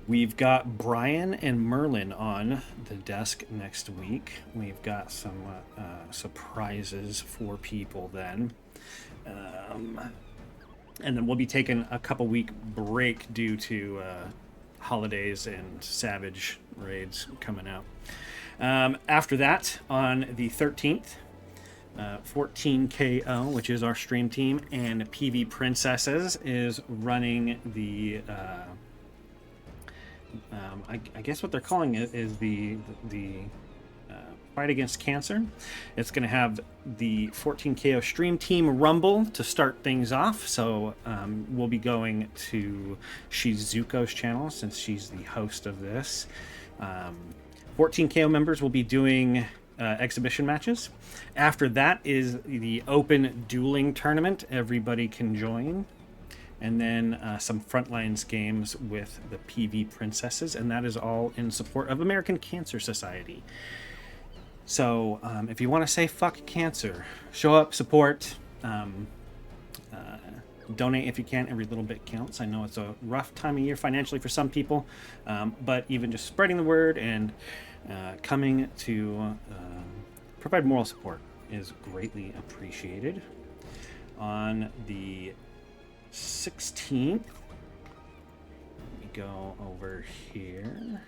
We've got Brian and Merlin on the desk next week. We've got some surprises for people then. And then we'll be taking a couple-week break due to holidays and Savage raids coming out. After that, on the 13th, 14KO, which is our stream team, and PV Princesses is running the I guess what they're calling it is the fight against cancer. It's going to have the 14KO Stream Team Rumble to start things off. So we'll be going to Shizuko's channel since she's the host of this. 14KO members will be doing exhibition matches. After that is the open dueling tournament. Everybody can join. And then some Frontlines games with the PV Princesses, and that is all in support of American Cancer Society. So if you want to say fuck cancer, show up, support, donate if you can. Every little bit counts. I know it's a rough time of year financially for some people, but even just spreading the word and coming to provide moral support is greatly appreciated. On the 16th, we go over here.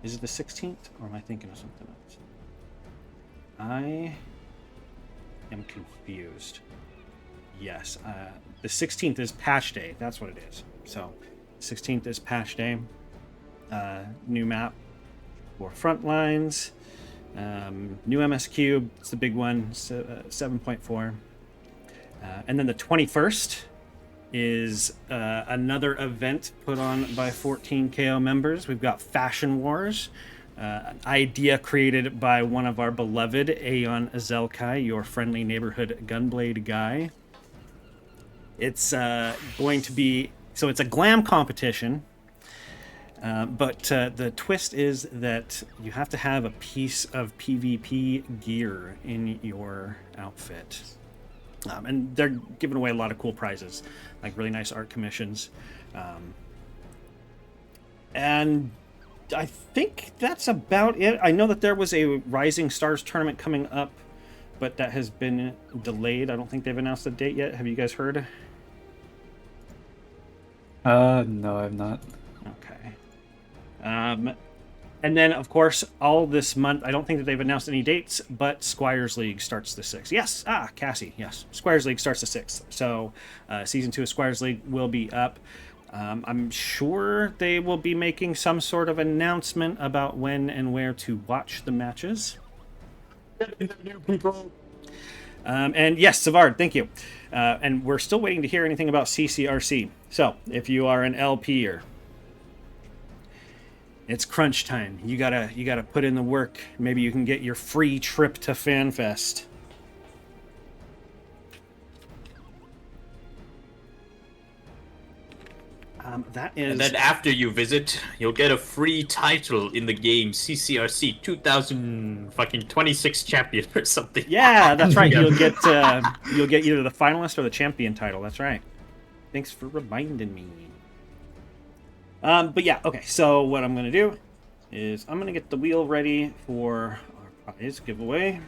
Is it the 16th, or am I thinking of something else? I am confused. Yes, the 16th is patch day. That's what it is. So, 16th is patch day. New map for Frontlines. New MS Cube, it's the big one, 7.4. And then the 21st is another event put on by 14KO members. We've got Fashion Wars, an idea created by one of our beloved Aeon Azelkai, your friendly neighborhood gunblade guy. It's going to be, so it's a glam competition. But the twist is that you have to have a piece of PvP gear in your outfit. And they're giving away a lot of cool prizes, like really nice art commissions. And I think that's about it. I know that there was a Rising Stars tournament coming up, but that has been delayed. I don't think they've announced a date yet. Have you guys heard? No, I've not. Okay. And then, of course, all this month, I don't think that they've announced any dates, but Squires League starts the 6th. Yes, Cassie, yes. Squires League starts the 6th. So, Season 2 of Squires League will be up. I'm sure they will be making some sort of announcement about when and where to watch the matches. And yes, Savard, thank you. And we're still waiting to hear anything about CCRC. So, if you are an LPer, it's crunch time. You gotta put in the work. Maybe you can get your free trip to FanFest. That is. And then after you visit, you'll get a free title in the game CCRC 2026 champion or something. Yeah, that's right. You'll get either the finalist or the champion title. That's right. Thanks for reminding me. But yeah, okay. So what I'm gonna do is I'm gonna get the wheel ready for our prize giveaway.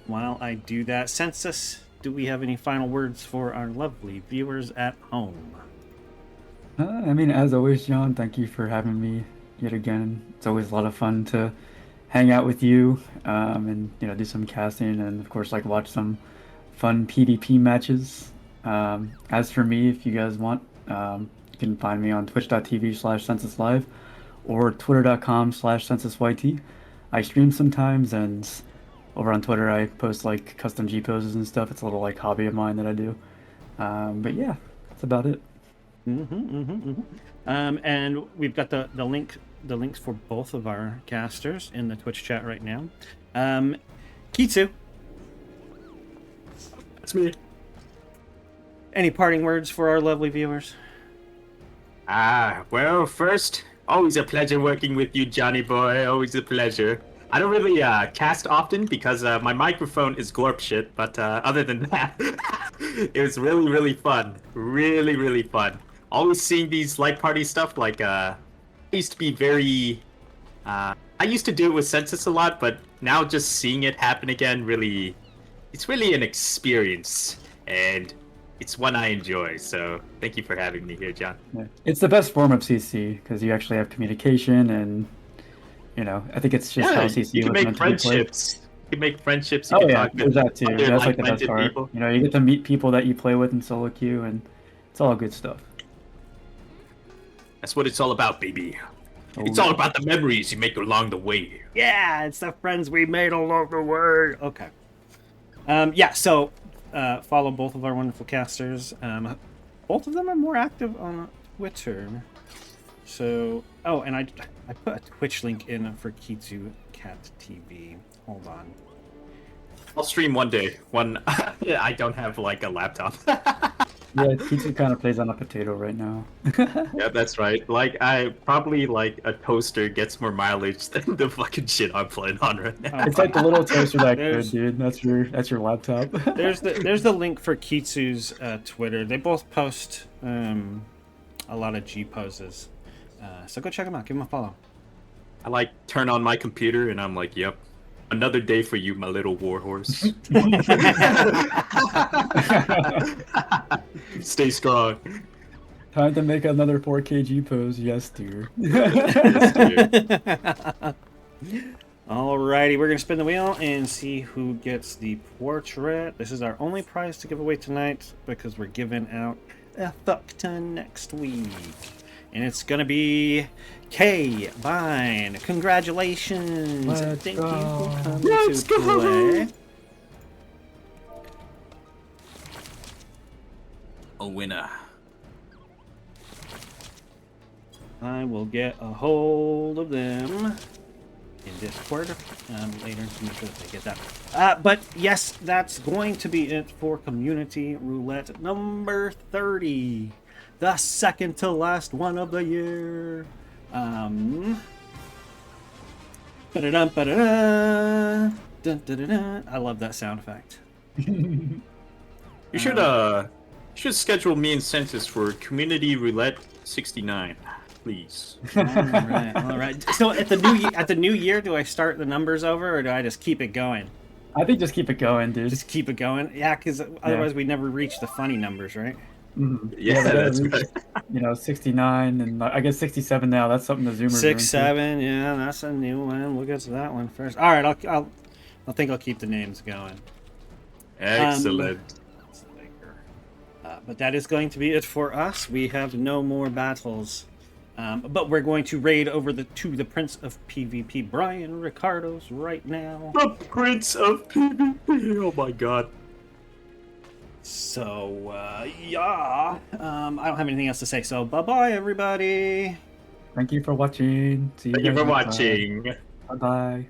While I do that, Census, do we have any final words for our lovely viewers at home? I mean, as always, John, thank you for having me yet again. It's always a lot of fun to hang out with you, and do some casting, and of course, like watch some fun PvP matches. As for me, if you guys want, you can find me on twitch.tv/censuslive or twitter.com/censusyt. I stream sometimes, and over on Twitter I post like custom G poses and stuff. It's a little like hobby of mine that I do. But yeah, that's about it. And we've got the links for both of our casters in the Twitch chat right now. Kitsu, That's me. any parting words for our lovely viewers? Well, first, always a pleasure working with you, Johnny boy. Always a pleasure. I don't really cast often because my microphone is glorp shit, but other than that, it was really, really fun. Really, really fun. Always seeing these light party stuff, like, I used to be very... I used to do it with Census a lot, but now just seeing it happen again, really... It's really an experience, and it's one I enjoy, so thank you for having me here, John. Yeah. It's the best form of CC, because you actually have communication, and, I think it's just how CC you can was make meant to be played. friendships. You can make friendships. You can talk there's that too. other That's like the best like-minded part. people. You get to meet people that you play with in solo queue, and it's all good stuff. That's what it's all about, baby. It's all about the memories you make along the way. Yeah, it's the friends we made along the way. Okay. Yeah, so follow both of our wonderful casters. Both of them are more active on Twitter. So, oh, and I put a Twitch link in for Kitsu Cat TV. Hold on. I'll stream one day when I don't have like a laptop. Yeah, Kitsu kind of plays on a potato right now. Yeah, that's right. Like I probably like a toaster gets more mileage than the fucking shit I'm playing on right now. It's like the little toaster that could, dude. That's your laptop. There's the link for Kitsu's Twitter. They both post a lot of G poses. So go check them out. Give them a follow. I like turn on my computer and I'm like, yep, another day for you, my little warhorse. Stay strong. Time to make another 4K G pose. Yes, dear. Yes, dear. Alrighty, we're gonna spin the wheel and see who gets the portrait. This is our only prize to give away tonight because we're giving out a fuck ton next week. And it's gonna be K Vine. Congratulations! Let's Thank go. you for coming Let's to go. play. A winner. I will get a hold of them in Discord later to make sure that they get that. But yes, that's going to be it for Community Roulette number 30. The second to last one of the year. Ba-da-dum, ba-da-da, dun, dun-dun-dun. I love that sound effect. You should schedule me and Census for Community Roulette 69, please. All right. So at the new year, do I start the numbers over, or do I just keep it going? I think just keep it going, dude. Just keep it going. Yeah, because otherwise we never reach the funny numbers, right? Mhm. Yeah, that's reach, right. 69 and I guess 67 now. That's something the Zoomers. 6, 7, yeah, that's a new one. We'll get to that one first. All right, I think I'll keep the names going. Excellent. But that is going to be it for us. We have no more battles. But we're going to raid over to the Prince of PvP, Brian Ricardo's, right now. The Prince of PvP. Oh my god. So, yeah. I don't have anything else to say. So, bye-bye, everybody. Thank you for watching. See you Thank you guys for next time. watching. Bye-bye.